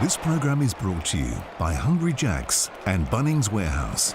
This program is brought to you by Hungry Jack's and Bunnings Warehouse.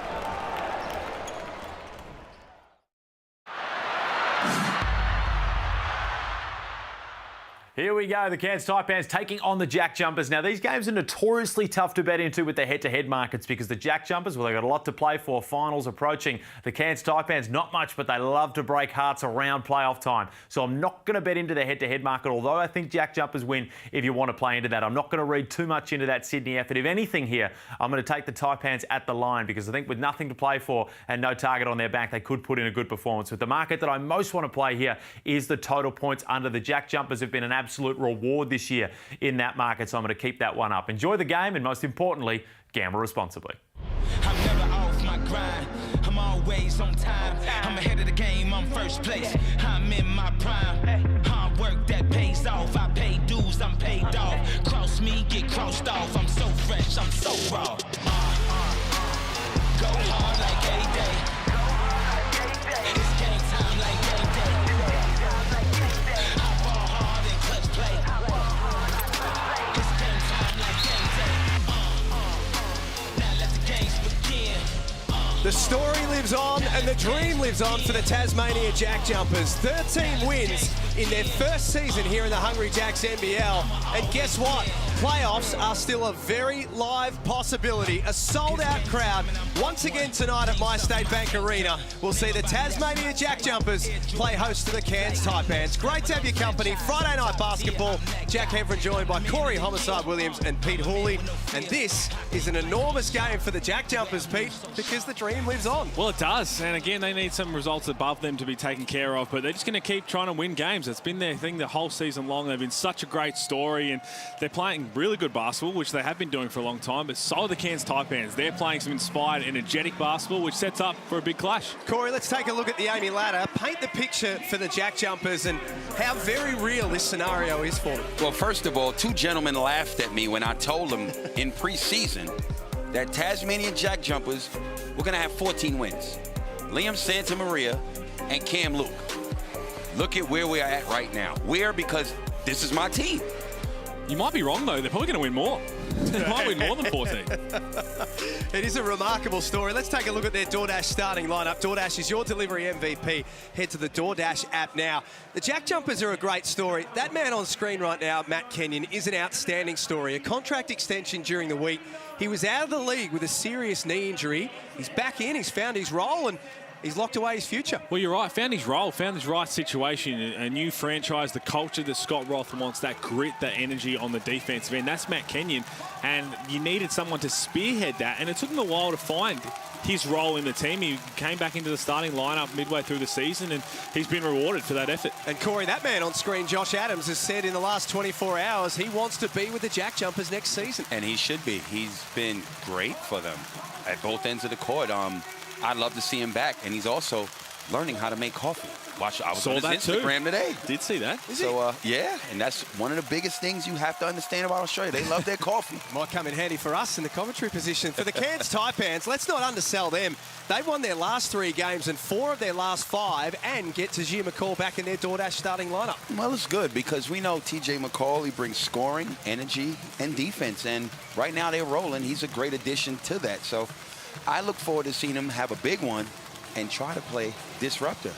Here we go, the Cairns Taipans taking on the JackJumpers. Now, these games are notoriously tough to bet into with the head-to-head markets because the JackJumpers, well, they've got a lot to play for. Finals approaching. The Cairns Taipans, not much, but they love to break hearts around playoff time. So I'm not going to bet into the head-to-head market, although I think JackJumpers win if you want to play into that. I'm not going to read too much into that Sydney effort. If anything here, I'm going to take the Taipans at the line because I think with nothing to play for and no target on their back, they could put in a good performance. But the market that I most want to play here is the total points under. The JackJumpers have been an absolute reward this year in that market, so I'm going to keep that one up. Enjoy the game and, most importantly, gamble responsibly. I'm never off my grind. I'm always on time. I'm ahead of the game. I'm first place. I'm in my prime. Hard work that pays off. I pay dues. I'm paid off. Cross me, get crossed off. I'm so fresh. I'm so raw. Go hard like A-Day. It's game time like A-Day. I ball hard and clutch play. It's game time like A-Day. Now let the games begin. The story lives on and the dream lives on for the Tasmania JackJumpers. 13 wins in their first season here in the Hungry Jacks NBL. And guess what? Playoffs are still a very live possibility. A sold-out crowd once again tonight at My State Bank Arena. We'll see the Tasmania JackJumpers play host to the Cairns Taipans. Great to have your company. Friday night basketball. Jack Hevron joined by Corey Homicide Williams and Pete Hooley. And this is an enormous game for the JackJumpers, Pete, because the dream lives on. Well, it does. And again, they need some results above them to be taken care of. But they're just going to keep trying to win games. It's been their thing the whole season long. They've been such a great story. And they're playing really good basketball, which they have been doing for a long time, but so are the Cairns Taipans. They're playing some inspired, energetic basketball, which sets up for a big clash. Corey, let's take a look at the Amy ladder. Paint the picture for the JackJumpers and how very real this scenario is for them. Well, first of all, two gentlemen laughed at me when I told them in preseason that Tasmania JackJumpers were going to have 14 wins. Liam Santamaria and Cam Luke. Look at where we are at right now. Where? Because this is my team. You might be wrong, though. They're probably going to win more. They might win more than 14. It is a remarkable story. Let's take a look at their DoorDash starting lineup. DoorDash is your delivery MVP. Head to the DoorDash app now. The JackJumpers are a great story. That man on screen right now, Matt Kenyon, is an outstanding story. A contract extension during the week. He was out of the league with a serious knee injury. He's back in. He's found his role and he's locked away his future. Well, you're right. Found his role, found his right situation, a new franchise, the culture that Scott Roth wants, that grit, that energy on the defensive end. That's Matt Kenyon, and you needed someone to spearhead that, and it took him a while to find his role in the team. He came back into the starting lineup midway through the season, and he's been rewarded for that effort. And Corey, that man on screen, Josh Adams, has said in the last 24 hours he wants to be with the JackJumpers next season. And he should be. He's been great for them at both ends of the court. I'd love to see him back, and he's also learning how to make coffee. I was on his Instagram today. Did see that. Yeah, and that's one of the biggest things you have to understand about Australia. They love their coffee. Might come in handy for us in the commentary position. For the Cairns Taipans, let's not undersell them. They've won their last 3 games and 4 of their last 5 and get Tajir McCall back in their DoorDash starting lineup. Well, it's good because we know TJ McCall, he brings scoring, energy, and defense. And right now they're rolling. He's a great addition to that. So I look forward to seeing him have a big one and try to play disruptor.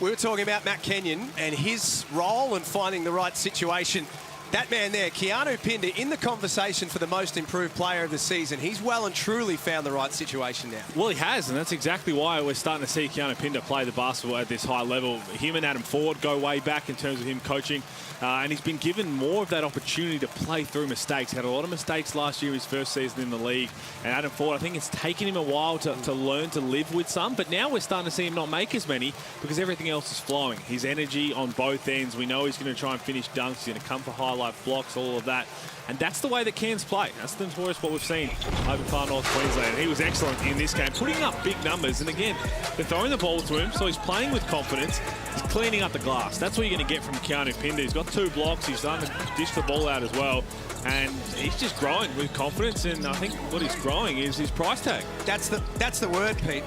We were talking about Matt Kenyon and his role and finding the right situation. That man there, Keanu Pinder, in the conversation for the most improved player of the season. He's well and truly found the right situation now. Well, he has, and that's exactly why we're starting to see Keanu Pinder play the basketball at this high level. Him and Adam Ford go way back in terms of him coaching, and he's been given more of that opportunity to play through mistakes. Had a lot of mistakes last year, his first season in the league. And Adam Ford, I think it's taken him a while to learn to live with some, but now we're starting to see him not make as many because everything else is flowing. His energy on both ends. We know he's going to try and finish dunks. He's going to come for highlight blocks, all of that. And that's the way that Cairns play. That's notorious what we've seen over far north Queensland. He was excellent in this game, putting up big numbers. And again, they're throwing the ball to him, so he's playing with confidence. He's cleaning up the glass. That's what you're going to get from Keanu Pinder. He's got 2 blocks. He's starting to dish the ball out as well. And he's just growing with confidence. And I think what he's growing is his price tag. That's the word, Pete.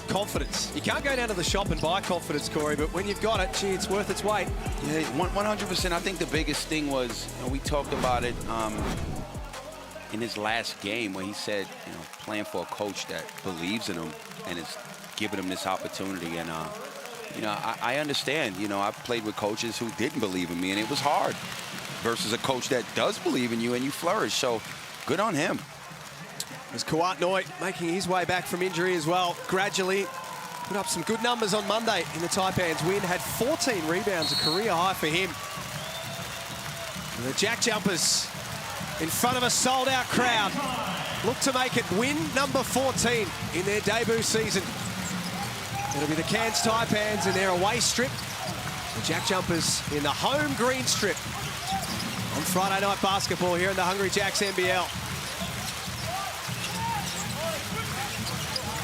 Confidence. You can't go down to the shop and buy confidence, Corey, but when you've got it, gee, it's worth its weight. Yeah, 100%. I think the biggest thing was, we talked about it, Tasmania JackJumpers, 14 wins. Liam Santamaria and Cam Luke. Look at where we are at right now. Where? Because this is my team. And I think with nothing to play for and no target on their back, they could put in a good performance. in his last game where he said, you know, playing for a coach that believes in him and is giving him this opportunity. And, you know, I understand. You know, I've played with coaches who didn't believe in me, and it was hard, versus a coach that does believe in you and you flourish. So good on him. There's Kawatnoi making his way back from injury as well, gradually. Put up some good numbers on Monday in the Taipans win. Had 14 rebounds, a career high for him. And the JackJumpers in front of a sold-out crowd look to make it win number 14 in their debut season. It'll be the Cairns Taipans in their away strip. The JackJumpers in the home green strip on Friday night basketball here in the Hungry Jacks NBL.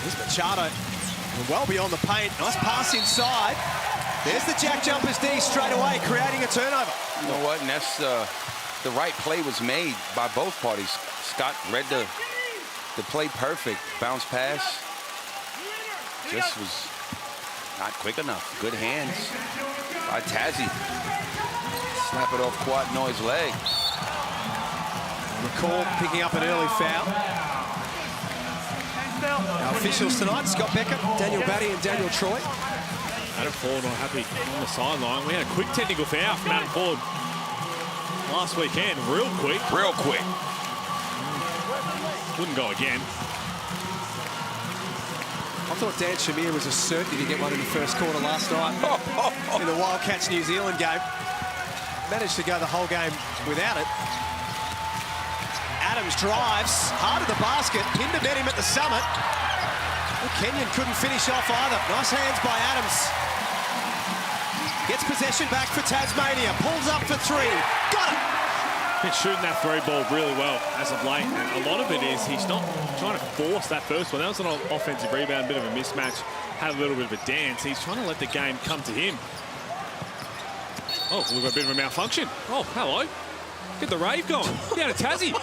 Here's Machado. Well beyond the paint. Nice pass inside. There's the JackJumpers D straight away, creating a turnover. You know what? And that's the right play was made by both parties. Scott read the play perfect. Bounce pass. Just was not quick enough. Good hands by Tazzy. Snap it off Kawatnoi's leg. McCall picking up an early foul. Our officials tonight, Scott Becker, Daniel Batty and Daniel Troy. Adam Ford not happy on the sideline. We had a quick technical foul from Adam Ford last weekend, real quick. Real quick. Wouldn't go again. I thought Dan Shamir was a certainty to get one in the first quarter last night in the Wildcats New Zealand game. Managed to go the whole game without it. Adams drives hard at the basket. Pinder met him at the summit. Well, Kenyon couldn't finish off either. Nice hands by Adams. Gets possession back for Tasmania. Pulls up for three. Got it! Been shooting that three ball really well as of late. And a lot of it is he's not trying to force that first one. That was an offensive rebound, bit of a mismatch. Had a little bit of a dance. He's trying to let the game come to him. Oh, we've got a bit of a malfunction. Oh, hello. Get the rave going. Down to Tassie.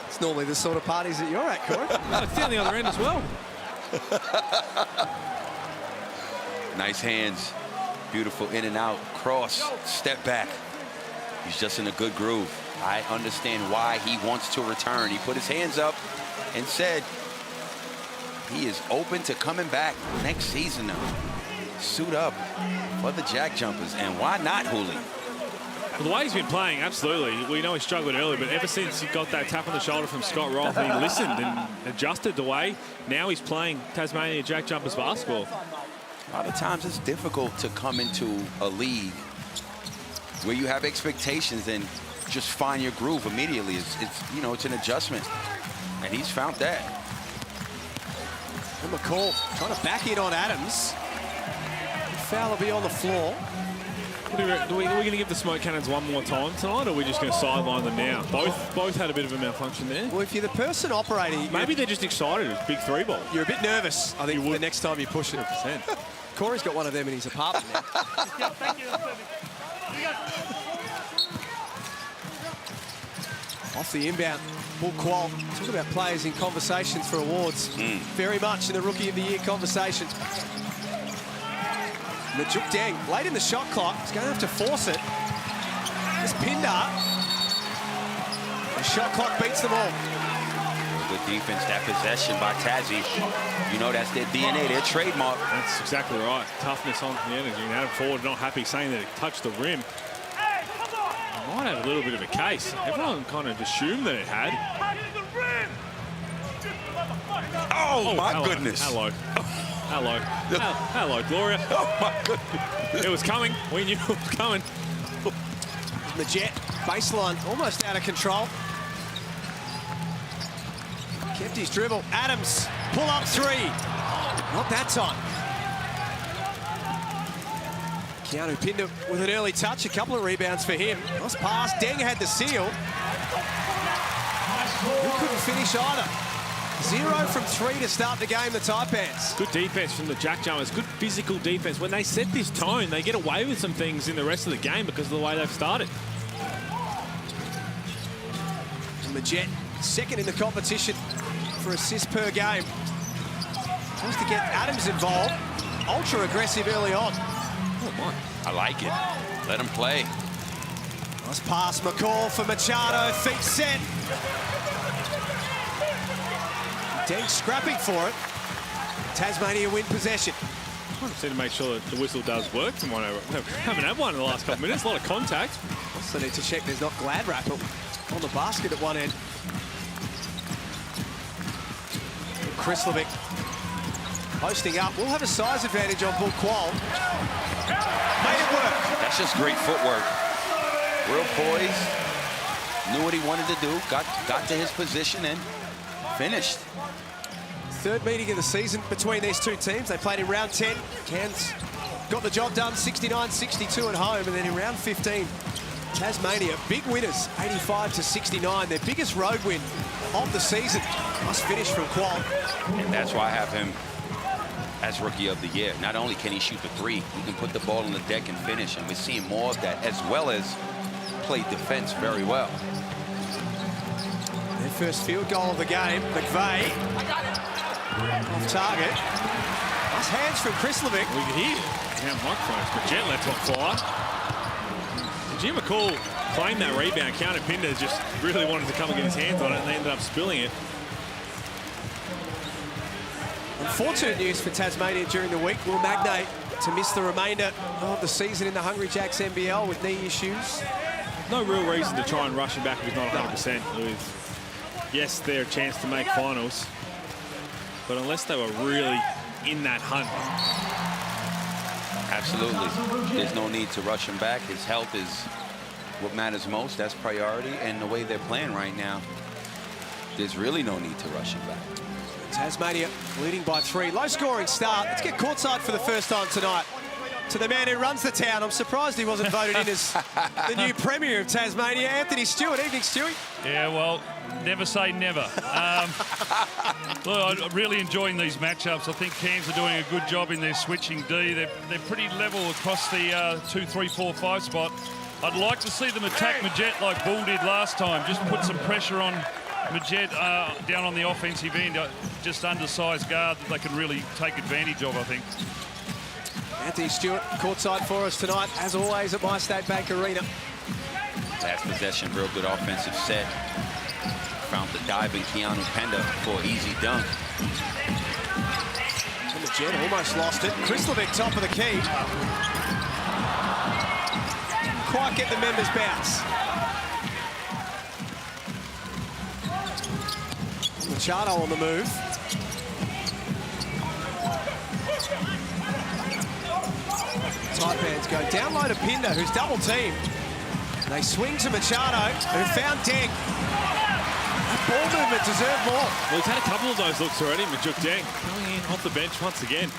It's normally the sort of parties that you're at, Corey. No, it's down the other end as well. Nice hands. Beautiful in and out. Cross. Step back. He's just in a good groove. I understand why he wants to return. He put his hands up and said he is open to coming back next season now. Suit up for the JackJumpers. And why not, Hooley? Well, the way he's been playing, absolutely. We know he struggled early, but ever since he got that tap on the shoulder from Scott Roth, he listened and adjusted the way. Now he's playing Tasmania JackJumpers basketball. A lot of times it's difficult to come into a league where you have expectations and just find your groove immediately. It's you know, it's an adjustment. And he's found that. And McCall trying to back in on Adams. Foul will be on the floor. Are we going to give the smoke cannons one more time tonight, or are we just going to sideline them now? Both had a bit of a malfunction there. Well, if you're the person operating... Maybe they're just excited. It's big three ball. You're a bit nervous, I think, the next time you push it. 100%. Corey's got one of them in his apartment now. Yeah, thank you. Off the inbound, Bull Qual. Talk about players in conversations for awards. Very much in the Rookie of the Year conversation. Majuk Deng, late in the shot clock. He's going to have to force it. It's Pinder. The shot clock beats them all. Good defense, that possession by Tazzy. You know that's their DNA, their trademark. That's exactly right. Toughness on the energy. And Adam Ford not happy saying that it touched the rim. It might have a little bit of a case. Everyone kind of assumed that it had. Oh, my hello. goodness. Hello. Hello. Hello, Gloria. Oh, my goodness. It was coming. We knew it was coming. The Jet baseline almost out of control. Kept his dribble. Adams, pull up three. Not that time. Keanu Pinder with an early touch. A couple of rebounds for him. Nice pass. Deng had the seal. He couldn't finish either. 0 from 3 to start the game, the Taipans. Good defense from the JackJumpers. Good physical defense. When they set this tone, they get away with some things in the rest of the game because of the way they've started. And the Jet, second in the competition for assists per game. Tries to get Adams involved. Ultra aggressive early on. Oh, my. I like it. Let him play. Nice pass, McCall for Machado, feet set. Deng scrapping for it. Tasmania win possession. I just need to make sure that the whistle does work. We haven't had one in the last couple of minutes. A lot of contact. Also need to check there's not glad wrap on the basket at one end. Krislovic posting up. We'll have a size advantage on Bull Qual. Made it work. That's just great footwork. Real poise. Knew what he wanted to do. Got to his position and finished. Third meeting of the season between these two teams. They played in round 10. Cairns got the job done, 69-62 at home. And then in round 15, Tasmania, big winners, 85-69. Their biggest road win of the season. Nice finish from Qual. And that's why I have him as Rookie of the Year. Not only can he shoot the three, he can put the ball on the deck and finish. And we're seeing more of that, as well as play defense very well. Their first field goal of the game, McVeigh. Off target. Nice hands from Krislovic. We can hear how microphones, but Jet left on fire. Jim McCall claimed that rebound. Keanu Pinder just really wanted to come and get his hands on it, and they ended up spilling it. Unfortunate news for Tasmania during the week. Will Magnate to miss the remainder of the season in the Hungry Jacks NBL with knee issues. No real reason to try and rush him back if he's not 100%. Yes, they're a chance to make finals, but unless they were really in that hunt. Absolutely. There's no need to rush him back. His health is what matters most. That's priority. And the way they're playing right now, there's really no need to rush him back. Tasmania leading by 3. Low-scoring start. Let's get courtside for the first time tonight. To the man who runs the town. I'm surprised he wasn't voted in as the new Premier of Tasmania, Anthony Stewart. Evening, Stewie. Yeah, well, never say never. Look, I'm really enjoying these matchups. I think Cairns are doing a good job in their switching D. They're pretty level across the 2, 3, 4, 5 spot. I'd like to see them attack Majet like Bull did last time. Just put some pressure on Majet down on the offensive end. Just undersized guard that they can really take advantage of, I think. Anthony Stewart courtside for us tonight, as always, at My State Bank Arena. Last possession, real good offensive set. Found the diving Keanu Pinder for an easy dunk. And the Jet almost lost it. Krislovic top of the key. Quite get the members bounce. Machado on the move. Taipans go down low to Pinder, who's double teamed. They swing to Machado, who found Deng. That ball movement deserved more. Well, he's had a couple of those looks already. Majuk Deng coming in off the bench once again.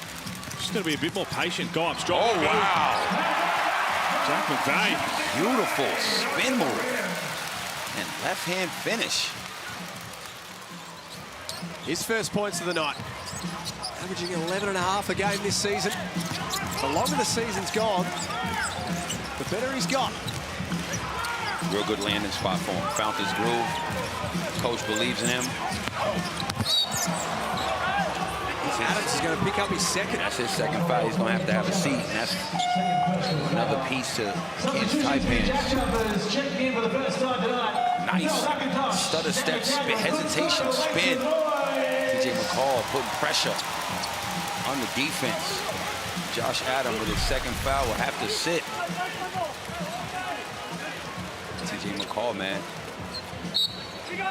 Just going to be a bit more patient. Go up strong. Oh, wow. Jack McVeigh. Beautiful spin move. And left-hand finish. His first points of the night. Averaging 11.5 a game this season. The longer the season's gone, the better he's got. Real good landing spot for him. Found his groove. Coach believes in him. Adams is going to pick up his second. That's his second foul. He's going to have a seat. And that's another piece to Cairns Taipans. Nice stutter step, hesitation, spin. TJ McCall putting pressure on the defense. Josh Adams with his second foul will have to sit. TJ McCall, man,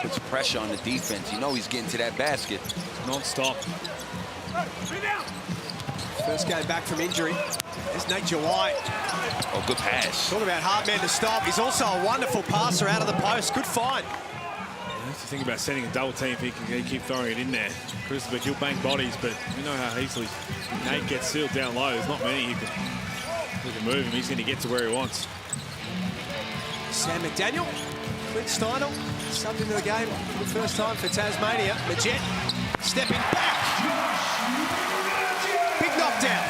puts pressure on the defense. You know he's getting to that basket. Non-stop. First game back from injury. There's Nate Jawai. Oh, good pass. Talk about hard man to stop. He's also a wonderful passer out of the post. Good find. That's the thing about sending a double team if he can keep throwing it in there. Krislovic, he'll bang bodies, but you know how easily Nate gets sealed down low. There's not many who can move him. He's going to get to where he wants. Sam McDaniel, Clint Steindl, subbed into the game for the first time for Tasmania. Majet stepping back. Big knockdown.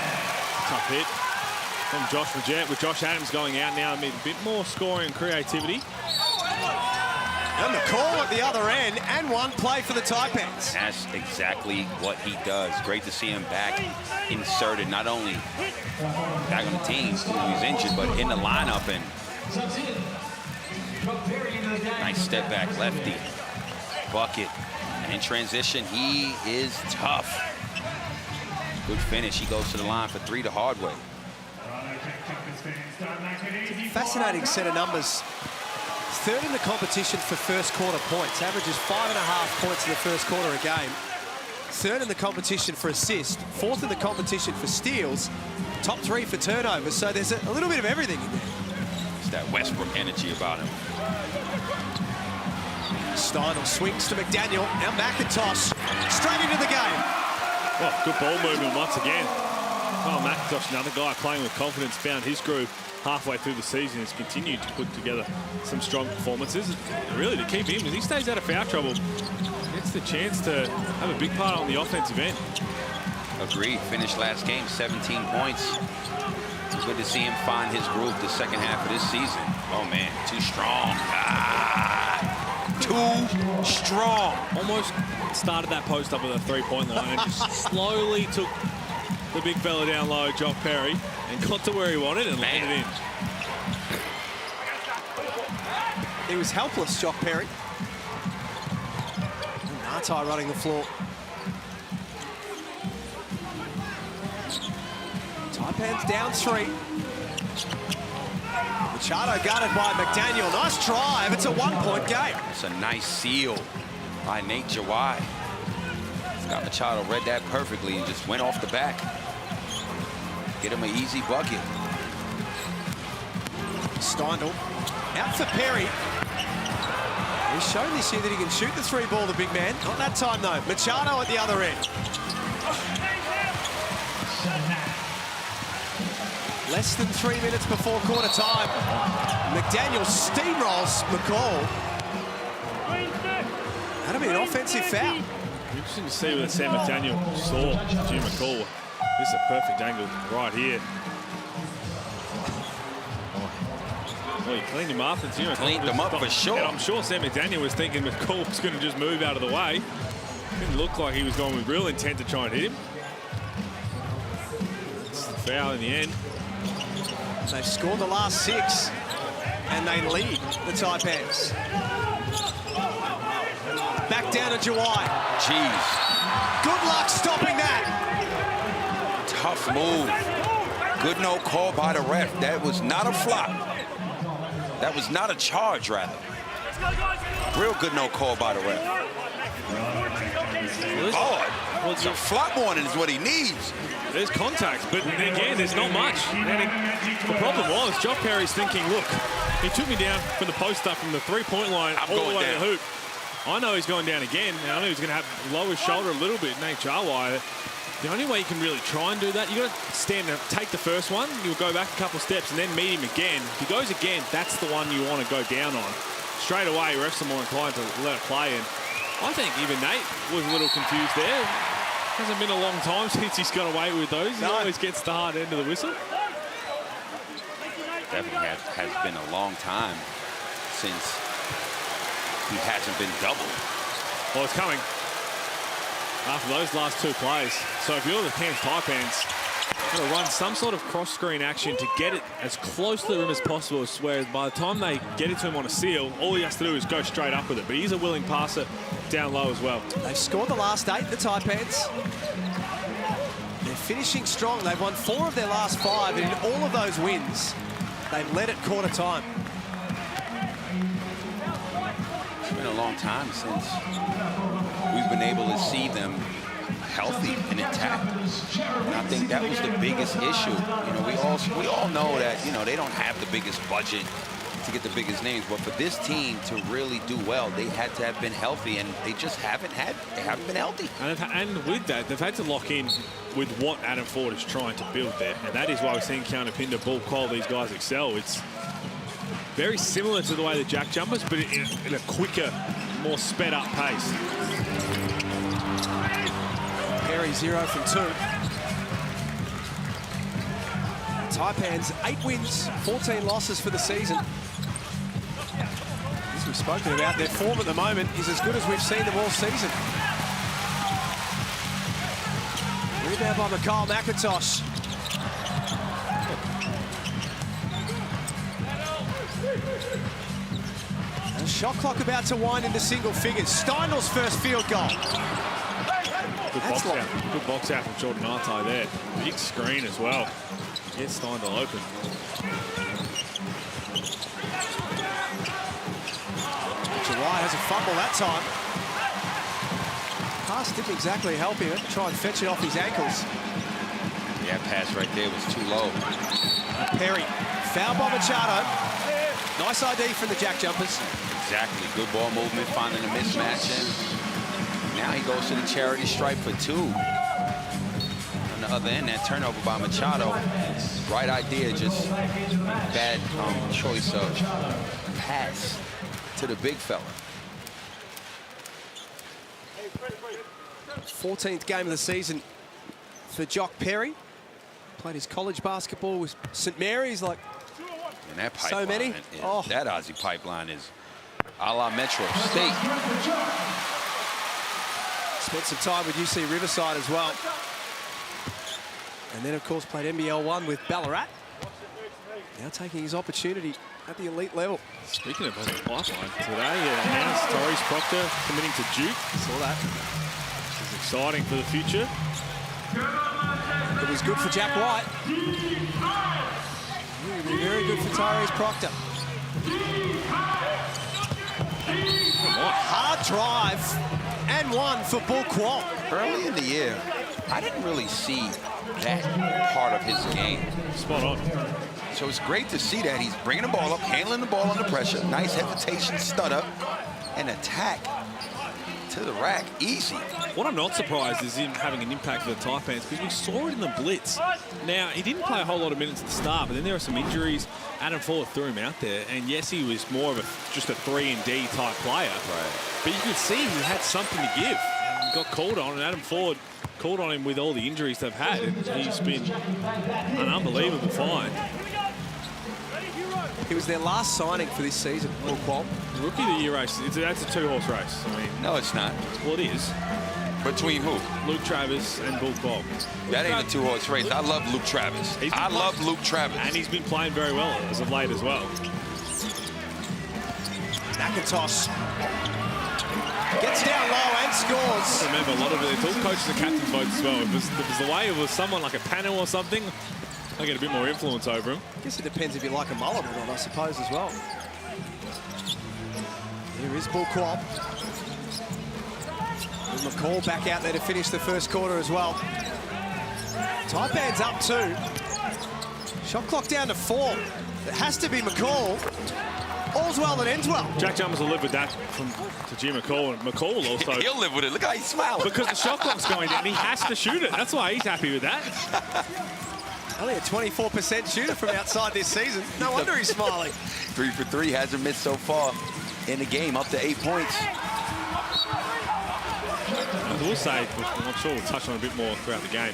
Tough hit from Josh Majet, with Josh Adams going out now. A bit more scoring and creativity. And the call at the other end, and one play for the Taipans. That's exactly what he does. Great to see him back inserted, not only back on the team, he's injured, but in the lineup. And Nice step back, lefty. Bucket. And in transition, he is tough. Good finish. He goes to the line for 3 the hard way. Fascinating set of numbers. Third in the competition for first quarter points. Averages 5.5 points in the first quarter a game. Third in the competition for assists. Fourth in the competition for steals. Top 3 for turnovers. So there's a little bit of everything in there. It's that Westbrook energy about him. Steindl swings to McDaniel. Now McIntosh straight into the game. Well, good ball movement once again. Well, McIntosh, another guy playing with confidence, found his groove halfway through the season, has continued to put together some strong performances. Really, to keep him, as he stays out of foul trouble, gets the chance to have a big part on the offensive end. Agreed. Finished last game, 17 points. Good to see him find his groove the second half of this season. Oh, man, too strong. Too strong. Almost started that post up with a three-point line and just slowly took the big fella down low, Jock Perry, and got to where he wanted and landed in. He was helpless, Jock Perry. Nartai running the floor. Taipans down 3. Machado guarded by McDaniel. Nice drive. It's a 1-point game. It's a nice seal by Nate Jawai. Scott Machado read that perfectly and just went off the back. Get him an easy bucket. Steindl out for Perry. He's shown this year that he can shoot the 3 ball, the big man. Not that time, though. Machado at the other end. Less than 3 minutes before quarter time. McDaniel steamrolls McCall. That'll be an offensive foul. Interesting to see whether Sam McDaniel saw Jim McCall. This is a perfect angle right here. Well, he cleaned him up. And cleaned him up for sure. And I'm sure Sam McDaniel was thinking McCall was going to just move out of the way. Didn't look like he was going with real intent to try and hit him. It's the foul in the end. They've scored the last 6, and they lead the Taipans. Back down to Jawai. Jeez. Good luck stopping that. Tough move. Good no call by the ref. That was not a flop. That was not a charge, rather. Real good no call by the ref. Lord, it's a flop warning is what he needs. There's contact, but again, there's not much. And the problem was, Jock Perry's thinking, look, he took me down from the post up from the 3-point line all the way to the hoop. I know he's going down again. I know he's going to have lower his shoulder a little bit, Nate Jawai. The only way you can really try and do that, you got to stand and take the first one, you'll go back a couple steps and then meet him again. If he goes again, that's the one you want to go down on. Straight away, refs are more inclined to let it play. And I think even Nate was a little confused there. Hasn't been a long time since he's got away with those. He always gets the hard end of the whistle. Definitely has been a long time since he hasn't been doubled. Well, it's coming after those last 2 plays. So if you're the Cairns Taipans, you've got to run some sort of cross-screen action to get it as close to the rim as possible, whereas by the time they get it to him on a seal, all he has to do is go straight up with it. But he's a willing passer down low as well. They've scored the last 8, the Taipans. They're finishing strong. They've won 4 of their last 5, and in all of those wins, they've led at quarter time. It's been a long time since we've been able to see them healthy and intact. And I think that was the biggest issue. You know, we all know that, you know, they don't have the biggest budget to get the biggest names, but for this team to really do well, they had to have been healthy, and they just haven't been healthy. And with that, they've had to lock in with what Adam Ford is trying to build there, and that is why we're seeing Counterpinder, Ball Cole, these guys excel. It's very similar to the way the JackJumpers, but in a quicker, more sped up pace. Perry 0 from 2. Taipans 8 wins, 14 losses for the season. As we've spoken about, their form at the moment is as good as we've seen them all season. Rebound by Mikhail McIntosh. Shot clock about to wind into single figures. Steindel's first field goal. Good box out from Jordan Artai there. Big screen as well. Gets Steindl open. July has a fumble that time. Pass didn't exactly help him. Try and fetch it off his ankles. Yeah, pass right there was too low. Perry, foul by Machado. Nice ID from the JackJumpers. Exactly, good ball movement, finding a mismatch, and now he goes to the charity stripe for 2. On the other end, that turnover by Machado. Right idea, just bad choice of pass to the big fella. 14th game of the season for Jock Perry. Played his college basketball with St. Mary's, like and that pipeline, so many. Yeah, that Aussie pipeline is a la Metro State. Spent some time with UC Riverside as well. And then, of course, played NBL1 with Ballarat. Now taking his opportunity at the elite level. Speaking of the pipeline, today announced Torres Proctor committing to Duke. Saw that. This is exciting for the future. It was good for Jack White. It would be very good for Tyrese Proctor. Hard drive and 1 for Bull Quam. Early in the year, I didn't really see that part of his game. Spot on. So it's great to see that he's bringing the ball up, handling the ball under pressure, nice hesitation, stutter, and attack to the rack, easy. What I'm not surprised is him having an impact for the Taipans, because we saw it in the blitz. Now, he didn't play a whole lot of minutes at the start, but then there were some injuries. Adam Ford threw him out there, and yes, he was more of just a 3-and-D type player. Right. But you could see he had something to give. He got called on, and Adam Ford called on him with all the injuries they've had, and he's been an unbelievable find. He was their last signing for this season, Bull Quam. Rookie of the Year race, that's a 2-horse race. I mean, No, it's not. well, it is. Between who? Luke Travis and Bull Quam. That ain't a 2-horse race. I love Luke Travis. I love Luke Travis. And he's been playing very well as of late as well. McIntosh gets down low and scores. Remember, a lot of it, it's all coaches and captains votes as well. If it was the way it was someone like a panel or something, I get a bit more influence over him. I guess it depends if you like a mullet or not, I suppose, as well. Here is Bull Quam. And McCall back out there to finish the first quarter as well. Taipans up 2. Shot clock down to 4. It has to be McCall. All's well that ends well. JackJumpers will live with that from to Jim McCall, and McCall will also... He'll live with it. Look how he's smiling. Because the shot clock's going down, he has to shoot it. That's why he's happy with that. Only a 24% shooter from outside this season. No wonder he's smiling. 3 for 3, hasn't missed so far in the game, up to 8 points. I will say, I'm sure we'll touch on a bit more throughout the game.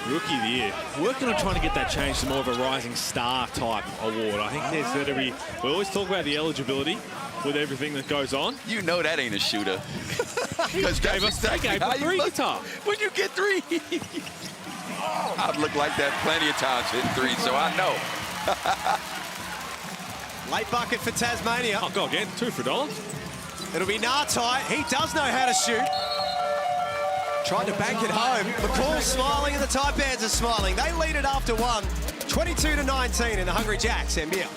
Rookie of the Year, working on trying to get that changed to more of a rising star type award. I think there's going to be, we always talk about the eligibility with everything that goes on. You know that ain't a shooter. Because Gave us a 3 guitar. When you get 3, I've looked like that plenty of times hitting 3, so I know. Late bucket for Tasmania. Oh, go again, 2 for $1. It'll be Nartai. He does know how to shoot. Tried to bank it home. McCall's smiling and the Taipans are smiling. They lead it after 1. 22-19 in the Hungry Jacks NBL.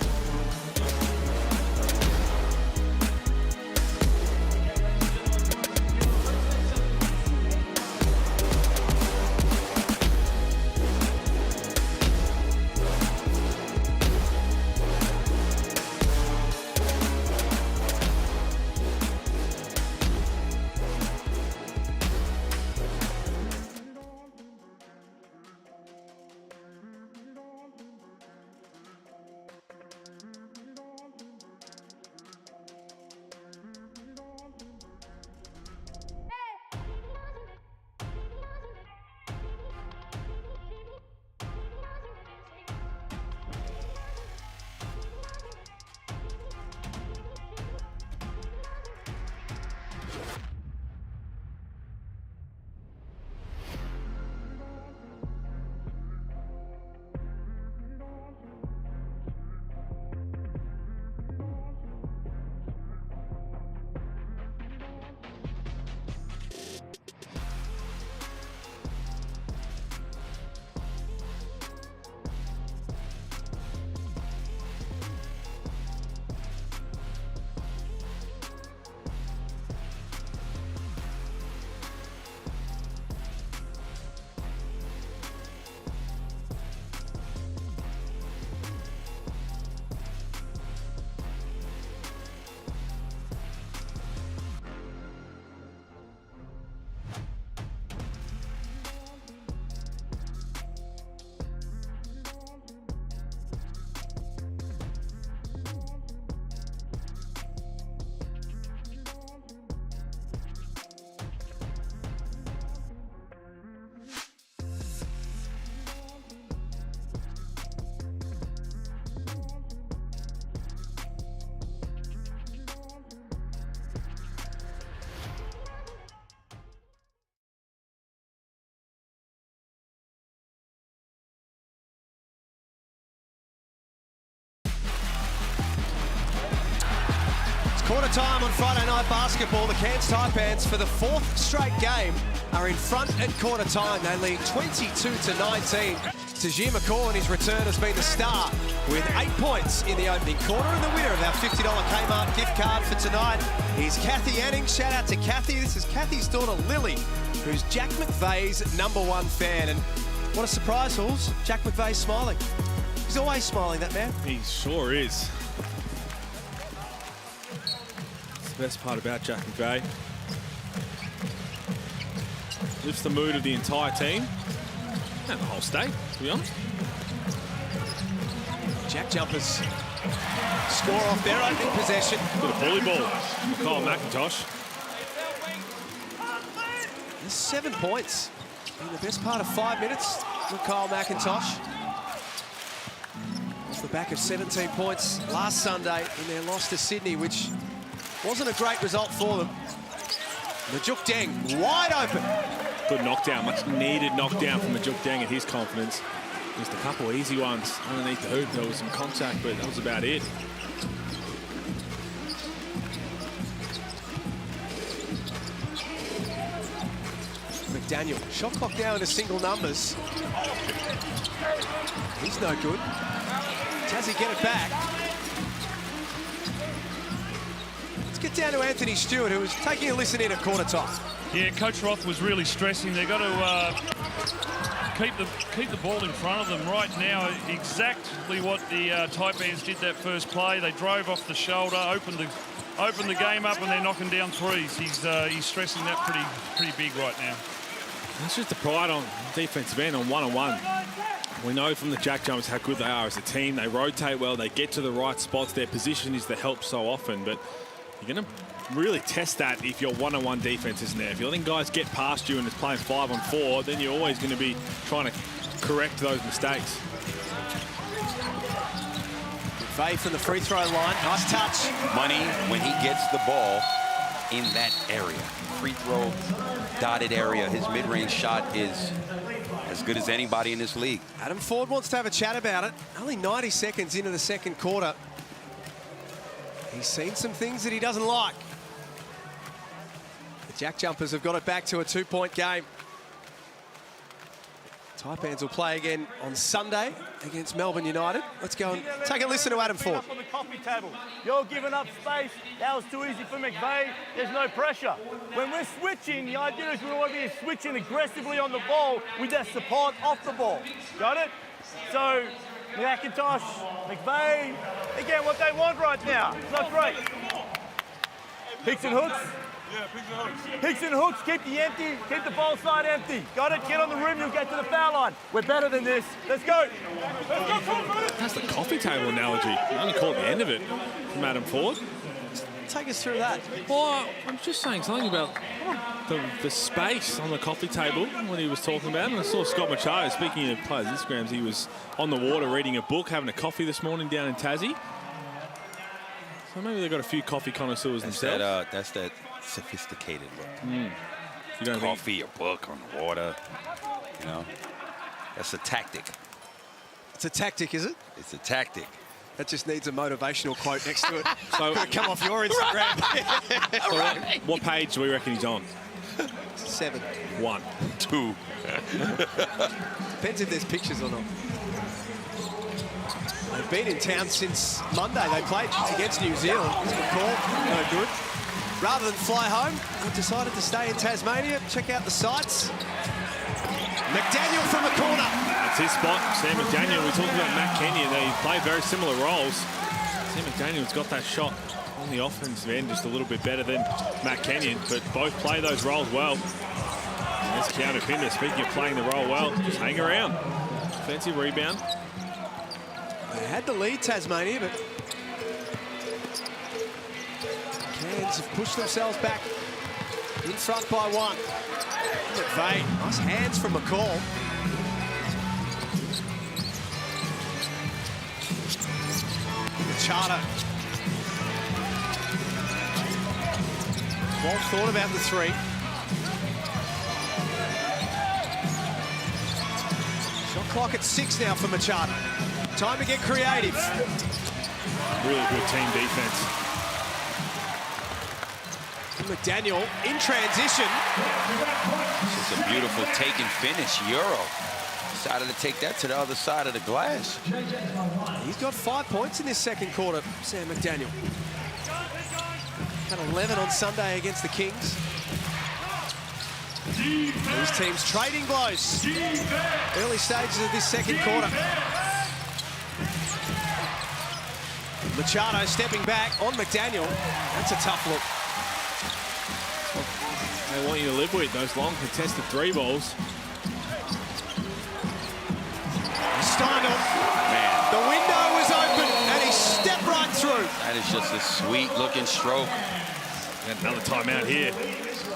time on Friday night basketball. The Cairns Taipans, for the 4th straight game, are in front at quarter time. They lead 22-19. Tajir McCall in his return has been the star with 8 points in the opening quarter, and the winner of our $50 Kmart gift card for tonight is Kathy Anning. Shout out to Kathy. This is Kathy's daughter Lily, who's Jack McVeigh's #1 fan. And what a surprise, Halls. Jack McVeigh's smiling. He's always smiling, that man. He sure is. That's the best part about Jack McVeigh. Lifts the mood of the entire team and the whole state, to be honest. JackJumpers score off their opening possession. With a bully ball, Kyle McIntosh. There's 7 points in the best part of 5 minutes from Kyle McIntosh. Off the back of 17 points last Sunday in their loss to Sydney, which wasn't a great result for them. Majuk Deng wide open. Good knockdown, much needed knockdown from Majuk Deng at his confidence. Just a couple easy ones underneath the hoop. There was some contact, but that was about it. McDaniel, shot clock down to single numbers. He's no good. Does he get it back? Let's get down to Anthony Stewart, who was taking a listen in at quarter time. Yeah, Coach Roth was really stressing. They've got to keep the ball in front of them right now. Exactly what the Taipans did that first play. They drove off the shoulder, opened the game up, and they're knocking down threes. He's stressing that pretty big right now. That's just the pride on defensive end on one-on-one. We know from the JackJumpers how good they are as a team. They rotate well, they get to the right spots. Their position is the help so often, but you're going to really test that if your one-on-one defense isn't there. If you're letting guys get past you and it's playing 5-on-4, then you're always going to be trying to correct those mistakes. McVeigh from the free throw line. Nice touch. Money when he gets the ball in that area. Free throw, dotted area. His mid-range shot is as good as anybody in this league. Adam Ford wants to have a chat about it. Only 90 seconds into the second quarter. He's seen some things that he doesn't like. The JackJumpers have got it back to a 2-point game. Taipans will play again on Sunday against Melbourne United. Let's go and take a listen to Adam Ford. Up on the coffee table. You're giving up space. That was too easy for McVeigh. There's no pressure. When we're switching, the idea is we want to be switching aggressively on the ball with that support off the ball. Got it? So, McIntosh, McVeigh, again, what they want right now. Not great. Picks and hooks. Yeah, picks and hooks. Picks and hooks, keep the ball side empty. Got it? Get on the rim, you'll get to the foul line. We're better than this. Let's go. That's the coffee table analogy. I only caught the end of it from Adam Ford. Take us through that. Well, I'm just saying something about the space on the coffee table when he was talking about it. And I saw Scott Machado, speaking of players' Instagrams, he was on the water reading a book, having a coffee this morning down in Tassie. So maybe they've got a few coffee connoisseurs themselves. That's that sophisticated look. You don't Coffee, a book on the water, you know. That's a tactic. It's a tactic, is it? It's a tactic. That just needs a motivational quote next to it. So come off your Instagram. what page do we reckon he's on? 7. 1. 2. Depends if there's pictures or not. They've been in town since Monday. They played against New Zealand. It's a call. No good. Rather than fly home, we decided to stay in Tasmania, check out the sights. McDaniel from the corner. That's his spot. Sam McDaniel. We talked about Matt Kenyon. They play very similar roles. Sam McDaniel's got that shot on the offensive end just a little bit better than Matt Kenyon, but both play those roles well. There's Keanu Pinder. Speaking of playing the role well, just hang around. Offensive rebound. They had the lead, Tasmania, but Cairns have pushed themselves back in front by 1. McVeigh, nice hands from McCall. Machado. Well thought about the 3. Shot clock at 6 now for Machado. Time to get creative. Really good team defense. McDaniel in transition. It's just a beautiful take and finish. Euro decided to take that to the other side of the glass. He's got 5 points in this second quarter, Sam McDaniel. Had 11 on Sunday against the Kings. These teams trading blows. Early stages of this second quarter. Machado stepping back on McDaniel. That's a tough look. They want you to live with those long contested 3 balls. Steindl. Man, The window was open and he stepped right through. that is just a sweet-looking stroke. And another timeout here.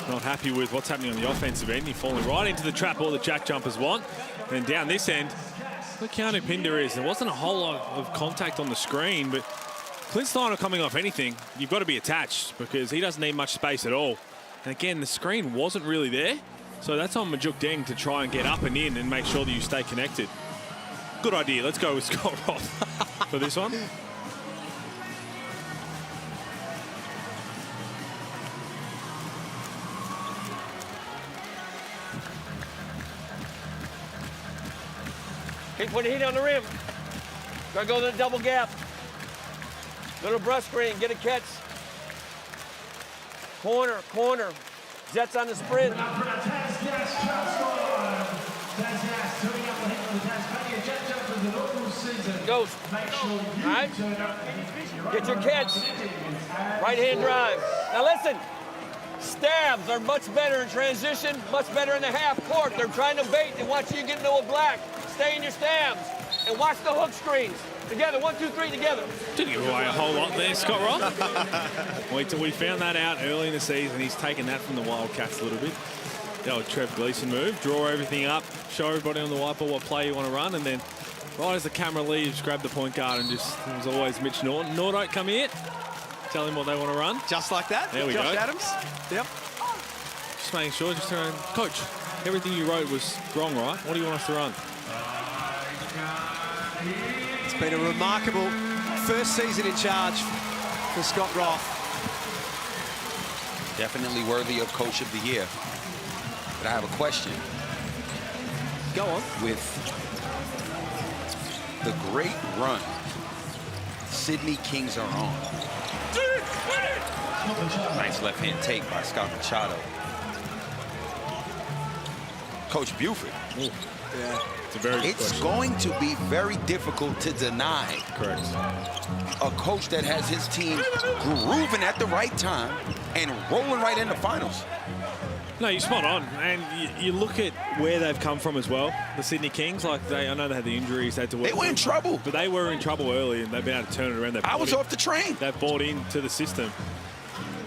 Not happy with what's happening on the offensive end. He's falling right into the trap all the Jack Jumpers want. And down this end, look Keanu Pinder is. There wasn't a whole lot of contact on the screen, but Clint Steiner coming off anything, you've got to be attached because he doesn't need much space at all. And again, the screen wasn't really there. So that's on Majuk Deng to try and get up and in and make sure that you stay connected. Good idea. Let's go with Scott Roth for this one. Keep putting heat on the rim. Gotta go to the double gap. Little brush screen, get a catch. Corner, corner. Jets on the sprint. Goes. All right. Get your catch. Right hand drive. Now listen. Stabs are much better in transition, much better in the half court. They're trying to bait. They want you to get into a black. Stay in your stabs and watch the hook screens. Together, 1, 2, 3, together. Didn't give away a whole lot there, Scott Roth. Wait till we found that out early in the season. He's taken that from the Wildcats a little bit. The old Trev Gleeson move, draw everything up, show everybody on the whiteboard what play you want to run, and then right as the camera leaves, grab the point guard and just, it was always Mitch Norton. Nordo, come here. Tell him what they want to run. Just like that. There we Josh go. Adams. Yep. Just making sure, just around. Coach, everything you wrote was wrong, right? What do you want us to run? It's been a remarkable first season in charge for Scott Roth. Definitely worthy of Coach of the Year. But I have a question. Go on. With the great run Sydney Kings are on. Nice left-hand take by Scott Machado. Coach Buford. Ooh. Yeah. It's a very good It's question. going to be very difficult to deny Correct. a coach that has his team grooving at the right time and rolling right in the finals. No, you're spot on. And you look at where they've come from as well. The Sydney Kings, like I know they had the injuries, they had to work. They were in trouble. But they were in trouble early, and they've been able to turn it around. I was off the train. They've bought into the system.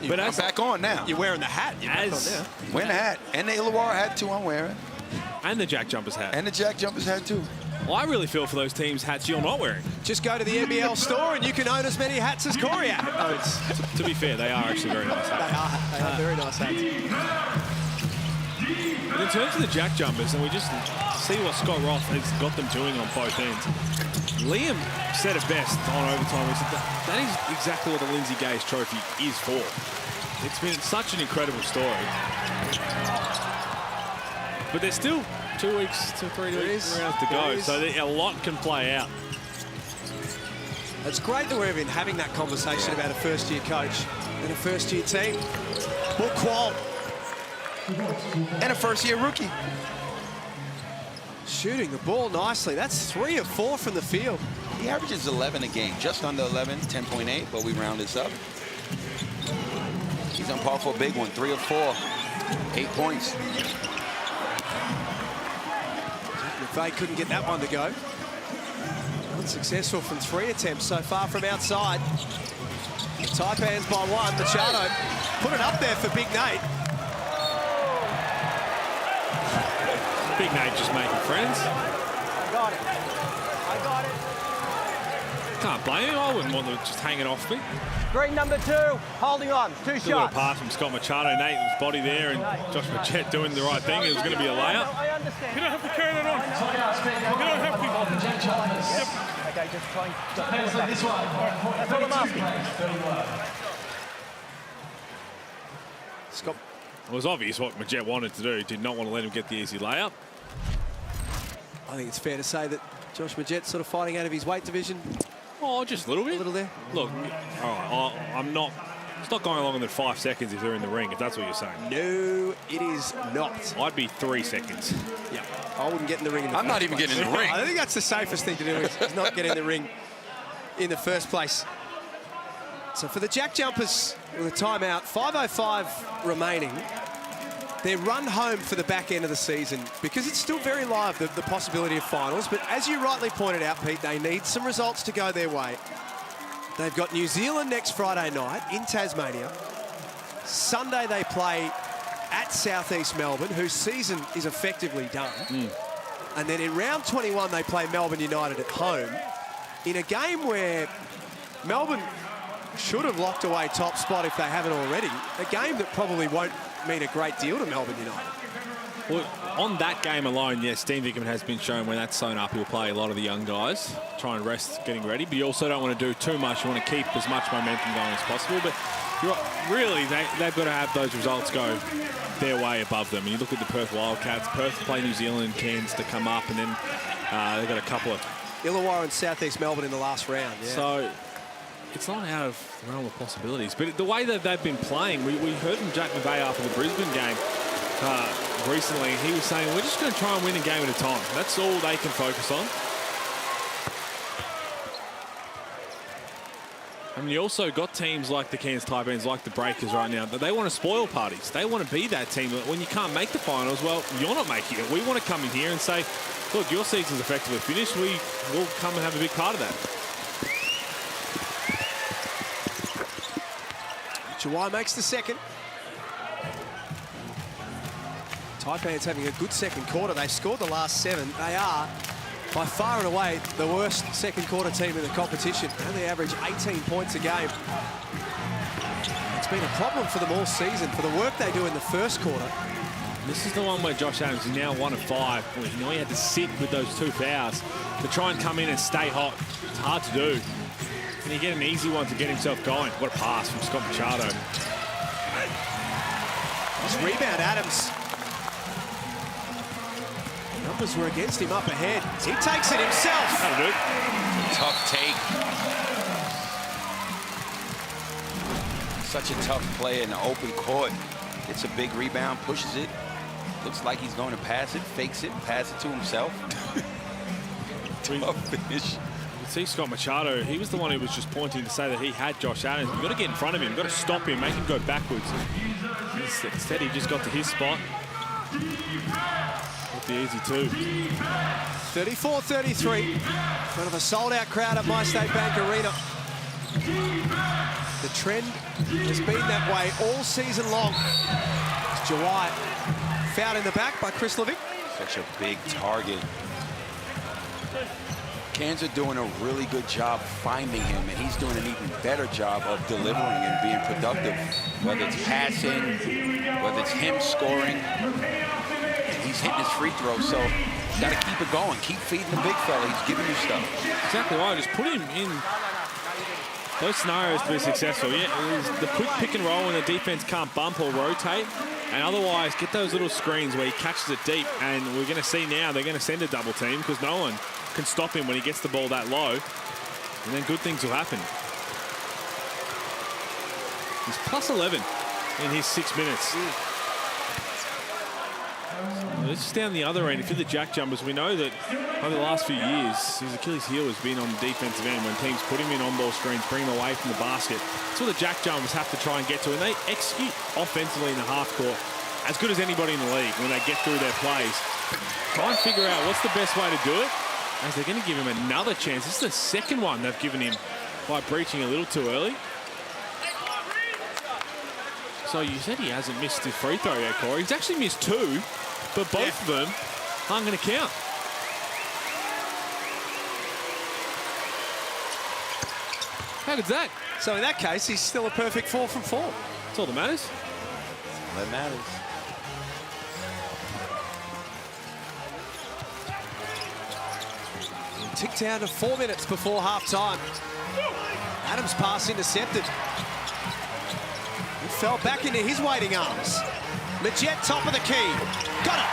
But I'm back on now. You're wearing the hat. You're back on As, now. Wearing the hat. And the Illawarra hat, too, I'm wearing. and the Jack Jumpers hat. And the Jack Jumpers hat, too. Well, I really feel for those teams' hats you're not wearing. Just go to the NBL store and you can own as many hats as Corey owns. To be fair, they are actually very nice hats. They are very nice hats. But in terms of the Jack Jumpers, and we just see what Scott Roth has got them doing on both ends. Liam said it best on overtime. He said that is exactly what the Lindsay Gage Trophy is for. It's been such an incredible story. But there's still 2 weeks to 3 rounds to go, so a lot can play out. It's great that we're even having that conversation about a first-year coach and a first-year team. Well, Qual. And a first-year rookie. Shooting the ball nicely. That's 3 of 4 from the field. He averages 11 a game, just under 11, 10.8, but we round this up. He's on par for a big one, 3 of 4, 8 points. McVeigh couldn't get that one to go. Unsuccessful from 3 attempts so far from outside. The Taipans by 1. Machado put it up there for Big Nate. Big Nate just making friends. I got it. I got it. Can't blame him. I wouldn't want them just hanging off me. Green number 2, holding on. 2 A little shots. pass from Scott Machado. Nate's body there, and Josh Machette doing the right thing. It was going to be a layup. I understand. You don't have to carry that on. You don't have to. Okay, just try and... This one. That's what I'm asking. It was obvious what Majette wanted to do. Did not want to let him get the easy layup. I think it's fair to say that Josh Majette's sort of fighting out of his weight division. Oh, just a little bit. A little there. Look, all right, I'm not. It's not going longer than 5 seconds if they're in the ring, if that's what you're saying. No, it is not. I'd be 3 seconds. Yeah, I wouldn't get in the ring in the I'm not even getting in the ring. I think that's the safest thing to do is not get in the ring in the first place. So for the JackJumpers with a timeout, 5:05 remaining. They're run home for the back end of the season because it's still very live, the possibility of finals. But as you rightly pointed out, Pete, they need some results to go their way. They've got New Zealand next Friday night in Tasmania. Sunday they play at Southeast Melbourne, whose season is effectively done. And then in round 21, they play Melbourne United at home in a game where Melbourne should have locked away top spot if they haven't already. A game that probably won't mean a great deal to Melbourne United. Well, on that game alone, yes, Dean Vickerman has been shown when that's sewn up, he'll play a lot of the young guys, try and rest getting ready, but you also don't want to do too much. You want to keep as much momentum going as possible, but really, they've got to have those results go their way above them. And you look at the Perth Wildcats, Perth play New Zealand and Cairns to come up, and then they've got a couple of... Illawarra and Southeast Melbourne in the last round, yeah. So it's not out of the realm of possibilities. But the way that they've been playing, we heard from Jack McVeigh after the Brisbane game recently, he was saying, we're just going to try and win a game at a time. That's all they can focus on. I mean, you also got teams like the Cairns Taipans, like the Breakers right now, that they want to spoil parties. They want to be that team that when you can't make the finals, well, you're not making it. We want to come in here and say, look, your season's effectively finished. We will come and have a big part of that. Chawai makes the second. Taipans having a good second quarter. They've scored the last 7. They are, by far and away, the worst second quarter team in the competition. Only average 18 points a game. It's been a problem for them all season for the work they do in the first quarter. This is the one where Josh Adams is now 1 of 5. You know, he had to sit with those 2 fouls to try and come in and stay hot. It's hard to do. Can he get an easy one to get himself going? What a pass from Scott Machado. His rebound, Adams. Numbers were against him up ahead. He takes it himself. That'll do. Tough take. Such a tough play in the open court. Gets a big rebound, pushes it. Looks like he's going to pass it, fakes it, pass it to himself. Tough finish. See Scott Machado, he was the one who was just pointing to say that he had Josh Adams. You've got to get in front of him, you've got to stop him, make him go backwards. Instead, he just got to his spot. Got the easy 2. 34-33, in front of a sold-out crowd at My State Bank Arena. The trend has been that way all season long. It's Jawai fouled in the back by Chris Levick. Such a big target. Cairns are doing a really good job finding him, and he's doing an even better job of delivering and being productive. Whether it's passing, whether it's him scoring, he's hitting his free throws. So you got to keep it going. Keep feeding the big fella. He's giving you stuff. Exactly right. Just put him in those scenarios to be successful. Yeah, the quick pick and roll when the defense can't bump or rotate, and otherwise get those little screens where he catches it deep. And we're going to see now they're going to send a double team because no one can stop him when he gets the ball that low, and then good things will happen. He's plus 11 in his 6 minutes. Let's just down the other end. If you're the JackJumpers, we know that over the last few years, his Achilles heel has been on the defensive end when teams put him in on-ball screens, bring him away from the basket. That's what the JackJumpers have to try and get to, and they execute offensively in the half court as good as anybody in the league when they get through their plays. Try and figure out what's the best way to do it, as they're going to give him another chance. This is the second one they've given him by breaching a little too early. So you said he hasn't missed his free throw yet, Corey. He's actually missed 2, but both of them aren't going to count. How good's that? So in that case, he's still a perfect 4 from 4. That's all that matters. All that matters. Tick down to 4 minutes before half-time. Adams' pass intercepted. It fell back into his waiting arms. Majet, top of the key. Got it.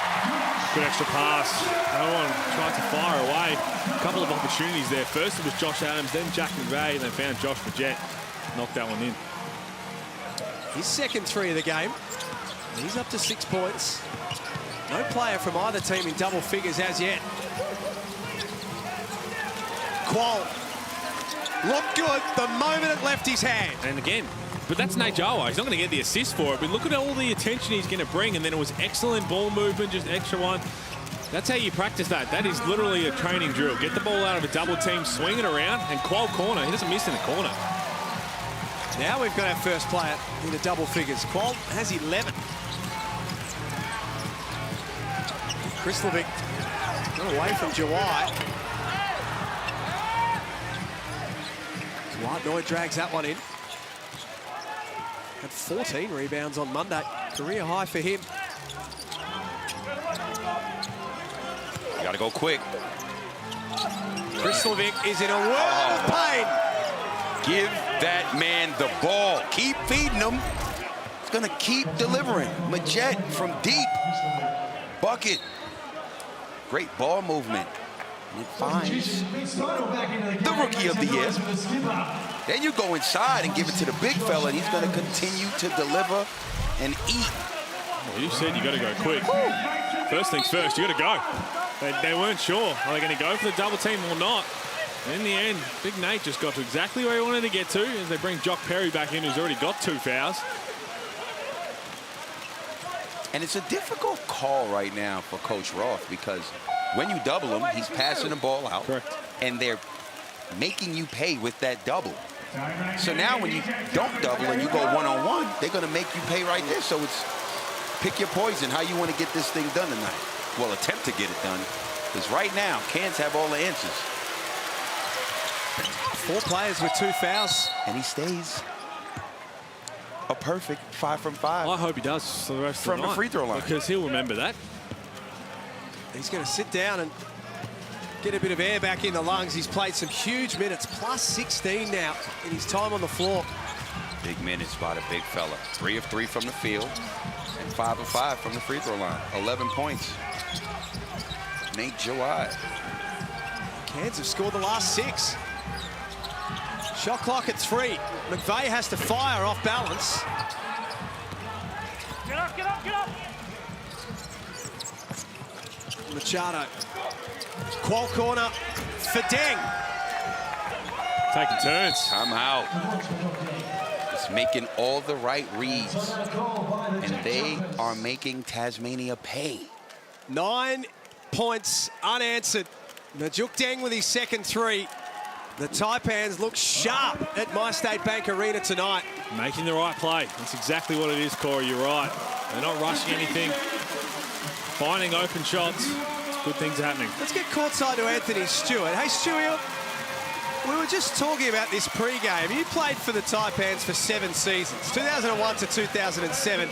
Good extra pass. No one tried to fire away. A couple of opportunities there. First it was Josh Adams, then Jack McVeigh, and they found Josh Majet. Knocked that one in. His second three of the game. He's up to 6 points. No player from either team in double figures as yet. Qual looked good the moment it left his hand. And again, but that's Nate Jawa. He's not going to get the assist for it, but look at all the attention he's going to bring, and then it was excellent ball movement, just extra one. That's how you practice that. That is literally a training drill. Get the ball out of a double team, swing it around, and Qual corner. He doesn't miss in the corner. Now we've got our first player in the double figures. Qual has 11. Krislovic got away from Jawai. Dwight drags that one in. Had 14 rebounds on Monday. Career high for him. Got to go quick. Krislovic is in a world of pain. Give that man the ball. Keep feeding him. It's going to keep delivering. Majet from deep. Bucket. Great ball movement. And it finds the rookie of the year. Then you go inside and give it to the big fella, and he's going to continue to deliver and eat. Well, you said you got to go quick. First things first, you got to go. They weren't sure. Are they going to go for the double team or not? And in the end, Big Nate just got to exactly where he wanted to get to as they bring Jock Perry back in, who's already got 2 fouls. And it's a difficult call right now for Coach Roth, because when you double him, he's passing the ball out. Correct. And they're making you pay with that double. So now when you don't double and you go one-on-one, they're going to make you pay right there. So it's pick your poison, how you want to get this thing done tonight. Well, attempt to get it done. Because right now, Cairns have all the answers. 4 players with 2 fouls. And he stays a perfect 5 from 5. I hope he does for the rest from of the night, free throw line, because he'll remember that. He's going to sit down and get a bit of air back in the lungs. He's played some huge minutes, plus 16 now in his time on the floor. Big minutes by the big fella. 3 of 3 from the field and 5 of 5 from the free throw line. 11 points. Nate Jawai. Cairns have scored the last 6. Shot clock at 3. McVeigh has to fire off balance. Get up, get up, get up. Machado. Qual corner for Deng. Taking turns. Time out. It's making all the right reads. And they are making Tasmania pay. 9 points unanswered. Najuk Deng with his second 3. The Taipans look sharp at My State Bank Arena tonight. Making the right play. That's exactly what it is, Corey. You're right. They're not rushing anything. Finding open shots. Good things are happening. Let's get courtside to Anthony Stewart. Hey, Stewart, we were just talking about this pre-game. You played for the Taipans for 7 seasons, 2001 to 2007.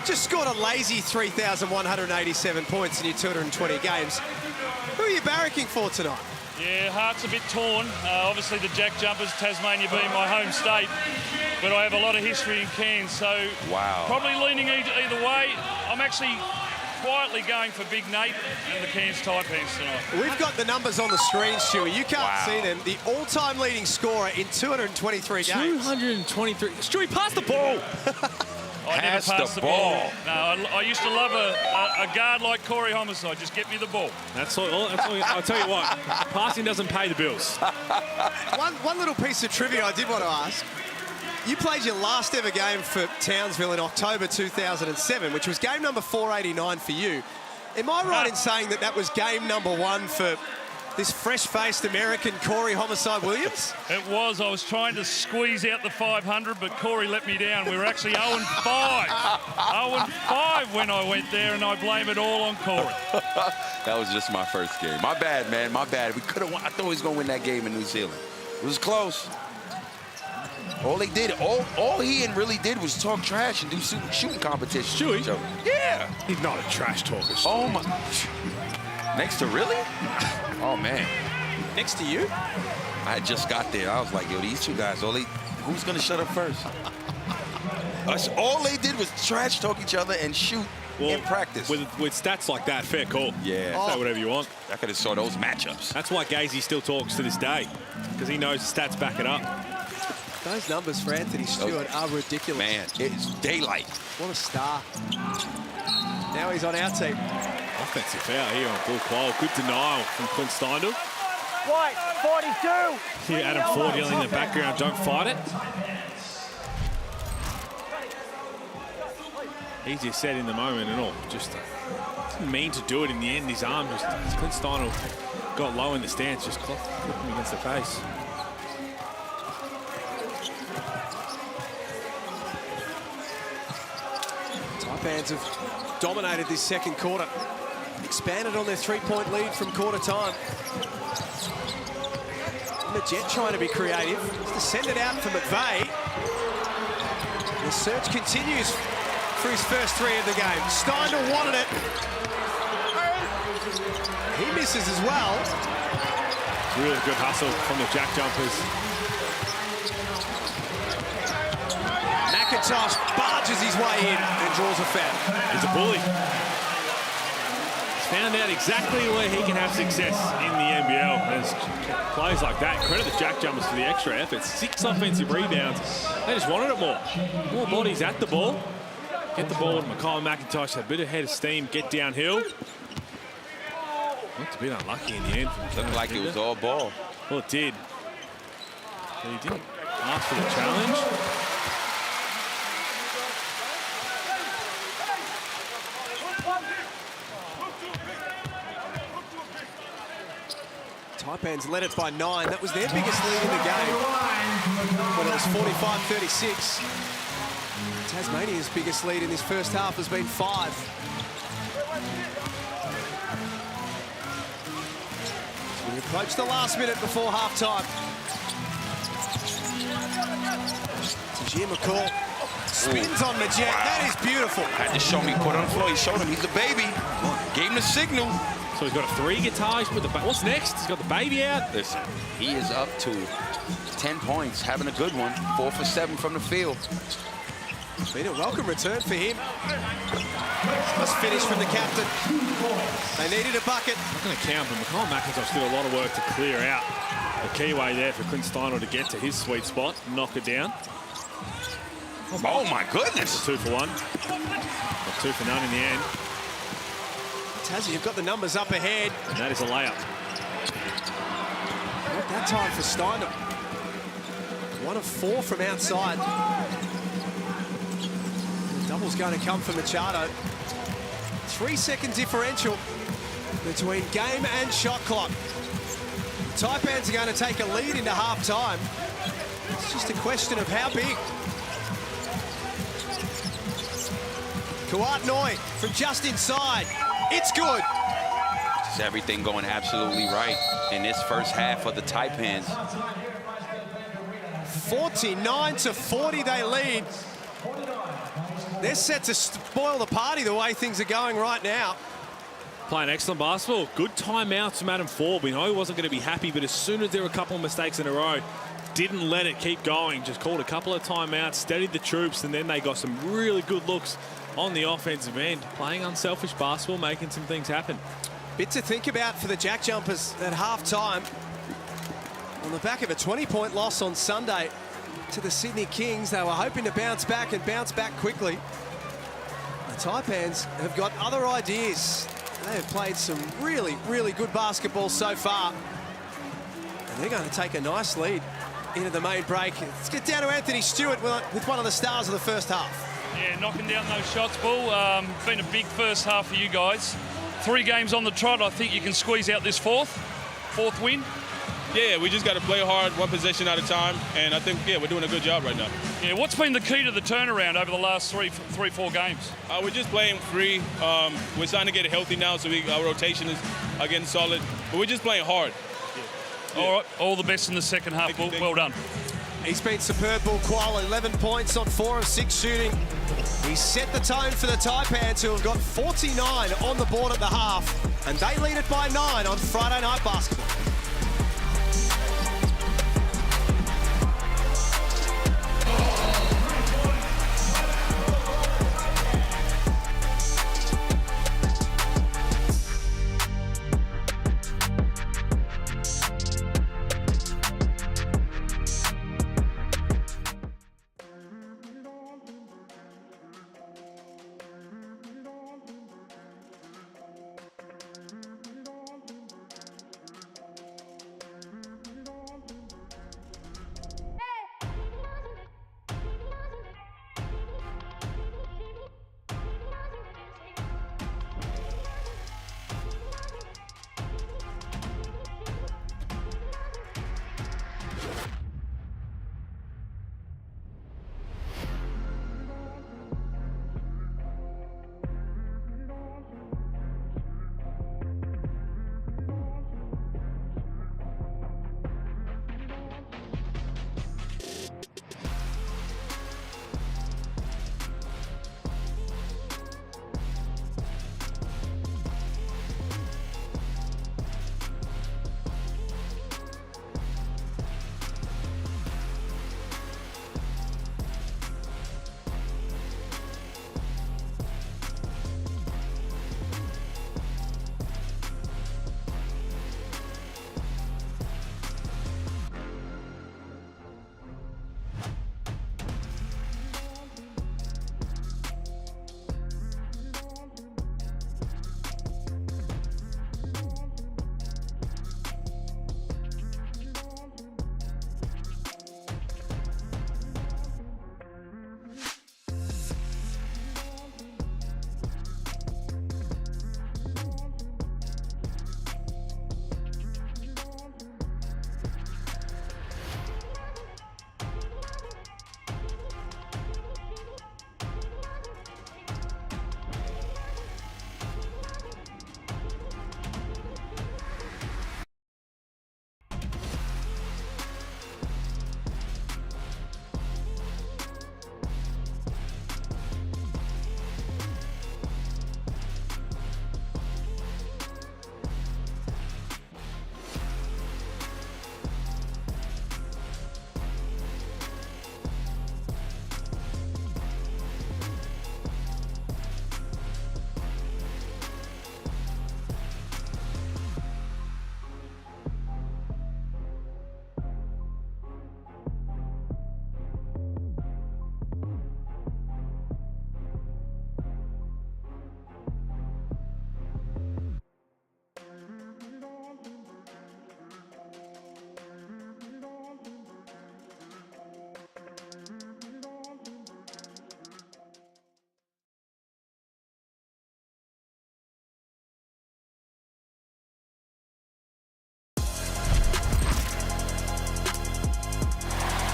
Just scored a lazy 3,187 points in your 220 games. Who are you barracking for tonight? Yeah, heart's a bit torn. Obviously the JackJumpers, Tasmania being my home state, but I have a lot of history in Cairns, so wow. Probably leaning either way. I'm actually quietly going for Big Nate and the Cairns Taipans tonight. We've got the numbers on the screen, Stewie. You can't see them. The all-time leading scorer in 223 games. 223. Stewie, pass the ball. I never pass the ball. No, I used to love a guard like Corey Homicide. Just get me the ball. That's all. I'll tell you what, passing doesn't pay the bills. One little piece of trivia I did want to ask. You played your last ever game for Townsville in October 2007, which was game number 489 for you. Am I right in saying that that was game number 1 for this fresh-faced American Corey Homicide Williams? It was. I was trying to squeeze out the 500, but Corey let me down. We were actually 0-5. 0-5 when I went there, and I blame it all on Corey. That was just my first game. My bad, man. My bad. We could have won. I thought we was going to win that game in New Zealand. It was close. All they did, all he really did was talk trash and do shooting competitions. Stewie? Yeah. He's not a trash talker. Oh, my. Next to really? Oh, man. Next to you? I had just got there. I was like, yo, these 2 guys, who's going to shut up first? All they did was trash talk each other and shoot in practice. With stats like that, fair call. Yeah. Say whatever you want. I could have saw those matchups. That's why Gazy still talks to this day, because he knows the stats back it up. Those numbers for Anthony Stewart are ridiculous. Man, it's daylight. What a star. Now he's on our team. Offensive foul here on Bull Quoll. Good denial from Clint Steindl. White, 42. Here, Adam Ford yelling in the background, don't fight it. He just said in the moment and all, just didn't mean to do it in the end. His arm just, as Clint Steindl got low in the stance, just clipped him against the face. Taipans have dominated this second quarter. Expanded on their three-point lead from quarter time. Majette trying to be creative. To send it out for McVeigh. The search continues for his first three of the game. Steindl wanted it. He misses as well. Really good hustle from the JackJumpers. McIntosh barges his way in and draws a foul. He's a bully. He's found out exactly where he can have success in the NBL. There's plays like that. Credit the JackJumpers for the extra effort. 6 offensive rebounds. They just wanted it more. More bodies at the ball. Get the ball to McIntosh, a bit of head of steam, get downhill. Looked a bit unlucky in the end. Looked like it was all ball. Well, it did. But he didn't ask for the challenge. Taipans led it by 9. That was their biggest lead in the game when it was 45-36. Tasmania's biggest lead in this first half has been 5. So we approach the last minute before half-time. Tajir McCall spins on Majette. Wow. That is beautiful. Had to show me, put on the floor. He showed him he's a baby. Gave him the signal. So he's got a 3 guitars with the what's next? He's got the baby out. Listen, he is up to 10 points, having a good one. 4 for 7 from the field. Been a welcome return for him. Must finish from the captain. They needed a bucket. I'm not going to count, but McIntosh did a lot of work to clear out the keyway there for Clint Steindl to get to his sweet spot, knock it down. Oh my goodness! 2 for 1. Got 2 for none in the end. Tassie, you've got the numbers up ahead. And that is a layup. Not that time for Steindl. 1 of 4 from outside. The double's going to come for Machado. 3-second differential between game and shot clock. Taipans are going to take a lead into half-time. It's just a question of how big. Kawat Noi from just inside. It's good. Just everything going absolutely right in this first half of the Taipans. 49-40 they lead. They're set to spoil the party the way things are going right now. Playing excellent basketball. Good timeouts from Adam Ford. We know he wasn't going to be happy, but as soon as there were a couple of mistakes in a row, didn't let it keep going. Just called a couple of timeouts, steadied the troops, and then they got some really good looks on the offensive end. Playing unselfish basketball, making some things happen. Bit to think about for the JackJumpers at half-time. On the back of a 20-point loss on Sunday to the Sydney Kings, they were hoping to bounce back and bounce back quickly. The Taipans have got other ideas. They have played some really, really good basketball so far. And they're going to take a nice lead into the main break. Let's get down to Anthony Stewart with one of the stars of the first half. Yeah, knocking down those shots, Bull. Been a big first half for you guys. 3 games on the trot. I think you can squeeze out this fourth win. Yeah, we just got to play hard, 1 possession at a time, and I think, yeah, we're doing a good job right now. Yeah, what's been the key to the turnaround over the last 3-4 games? We're just playing free. We're starting to get healthy now, so our rotation is getting solid. But we're just playing hard. Yeah. All right, all the best in the second half, Bull. Well done. He's been superb, Bull Quoll, 11 points on 4 of 6 shooting. He set the tone for the Taipans, who have got 49 on the board at the half, and they lead it by 9 on Friday Night Basketball.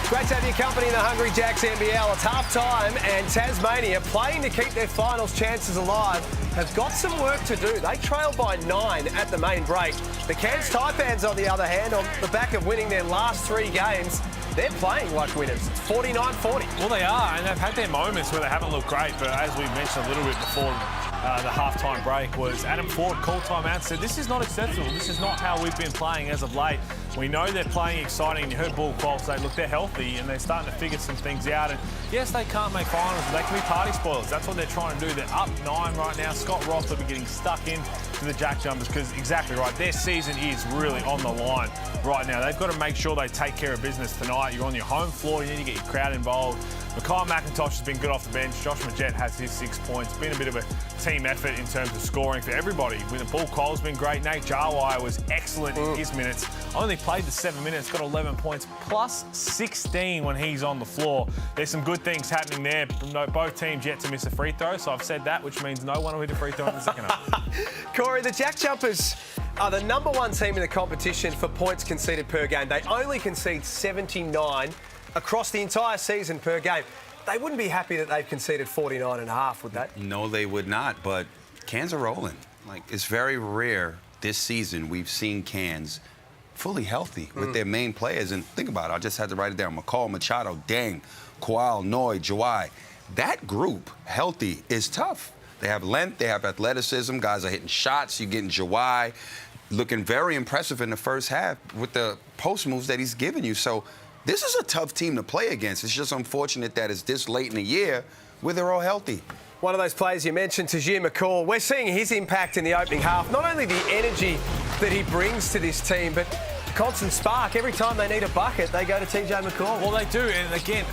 Great to have your company in the Hungry Jacks NBL. It's half-time and Tasmania, playing to keep their finals chances alive, have got some work to do. They trail by 9 at the main break. The Cairns Taipans, on the other hand, on the back of winning their last 3 games, they're playing like winners. It's 49-40. Well, they are, and they've had their moments where they haven't looked great, but as we mentioned a little bit before the half-time break, was Adam Ford called time out and said, this is not acceptable. This is not how we've been playing as of late. We know they're playing exciting, and you heard Bull Qual say, look, they're healthy, and they're starting to figure some things out. And yes, they can't make finals, but they can be party spoilers. That's what they're trying to do. They're up 9 right now. Scott Roth will be getting stuck in to the JackJumpers because, exactly right, their season is really on the line right now. They've got to make sure they take care of business tonight. You're on your home floor. You need to get your crowd involved. Mikhail McIntosh has been good off the bench. Josh Majette has his 6 points. Been a bit of a team effort in terms of scoring for everybody. Bull Cole's been great. Nate Jarwire was excellent in his minutes. Only played the 7 minutes, got 11 points, plus 16 when he's on the floor. There's some good things happening there. Both teams yet to miss a free throw, so I've said that, which means no one will hit a free throw in the second half. Corey, the JackJumpers are the #1 team in the competition for points conceded per game. They only concede 79 across the entire season per game. They wouldn't be happy that they've conceded 49.5, would they? No, they would not, but Cairns are rolling. Like, it's very rare this season we've seen Cairns fully healthy with their main players. And think about it, I just had to write it down. McCall, Machado, Dang, Kowal, Noy, Jawai. That group, healthy, is tough. They have length, they have athleticism. Guys are hitting shots. You're getting Jawai looking very impressive in the first half with the post moves that he's giving you. So this is a tough team to play against. It's just unfortunate that it's this late in the year where they're all healthy. One of those players you mentioned, Tajir McCall, we're seeing his impact in the opening half. Not only the energy that he brings to this team, but constant spark. Every time they need a bucket, they go to TJ McCall. Well, they do, and again,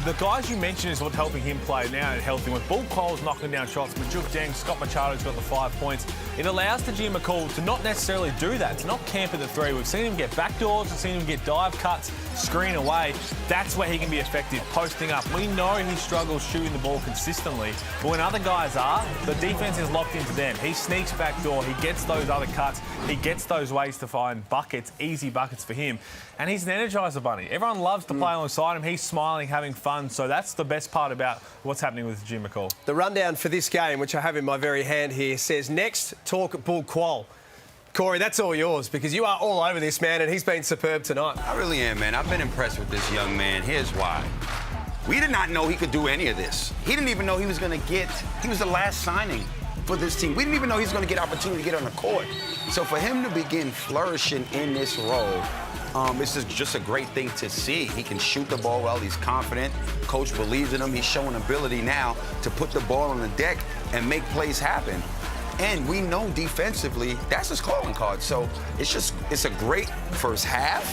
the guys you mentioned is what's helping him play now and helping with Bull Cole's knocking down shots. Majuk Deng, Scott Machado's got the 5 points. It allows Tajir McCall to not necessarily do that, to not camp at the 3. We've seen him get backdoors, we've seen him get dive cuts, screen away. That's where he can be effective, posting up. We know he struggles shooting the ball consistently, but when other guys are, the defense is locked into them. He sneaks backdoor, he gets those other cuts, he gets those ways to find buckets, easy buckets for him. And he's an energizer bunny. Everyone loves to play alongside him. He's smiling, having fun. So that's the best part about what's happening with Jim McCall. The rundown for this game, which I have in my very hand here, says next talk Bull Qual. Corey, that's all yours because you are all over this man and he's been superb tonight. I really am, man. I've been impressed with this young man. Here's why. We did not know he could do any of this. He didn't even know he was going to get, he was the last signing for this team. We didn't even know he was going to get opportunity to get on the court. So for him to begin flourishing in this role, this is just a great thing to see. He can shoot the ball well. He's confident. Coach believes in him. He's showing ability now to put the ball on the deck and make plays happen. And we know defensively, that's his calling card. So it's a great first half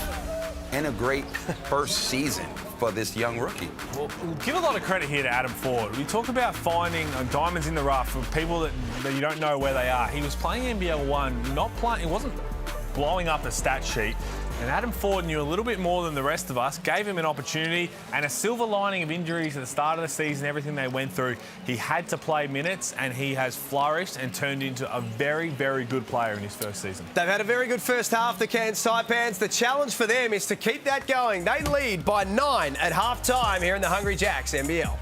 and a great first season for this young rookie. Well, we'll give a lot of credit here to Adam Ford. We talk about finding diamonds in the rough for people that you don't know where they are. He was playing NBL1, not playing, he wasn't blowing up a stat sheet. And Adam Ford knew a little bit more than the rest of us, gave him an opportunity, and a silver lining of injuries at the start of the season, everything they went through, he had to play minutes, and he has flourished and turned into a very, very good player in his first season. They've had a very good first half, the Cairns Taipans. The challenge for them is to keep that going. They lead by 9 at half-time here in the Hungry Jacks NBL.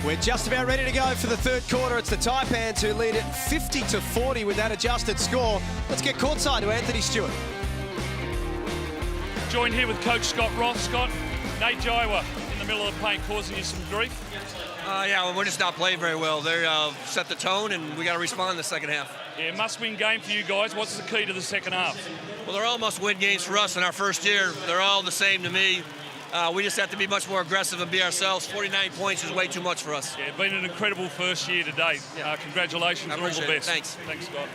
We're just about ready to go for the third quarter. It's the Taipans who lead it 50-40 with that adjusted score. Let's get courtside to Anthony Stewart. Joined here with Coach Scott Roth. Scott, Nate Jaiwa in the middle of the paint causing you some grief? Yeah, well, we're just not playing very well. They set the tone, and we got to respond in the second half. Yeah, must-win game for you guys. What's the key to the second half? Well, they're all must-win games for us in our first year. They're all the same to me. We just have to be much more aggressive and be ourselves. 49 points is way too much for us. Yeah, been an incredible first year to date. Congratulations and all the best. Thanks. Thanks, Scott.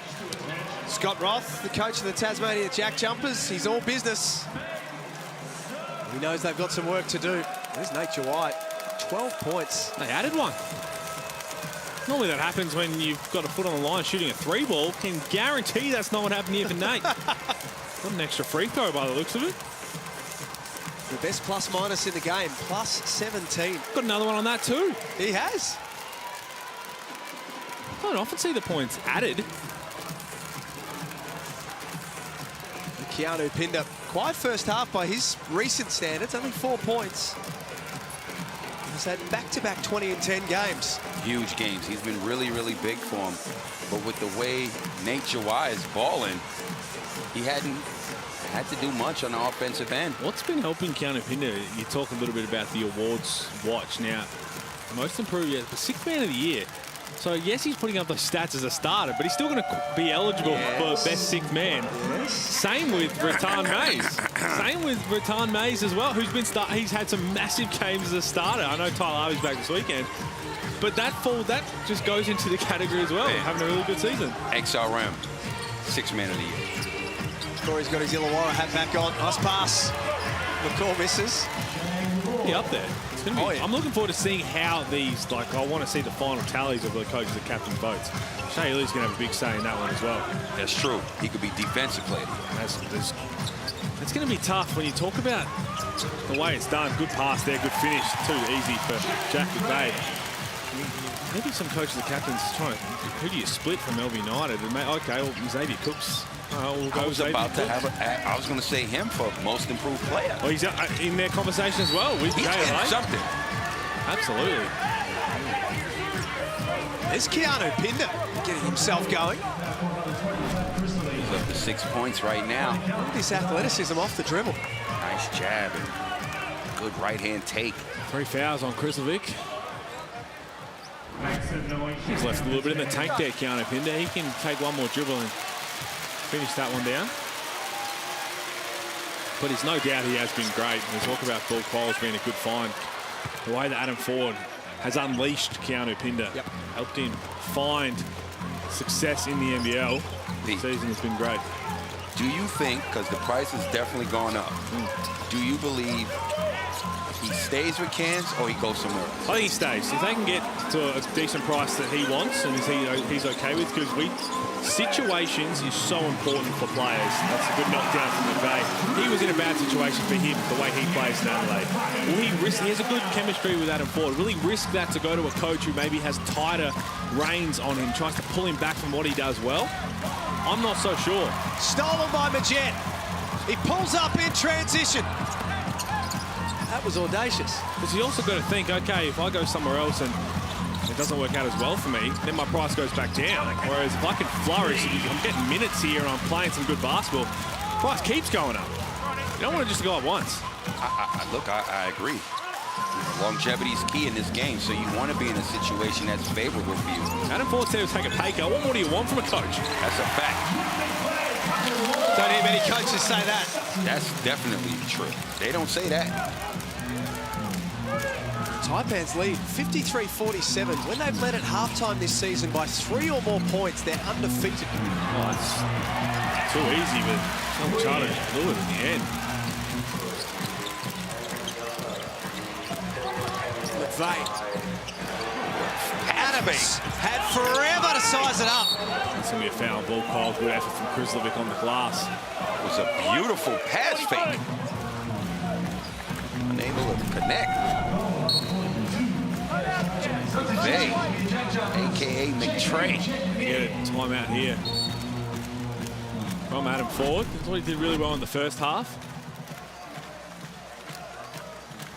Scott Roth, the coach of the Tasmania JackJumpers. He's all business. He knows they've got some work to do. There's Nate Jaiwa, 12 points. They added one. Normally that happens when you've got a foot on the line shooting a 3-ball. Can guarantee that's not what happened here for Nate. Got an extra free throw by the looks of it. The best plus-minus in the game, plus 17. Got another one on that too. He has. I don't often see the points added. Keanu Pinder, quiet first half by his recent standards, only 4 points. He's had back-to-back 20 and 10 games. Huge games. He's been really, really big for him. But with the way Nate Jaiwa is balling, he hadn't had to do much on the offensive end. What's been helping Keanu Pinder? You talk a little bit about the awards watch now. Most improved, the 6th man of the year. So yes, he's putting up those stats as a starter, but he's still going to be eligible for best 6th man. Yes. Same with Rattan Mays. Same with Rattan Mays as well, who's been he's had some massive games as a starter. I know Tyler Harvey's back this weekend, but that just goes into the category as well, having a really good season. XRM, 6th man of the year. Corey's got his Illawarra hat back on. Nice pass. McCall misses. Yeah, up there. It's gonna be, I'm looking forward to seeing how these, I want to see the final tallies of the coaches and captains' votes. Shea Lee's going to have a big say in that one as well. That's true. He could be defensive player. It's going to be tough when you talk about the way it's done. Good pass there, good finish. Too easy for Jack McVeigh. Maybe some coaches and captains trying to, who do you split from LV United? Okay, well, Xavier Cooks. We'll go I was about to have I was going to say him for most improved player. Oh, he's in their conversation as well with JLA. Something. Absolutely. There's Keanu Pinder getting himself going. He's up to 6 points right now. Look at this athleticism off the dribble. Nice jab and good right-hand take. 3 fouls on Kristovic. He's left a little bit in the tank there, Keanu Pinder. He can take one more dribble and finish that one down. But it's no doubt he has been great. We talk about Paul Qualls being a good find. The way that Adam Ford has unleashed Keanu Pinder, helped him find success in the NBL. This season has been great. Do you think, because the price has definitely gone up, do you believe he stays with Cairns or he goes somewhere else? I think he stays. If they can get to a decent price that he wants and he's okay with, because situations is so important for players. That's a good knockdown from McVeigh. He was in a bad situation for him, the way he plays in Adelaide. Will he risk? He has a good chemistry with Adam Ford. Will he risk that to go to a coach who maybe has tighter reins on him, tries to pull him back from what he does well? I'm not so sure. Stolen by Majet. He pulls up in transition. That was audacious. Because you also got to think, okay, if I go somewhere else and it doesn't work out as well for me, then my price goes back down. Whereas if I can flourish, I'm getting minutes here and I'm playing some good basketball, price keeps going up. You don't want to just go up once. Look, I agree. Longevity is key in this game, so you want to be in a situation that's favorable for you. Adam Ford said to take a pay cut. What more do you want from a coach? That's a fact. Don't hear many coaches say that. That's definitely true. They don't say that. Taipans lead 53-47. When they've led at halftime this season by 3 or more points, they're undefeated. Oh, it's too easy, but trying to do it in the end. McVeigh. Adams had forever to size it up. It's going to be a foul ball call. Good effort from Kristovic on the glass. It was a beautiful pass fake. Unable to connect. McVeigh, a.k.a. McTray. Get a timeout here from Adam Ford. That's what he did really well in the first half.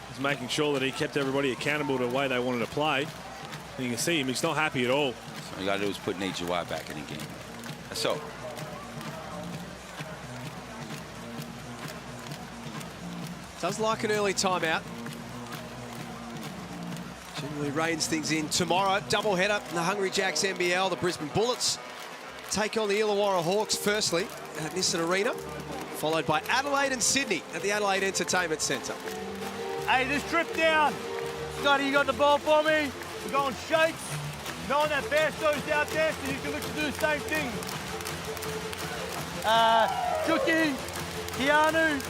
He's making sure that he kept everybody accountable to the way they wanted to play. And you can see him, he's not happy at all. All you got to do is put Nate Jawai back in the game. So. Does like an early timeout. Generally reins things in tomorrow. Doubleheader in the Hungry Jacks NBL. The Brisbane Bullets take on the Illawarra Hawks firstly at Nissan Arena, followed by Adelaide and Sydney at the Adelaide Entertainment Centre. Hey, this trip down. Scotty, you got the ball for me? We're going shakes. Knowing that Bairstow's out there, so you can look to do the same thing. Chucky, Keanu,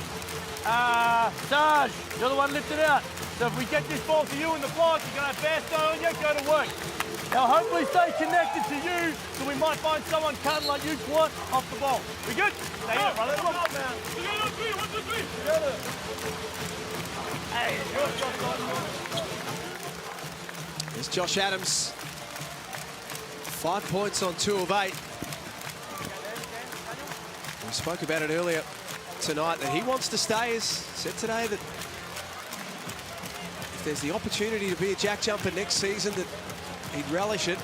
Sarge, you're the one lifted out. So if we get this ball to you in the block, you're going to have Bairstow on you, go to work. Now hopefully stay connected to you, so we might find someone cutting like you squat off the ball. We good? Stay here, brother. Come on, man. 1, 2, 3. Together. Hey, There's Josh Adams. 5 points on 2 of 8. We spoke about it earlier tonight that he wants to stay. Has said today that if there's the opportunity to be a Jack Jumper next season, that he'd relish it.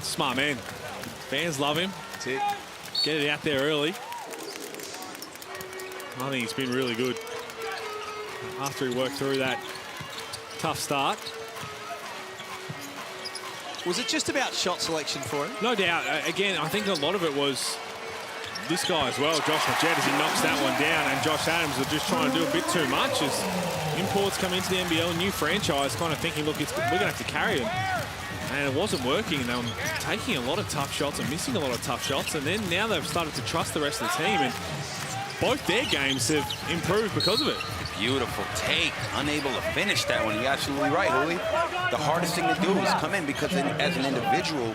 Smart man. Fans love him. That's it. Get it out there early. I think he's been really good after he worked through that tough start. Was it just about shot selection for him? No doubt. Again, I think a lot of it was this guy as well, Josh Majette, as he knocks that one down, and Josh Adams are just trying to do a bit too much as imports come into the NBL, new franchise, kind of thinking, look, we're going to have to carry him. And it wasn't working. They were taking a lot of tough shots and missing a lot of tough shots, and then now they've started to trust the rest of the team, and both their games have improved because of it. Beautiful take. Unable to finish that one. You're absolutely right, Hooley. The hardest thing to do is come in because as an individual,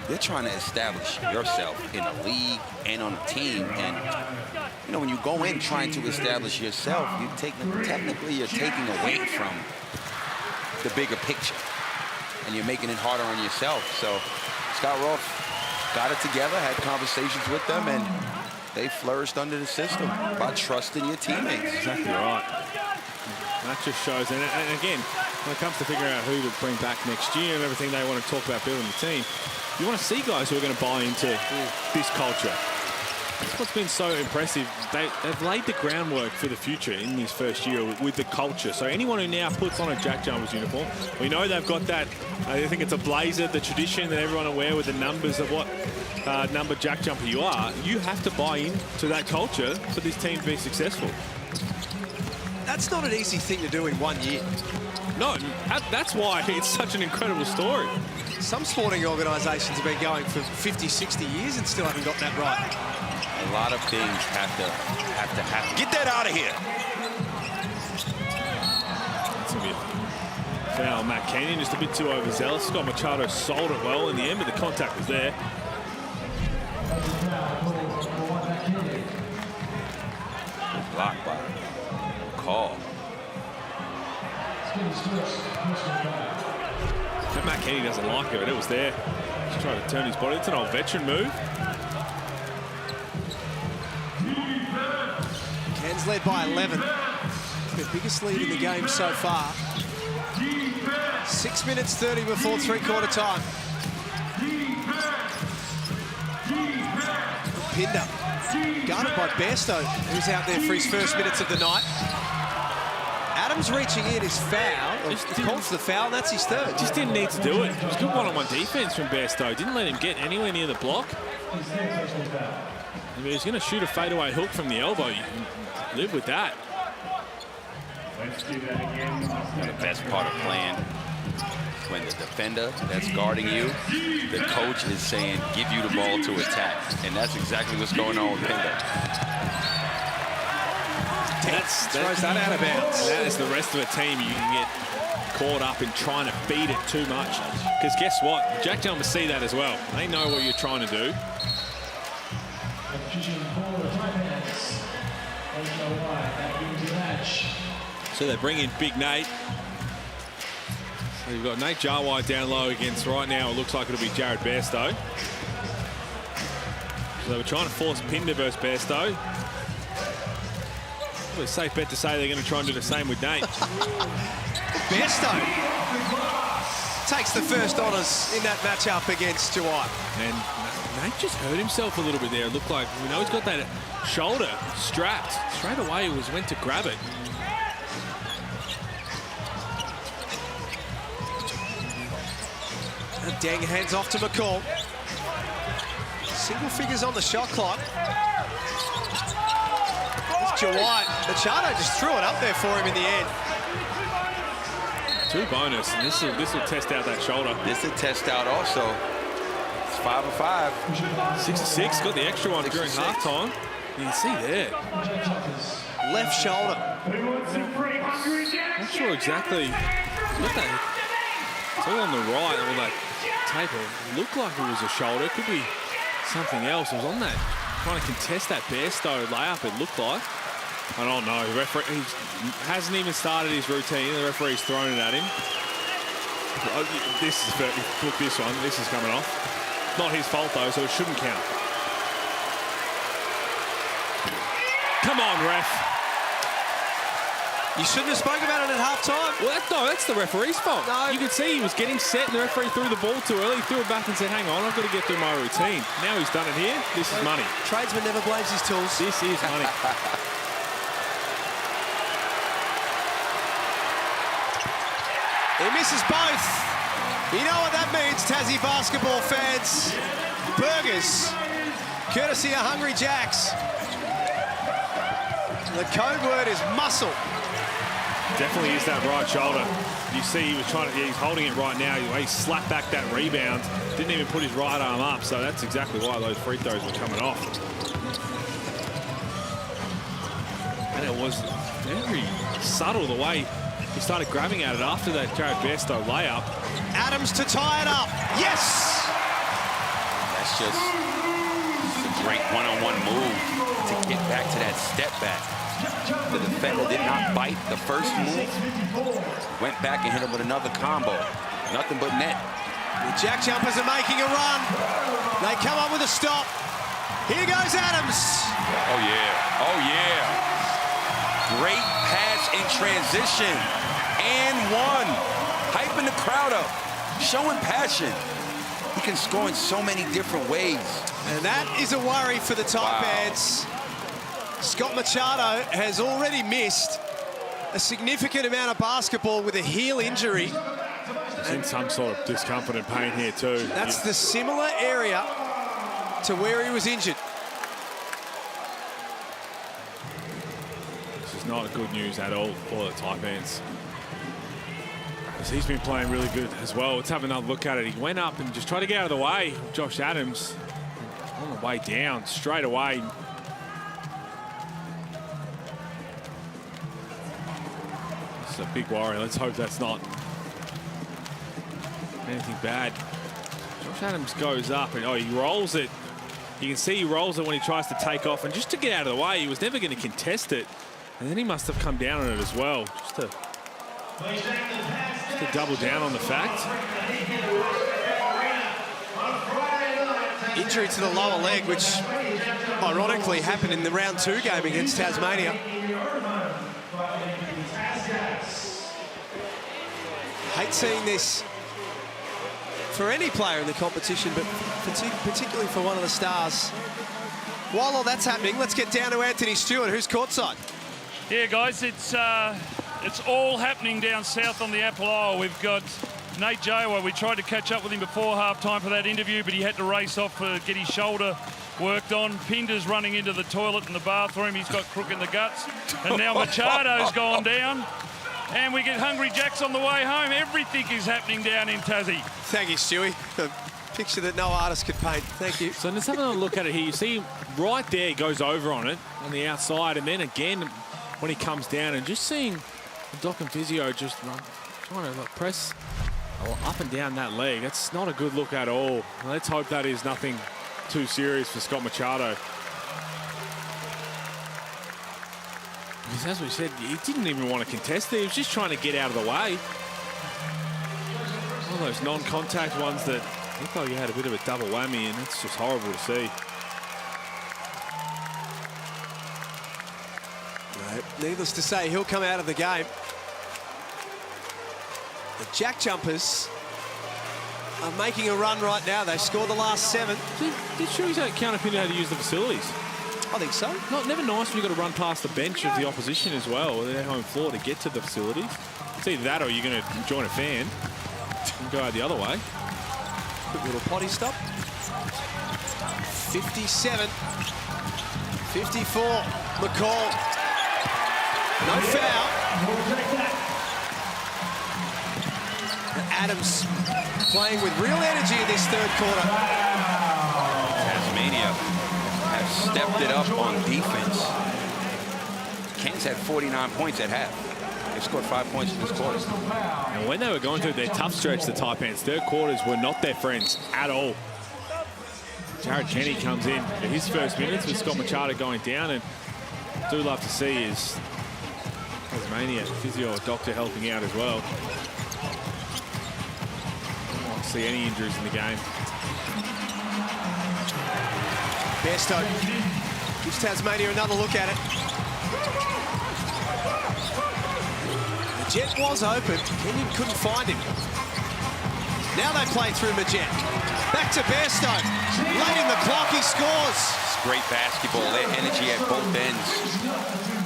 you're trying to establish yourself in a league and on a team. And, you know, when you go in trying to establish yourself, technically you're taking away from the bigger picture. And you're making it harder on yourself. So Scott Roth got it together, had conversations with them, and they flourished under the system by trusting your teammates. Exactly right. That just shows, and again, when it comes to figuring out who to bring back next year and everything they want to talk about building the team, you want to see guys who are going to buy into this culture. That's what's been so impressive. They've laid the groundwork for the future in this first year with the culture. So anyone who now puts on a Jack Jumpers uniform, we know they've got that, I think it's a blazer, the tradition that everyone will wear with the numbers of what number Jack Jumper you are. You have to buy into that culture for this team to be successful. That's not an easy thing to do in 1 year. No, that's why it's such an incredible story. Some sporting organisations have been going for 50, 60 years and still haven't got that right. A lot of things have to happen. Get that out of here. That's going to be a foul. Matt Kenyon just a bit too overzealous. Scott Machado sold it well in the end, but the contact was there. Blocked by call. And Matt Kenny doesn't like it, but it was there. Just trying to turn his body. It's an old veteran move. Cairns led by 11. Their biggest lead in the game so far. 6 minutes 30 before three-quarter time. Pinder, guarded by Bairstow, who's out there for his first minutes of the night. Adams reaching in is foul. He calls for the foul, and that's his third. Just didn't need to do it. It was good one-on-one defense from Bairstow. Didn't let him get anywhere near the block. I mean, he's going to shoot a fadeaway hook from the elbow. You can live with that. The best part of playing when the defender that's guarding you, the coach is saying, give you the ball to attack. And that's exactly what's going on with Pinder. Throws that out of bounds. That is the rest of the team. You can get caught up in trying to beat it too much. Because guess what? Jack Jumpers see that as well. They know what you're trying to do. So they bring in Big Nate. So you've got Nate Jawai down low against, right now, it looks like it'll be Jared Bairstow. So they were trying to force Pinder versus Bairstow. Probably a safe bet to say they're going to try and do the same with Nate. Bairstow takes the first honours in that matchup against Jawai. And Nate just hurt himself a little bit there. It looked like, we know he's got that shoulder strapped. Straight away, he went to grab it. And Deng hands off to McCall. Single figures on the shot clock. It's Jawai. Machado just threw it up there for him in the end. 2 bonus, and this will test out that shoulder. This will test out also. It's 5 of 5. 6-6, got the extra one during halftime. You can see there. Left shoulder. Not sure exactly. Look at that. It's all on the right, all that tape. It looked like it was a shoulder. It could be something else. It was on that, trying to contest that Bairstow layup, it looked like. I don't know. The referee hasn't even started his routine. The referee's thrown it at him. This is, look, this one. This is coming off. Not his fault though, so it shouldn't count. Come on, ref. You shouldn't have spoken about it at halftime. Well, that's the referee's fault. No. You could see he was getting set, and the referee threw the ball too early. He threw it back and said, "Hang on, I've got to get through my routine." Now he's done it here. This is money. Tradesman never blames his tools. This is money. He misses both. You know what that means, Tassie basketball fans. Burgers, courtesy of Hungry Jacks. The code word is muscle. Definitely is that right shoulder. You see he was trying to, he's holding it right now. He slapped back that rebound. Didn't even put his right arm up, so that's exactly why those free throws were coming off. And it was very subtle the way he started grabbing at it after that Jared Bairstow layup. Adams to tie it up. Yes! That's just a great one-on-one move to get back to that step back. The defender did not bite the first move. Went back and hit him with another combo. Nothing but net. The JackJumpers are making a run. They come up with a stop. Here goes Adams. Oh, yeah. Oh, yeah. Great pass in transition. And one. Hyping the crowd up. Showing passion. He can score in so many different ways. And that is a worry for the Taipans. Wow. Scott Machado has already missed a significant amount of basketball with a heel injury. He's in some sort of discomfort and pain here too. That's the similar area to where he was injured. This is not good news at all for the Taipans. He's been playing really good as well. Let's have another look at it. He went up and just tried to get out of the way. Josh Adams on the way down straight away. This is a big worry. Let's hope that's not anything bad. Josh Adams goes up and he rolls it. You can see he rolls it when he tries to take off, and just to get out of the way, he was never going to contest it. And then he must have come down on it as well, just to double down on the fact. Injury to the lower leg, which ironically happened in the round 2 game against Tasmania. Hate seeing this for any player in the competition, but particularly for one of the stars. While all that's happening, let's get down to Anthony Stewart, who's courtside. Yeah, guys, it's all happening down south on the Apple Isle. We've got Nate Jawa. We tried to catch up with him before halftime for that interview, but he had to race off to get his shoulder worked on. Pinder's running into the toilet in the bathroom. He's got crook in the guts. And now Machado's gone down. And we get Hungry Jacks on the way home. Everything is happening down in Tassie. Thank you, Stewie. A picture that no artist could paint. Thank you. So let's have a look at it here. You see right there, he goes over on it on the outside, and then again when he comes down, and just seeing the doc and physio just trying to press up and down that leg. That's not a good look at all. Let's hope that is nothing too serious for Scott Machado. Because as we said, he didn't even want to contest it. He was just trying to get out of the way. One of those non-contact ones that looked like he had a bit of a double whammy, and it's just horrible to see. Needless to say, he'll come out of the game. The JackJumpers are making a run right now. They've scored the last 7. Did Shuey's counter Pinder how to use the facilities? I think so. Never nice when you've got to run past the bench of the opposition as well, or their home floor to get to the facilities. It's either that or you're going to join a fan and go out the other way. Quick little potty stop. 57. 54. McCall. No foul. Adams playing with real energy in this third quarter. Tasmania have stepped it up on defense. Cairns had 49 points at half. They scored 5 points in this quarter. And when they were going through their tough stretch, the Taipans, third quarters were not their friends at all. Jared Kenny comes in for his first minutes with Scott Machado going down, and I do love to see his Tasmania physio doctor helping out as well. I don't see any injuries in the game. Bairstow gives Tasmania another look at it. Majet was open. Kenyon couldn't find him. Now they play through Majet. Back to Bairstow. Late in the clock, he scores. It's great basketball. Their energy at both ends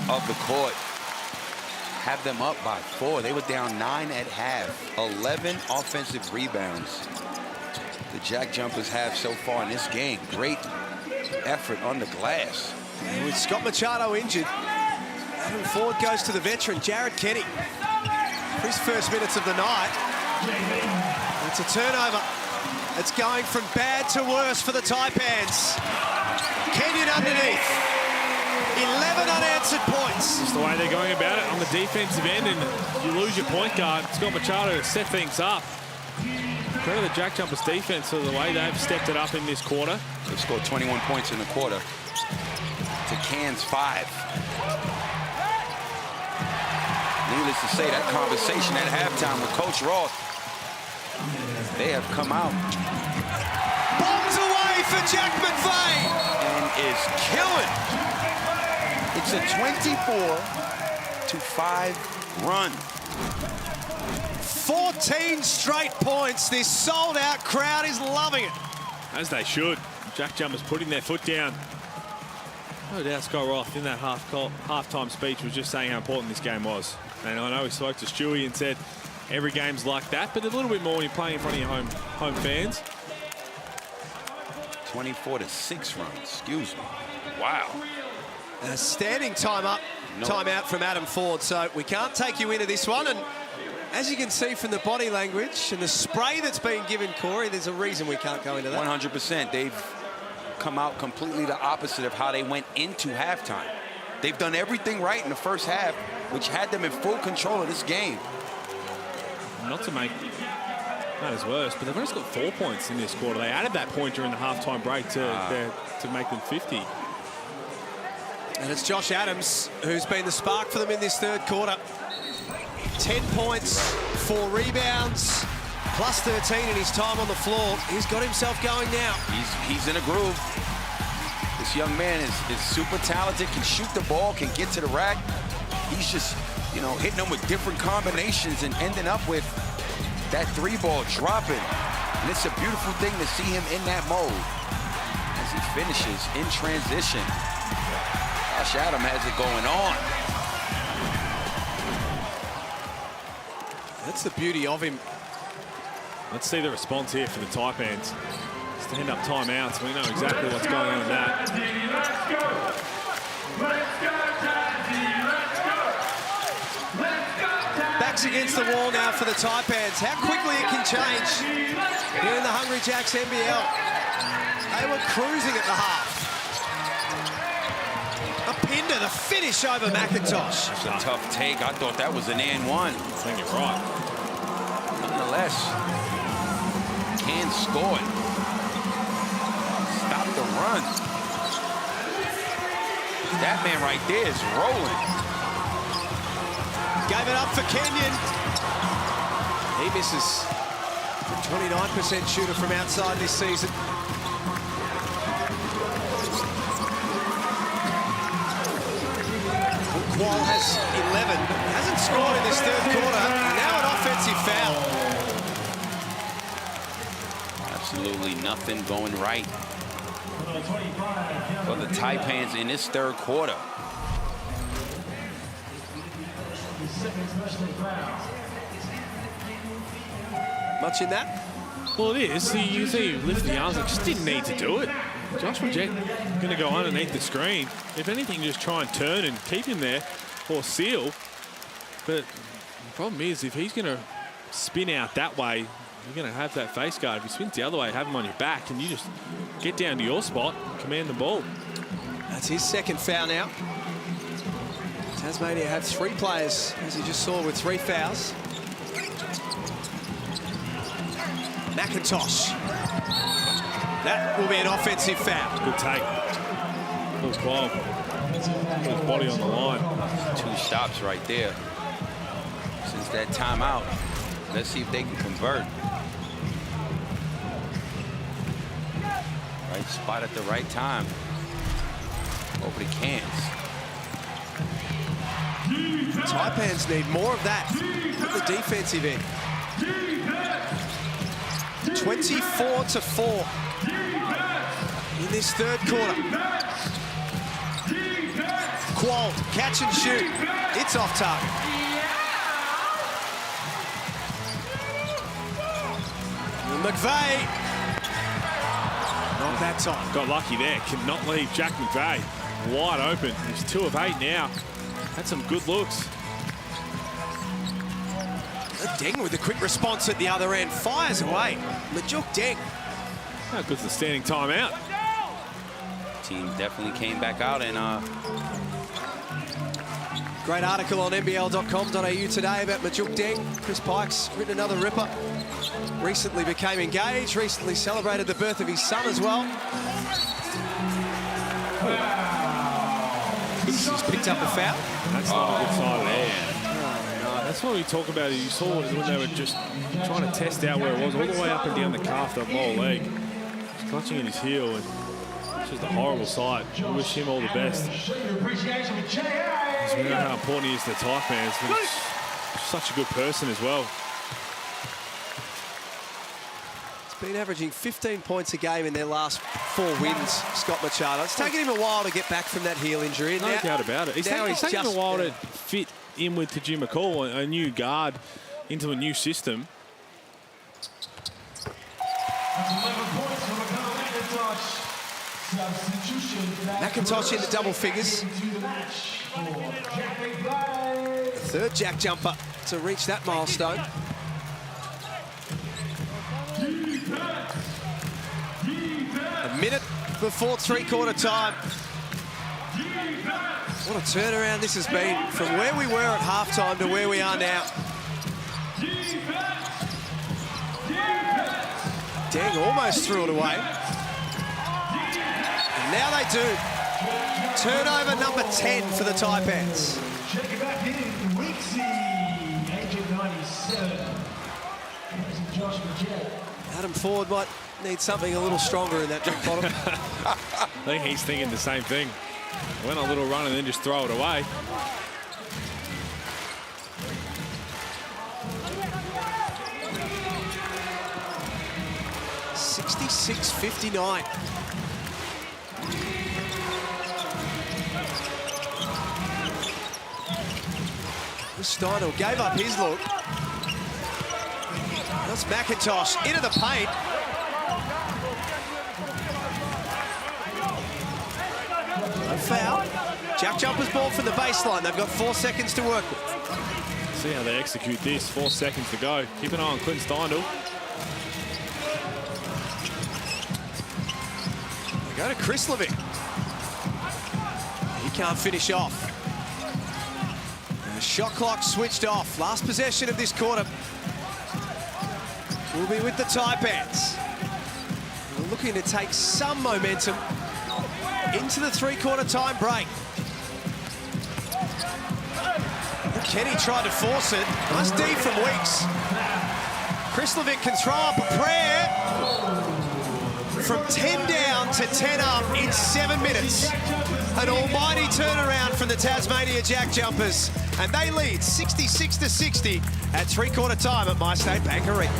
of the court. Have them up by 4. They were down 9 at half. 11 offensive rebounds the JackJumpers have so far in this game. Great effort on the glass. And with Scott Machado injured, Adam Ford goes to the veteran, Jared Kenny, for his first minutes of the night. It's a turnover. It's going from bad to worse for the Taipans. Kenyon underneath. 11 unanswered points. Just the way they're going about it on the defensive end, and you lose your point guard, Scott Machado, to set things up. Credit the JackJumpers defense for the way they've stepped it up in this quarter. They've scored 21 points in the quarter to Cairns 5. Needless to say, that conversation at halftime with Coach Roth, they have come out. Bombs away for Jack McVeigh. And is killing. It's a 24-5 run. 14 straight points. This sold-out crowd is loving it. As they should. JackJumpers putting their foot down. No doubt Scott Roth in that halftime speech was just saying how important this game was. And I know he spoke to Stewie and said every game's like that, but a little bit more when you're playing in front of your home fans. 24-6 run, excuse me. Wow. A standing timeout from Adam Ford. So we can't take you into this one. And as you can see from the body language and the spray that's been given, Corey, there's a reason we can't go into that. 100%. They've come out completely the opposite of how they went into halftime. They've done everything right in the first half, which had them in full control of this game. Not to make matters worse, but they've only got 4 points in this quarter. They added that point during the halftime break to make them 50. And it's Josh Adams who's been the spark for them in this third quarter. 10 points, 4 rebounds, plus 13 in his time on the floor. He's got himself going now. He's in a groove. This young man is super talented, can shoot the ball, can get to the rack. He's just, you know, hitting them with different combinations and ending up with that 3-ball dropping. And it's a beautiful thing to see him in that mode as he finishes in transition. Josh Adams has it going on. That's the beauty of him. Let's see the response here for the Taipans. Stand up timeouts. We know exactly what's going on in that. Backs against the wall now for the Taipans. How quickly it can change here in the Hungry Jacks NBL. They were cruising at the half. A Pinder, the finish over McIntosh. That's a tough take. I thought that was an and one. I think you're right. Nonetheless, Cairns scored. Stop the run. That man right there is rolling. Gave it up for Kenyon. He misses. A 29% shooter from outside this season. Qual has 11, hasn't scored in this third quarter. Now an offensive foul. Absolutely nothing going right for the Taipans in this third quarter. Much in that? Well, it is. You see him lift the arms. Like, just didn't need to do it. Joshua Jack going to go underneath the screen. If anything, just try and turn and keep him there or seal. But the problem is, if he's going to spin out that way, you're going to have that face guard. If he spins the other way, have him on your back, and you just get down to your spot, command the ball. That's his second foul now. Tasmania have 3 players, as you just saw, with 3 fouls. McIntosh. That will be an offensive foul. Good take. Good call. Put his body on the line. 2 stops right there. Since that timeout, let's see if they can convert. Right spot at the right time. Over to Cairns. Taipans need more of that at the defensive end. 24-4 in this third quarter. Qual, catch and shoot. It's off target. McVeigh. Not that time. Got lucky there. Cannot leave Jack McVeigh wide open. He's 2 of 8 now. Had some good looks. Deng with a quick response at the other end. Fires away. Majuk Deng. How good's the standing timeout? Team definitely came back out and great article on NBL.com.au today about Majuk Deng. Chris Pike's written another ripper. Recently became engaged, recently celebrated the birth of his son as well. He's picked up a foul. That's not a good sign there. That's what we talk about. You saw it when they were just trying to test out where it was, all the way up and down the calf, that lower leg. Just clutching at his heel, and it's just a horrible sight. We wish him all the best. We know how important he is to the Taipans, but he's such a good person as well. He's been averaging 15 points a game in their last 4 wins, Scott Machado. It's taken him a while to get back from that heel injury. No doubt about it. He's taken a while to fit in with Tajim McCall, a new guard into a new system. McIntosh into double figures. The third Jack jumper to reach that milestone. A minute before 3/4 time. What a turnaround this has been from where we were at halftime to where we are now. Deng almost threw it away. And now they do. Turnover number 10 for the Taipans. Check it back in. Agent 97. Adam Ford might need something a little stronger in that drink bottom. I think he's thinking the same thing. Went on a little run and then just throw it away. $66-59. Steindl gave up his look. That's McIntosh into the paint. No foul. JackJumpers ball from the baseline. They've got 4 seconds to work with. See how they execute this. 4 seconds to go. Keep an eye on Clint Steindl. They go to Krislovic. He can't finish off. The shot clock switched off. Last possession of this quarter will be with the Taipans. We're looking to take some momentum into the 3/4 time break. Kenny tried to force it. Nice D from Weeks. Krislovic can throw up a prayer. From 10 down to 10 up in 7 minutes. An almighty turnaround from the Tasmania JackJumpers. And they lead 66-60 at 3/4 time at MyState Bank Arena.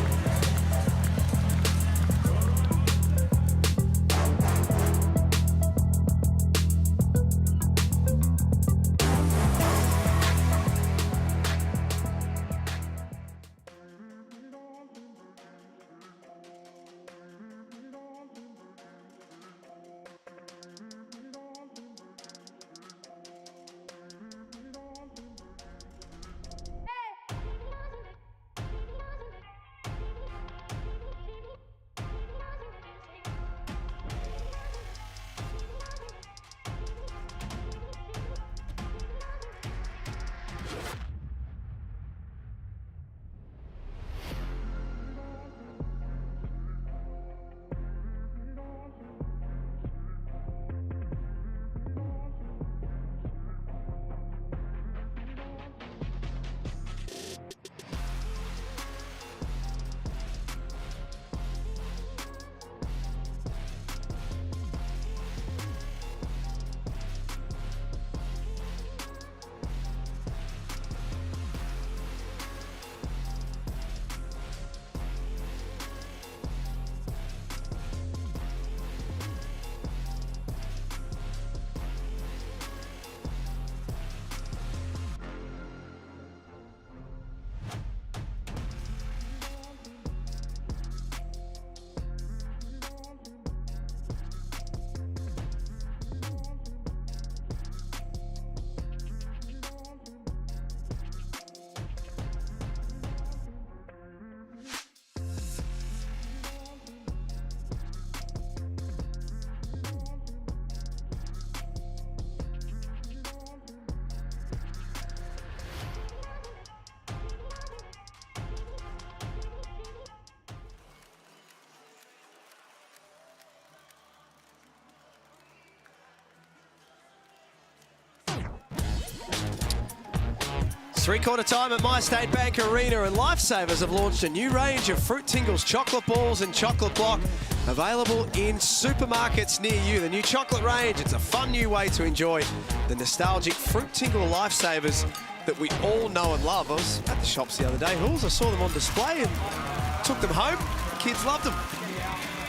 Three-quarter time at My State Bank Arena, and Lifesavers have launched a new range of Fruit Tingles chocolate balls and chocolate block, available in supermarkets near you. The new chocolate range, it's a fun new way to enjoy the nostalgic Fruit Tingle Lifesavers that we all know and love. I was at the shops the other day, Hills, I saw them on display and took them home. The kids loved them.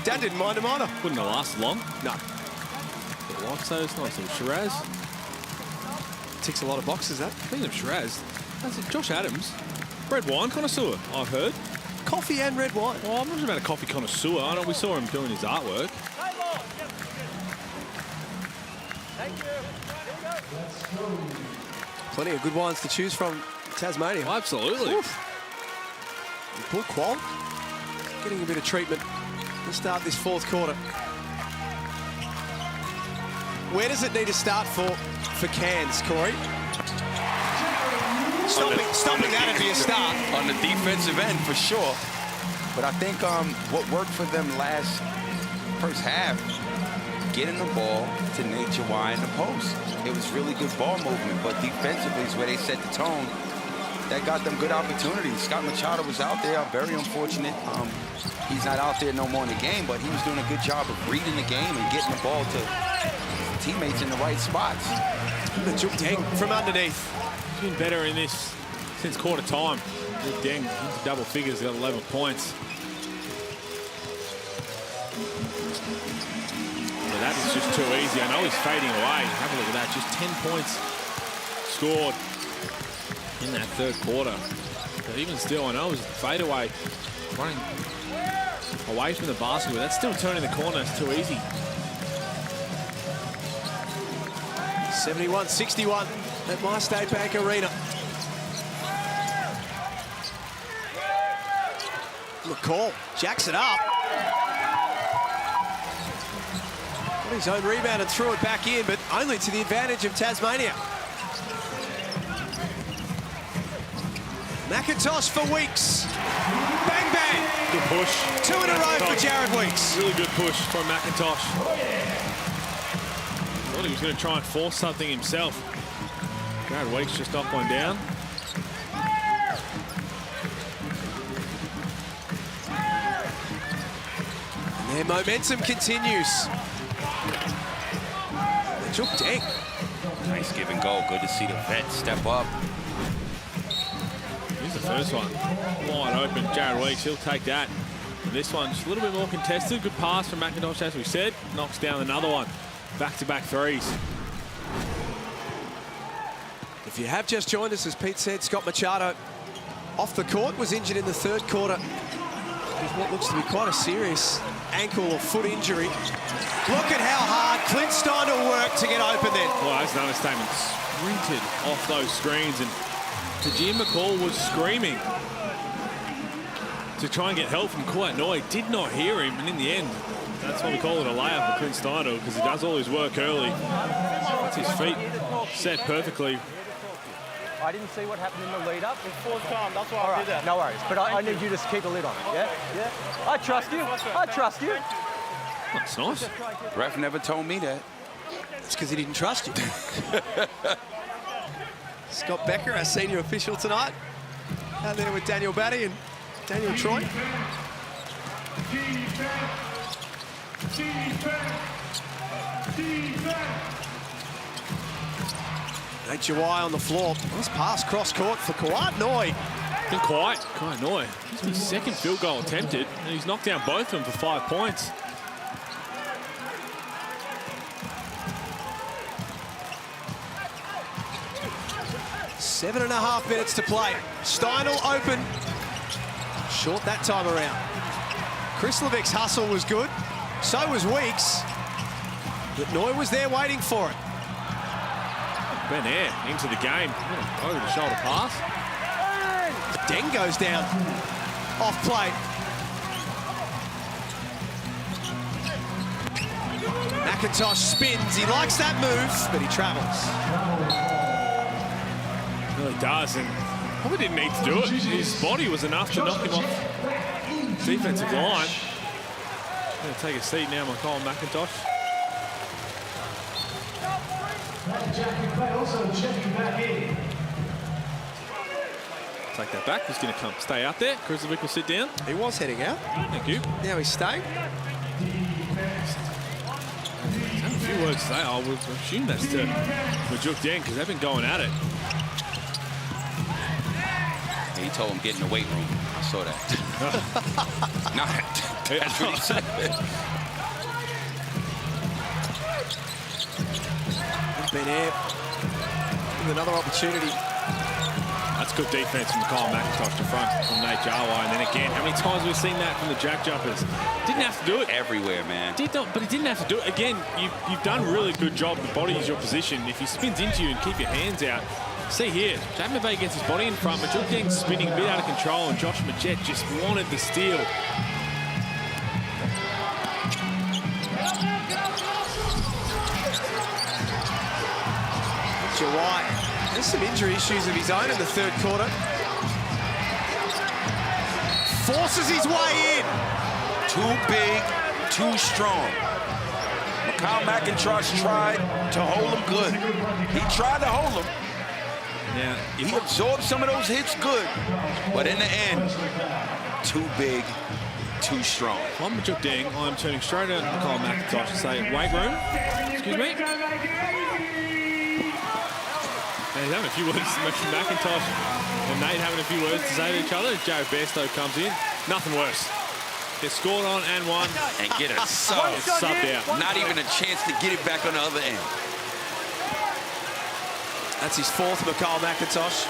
Dad didn't mind them either. Wouldn't have lasted long. No. Lifesavers, nice little Shiraz. Ticks a lot of boxes, that. Speaking of Shiraz, that's it, Josh Adams, red wine connoisseur, I've heard. Coffee and red wine. Well, I'm not sure about a coffee connoisseur. I know we saw him doing his artwork. Thank you. Plenty of good wines to choose from Tasmania. Oh, absolutely. Good qual. Getting a bit of treatment to start this fourth quarter. Where does it need to start for Cairns, Corey? Stopping that would be a start. On the defensive end, for sure. But I think what worked for them last first half, getting the ball to Nate Jawai in the post. It was really good ball movement, but defensively is where they set the tone. That got them good opportunities. Scott Machado was out there, very unfortunate. He's not out there no more in the game, but he was doing a good job of reading the game and getting the ball to teammates in the right spots. The Juk Deng from underneath. He's been better in this since quarter time. Juk Deng into double figures, got 11 points. But that is just too easy. I know he's fading away. Have a look at that. Just 10 points scored in that third quarter. But even still, I know his fade away, running away from the basket, but that's still turning the corner. It's too easy. 71-61 at My State Bank Arena. McCall jacks it up. Got his own rebound and threw it back in, but only to the advantage of Tasmania. McIntosh for Weeks. Bang, bang. Good push. 2 in a row for Jared Weeks. Really good push from McIntosh. Thought he was going to try and force something himself. Jared Weeks just knocked one down. And their momentum continues. Juk Deng. Nice give and go. Good to see the vet step up. Here's the first one. Wide open, Jared Weeks, he'll take that. And this one just a little bit more contested. Good pass from McIntosh, as we said. Knocks down another one. Back-to-back threes. If you have just joined us, as Pete said, Scott Machado off the court, was injured in the third quarter with what looks to be quite a serious ankle or foot injury. Look at how hard Clint Steindl worked to get open then. Well, that's an understatement. Sprinted off those screens, and Tajir McCall was screaming to try and get help from Kouat-Noi. Did not hear him, and in the end, that's why we call it a layup for Clint Steindl, because he does all his work early. That's his feet set perfectly. I didn't see what happened in the lead-up. It's fourth time, that's why I did that. No worries, but I need you to keep a lid on it, yeah? Yeah? I trust you. I trust you. That's nice. Ref never told me that. It's because he didn't trust you. Scott Becker, our senior official tonight. Out there with Daniel Batty and Daniel Troy. Nate Jawai on the floor. Nice pass cross-court for Kouat-Noi. Been quiet. Kouat-Noi. He's his second field goal attempted, and he's knocked down both of them for 5 points. Seven and a half minutes to play. Steindl open. Short that time around. Krislovic's hustle was good. So was Weeks. But Noi was there waiting for it. Ben Air into the game. Over the shoulder pass. Deng goes down. Off play. McIntosh spins. He likes that move, but he travels. Really does, and probably didn't need to do it. His body was enough to knock him off defensive line. Going to take a seat now, Colin McIntosh. Also checking back in. Take that back. He's going to come stay out there. Kruzovic will sit down. He was heading out. Thank you. Now he's staying. He's having a few words to say. I would assume that's to Majuk Deng because they've been going at it. He told him get in the weight room. I saw that. No, that's what he said. Ben Air with another opportunity. That's good defense from Kyle McIntosh to front from Nate Jarwai. And then again, how many times have we seen that from the JackJumpers? Didn't have to do it. Everywhere, man. Did not, but he didn't have to do it. Again, you've done a really good job. The body is your position. If he spins into you and keep your hands out, see here, Jack McVeigh gets his body in front. Majuk Deng's spinning a bit out of control, and Josh Majette just wanted the steal. Jawai has some injury issues of his own in the third quarter. Forces his way in. Too big, too strong. Kyle McIntosh tried to hold him good. He tried to hold him. Now, he absorbed some of those hits good, but in the end, too big, too strong. I'm Majuk Deng. I'm turning straight at Kyle McIntosh and say, weight room. Excuse me. And he's having a few words to McIntosh and Nate having a few words to say to each other. Jared Bairstow comes in. Nothing worse. Gets scored on and won. And get a sub. Subbed out. Not even a chance to get it back on the other end. That's his fourth, Kyle McIntosh.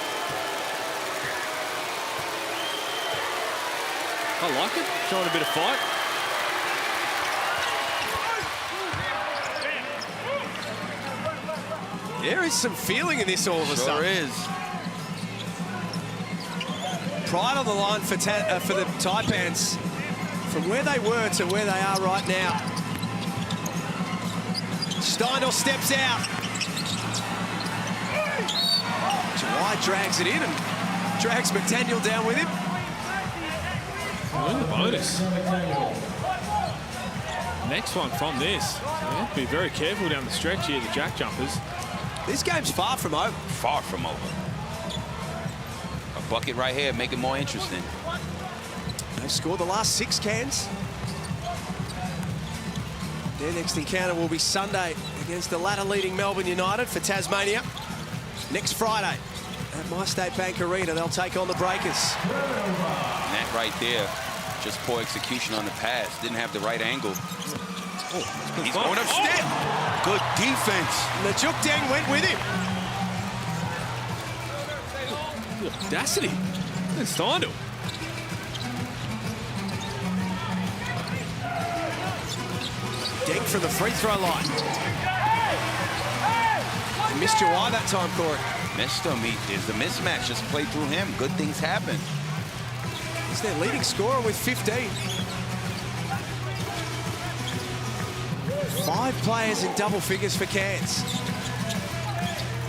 I like it. Showing a bit of fight. There is some feeling in this all of a sudden. Sure is. Pride on the line for the Taipans. From where they were to where they are right now. Steindl steps out. Jawai drags it in and drags McDaniel down with him. In the bonus. Next one from this. Yeah, be very careful down the stretch here, the JackJumpers. This game's far from over. Far from over. A bucket right here, make it more interesting. They've scored the last 6 cans. Their next encounter will be Sunday against the ladder-leading Melbourne United for Tasmania. Next Friday at MyState Bank Arena, they'll take on the Breakers. And that right there, just poor execution on the pass. Didn't have the right angle. Oh, he's going upstairs. Oh. Good defense. Majuk Deng went with him. The audacity. And Steindl. Deng from the free throw line. Missed Jawai that time, Corey. Missed him. There's a mismatch. Just play through him. Good things happen. He's their leading scorer with 15. 5 players in double figures for Cairns.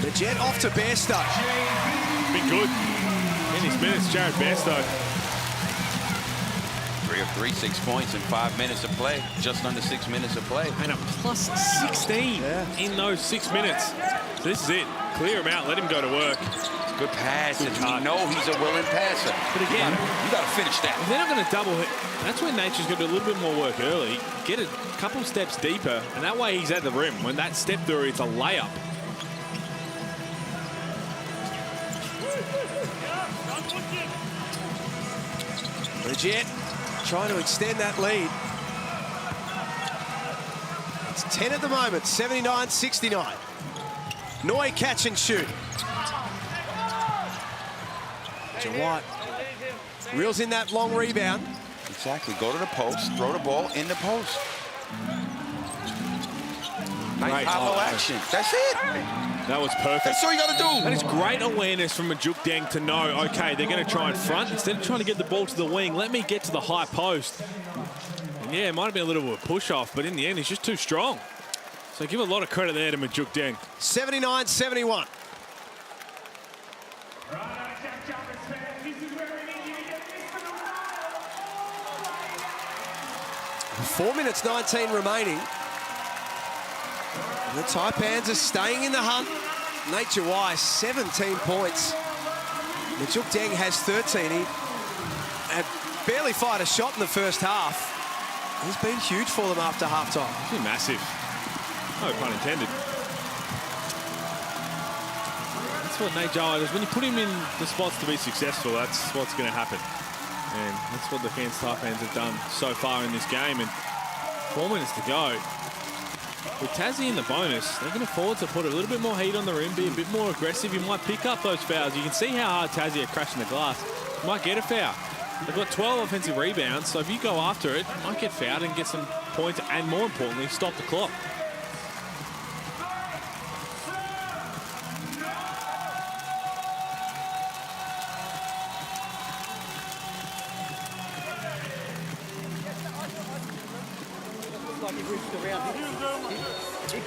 The Jet off to Bairstow. Been good. In his minutes, Jared Bairstow. 3 of 3, 6 points in 5 minutes of play. Just under 6 minutes of play. And a plus 16 in those 6 minutes. This is it. Clear him out. Let him go to work. Good pass. And we know he's a willing passer. But again, you got to finish that. If they're not going to double hit, that's when Nature's going to do a little bit more work early. Get a couple steps deeper, and that way he's at the rim. When that step through, it's a layup. The Jet trying to extend that lead. It's 10 at the moment, 79-69. Noi catch and shoot. Jawai reels in that long rebound. Exactly. Go to the post, throw the ball in the post. Nice hollow action. That's it. That was perfect. That's all you got to do. That is great awareness from Majuk Deng to know, okay, they're going to try and front. Instead of trying to get the ball to the wing, let me get to the high post. And yeah, it might have been a little bit of a push-off, but in the end, he's just too strong. So give a lot of credit there to Majuk Deng. 79-71. 4 minutes 19 remaining. The Taipans are staying in the hunt. Nate Jawai, 17 points. Majuk Deng has 13. He had barely fired a shot in the first half. He's been huge for them after halftime. He's been massive. No pun intended. That's what Nate Jowett does. When you put him in the spots to be successful, that's what's going to happen. And that's what the Cairns Taipans have done so far in this game. And 4 minutes to go. With Tassie in the bonus, they can afford to put a little bit more heat on the rim, be a bit more aggressive. You might pick up those fouls. You can see how hard Tassie are crashing the glass. You might get a foul. They've got 12 offensive rebounds, so if you go after it, you might get fouled and get some points, and more importantly, stop the clock.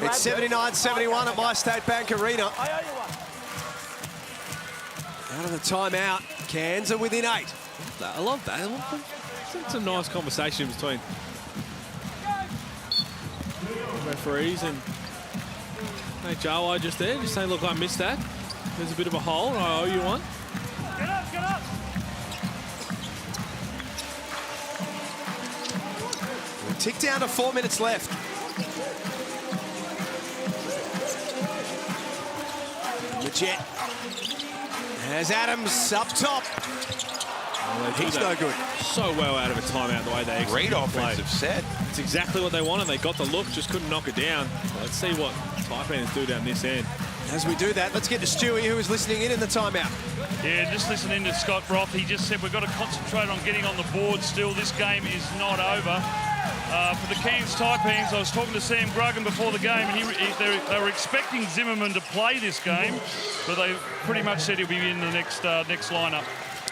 It's 79-71 at My State Bank Arena. Out of the timeout, Cairns are within 8. I love that. It's a nice conversation between referees and Nate Jowett just there, just saying, look, I missed that. There's a bit of a hole. I owe you one. Get up, get up. We'll tick down to 4 minutes left. Jet has Adams up top. Well, he's no good. So well out of a timeout the way they execute. Great offensive set. It's exactly what they wanted. They got the look, just couldn't knock it down. Let's see what Taipans do down this end. As we do that, let's get to Stewie, who is listening in the timeout. Yeah, just listening to Scott Roth. He just said we've got to concentrate on getting on the board still. This game is not over. For the Cairns Taipans, I was talking to Sam Gruggan before the game, and they were expecting Zimmerman to play this game, but they pretty much said he'll be in the next lineup.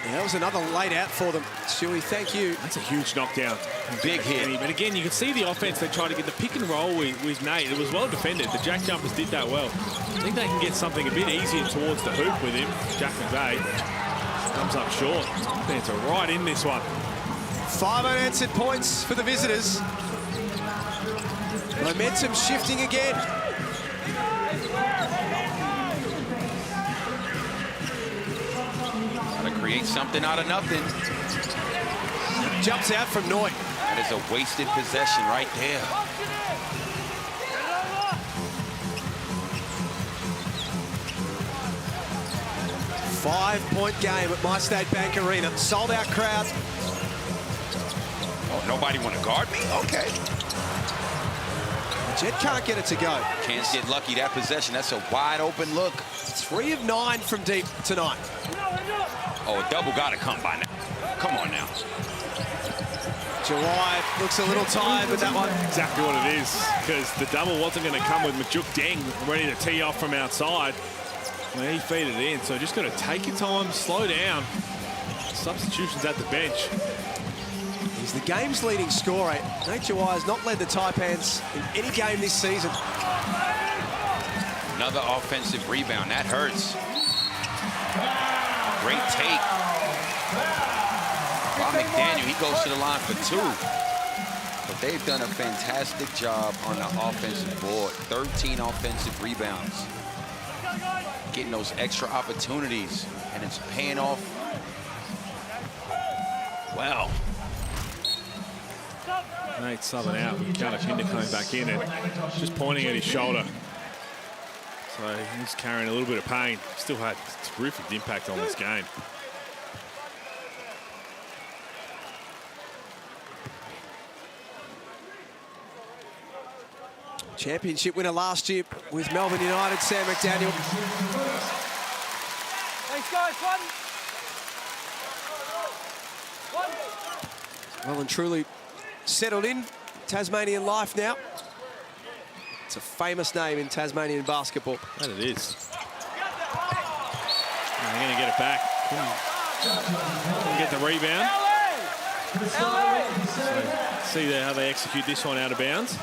Yeah, that was another late out for them. Stewie, thank you. That's a huge knockdown. Big hit. But again, you can see the offense. They tried to get the pick and roll with Nate. It was well defended. The JackJumpers did that well. I think they can get something a bit easier towards the hoop with him. Jack McVeigh comes up short. Fans are right in this one. 5 unanswered points for the visitors. Momentum shifting again. Gotta create something out of nothing. Jumps out from Noy. That is a wasted possession right there. Five-point game at My State Bank Arena. Sold out crowd. Oh, nobody want to guard me? Okay. Jet can't get it to go. Cairns get lucky that possession. That's a wide open look. 3 of 9 from deep tonight. Oh, a double got to come by now. Come on now. Jawai looks a little tired with that one. Exactly what it is, because the double wasn't going to come with Majuk Deng ready to tee off from outside. Well, he feed it in, so just got to take your time, slow down. Substitutions at the bench. He's the game's leading scorer. Nate Jawai has not led the Taipans in any game this season. Another offensive rebound. That hurts. Great take. Bob McDaniel, he goes to the line for 2. But they've done a fantastic job on the offensive board. 13 offensive rebounds. Getting those extra opportunities, and it's paying off well. Nate subbing out with Pinda coming back in and just pointing at his shoulder. So he's carrying a little bit of pain. Still had terrific impact on this game. Championship winner last year with Melbourne United, Sam McDaniel. Thanks, guys. One. Well and truly settled in Tasmanian life now. It's a famous name in Tasmanian basketball. That it is. They're going to get it back. Couldn't get the rebound. So see there how they execute this one out of bounds.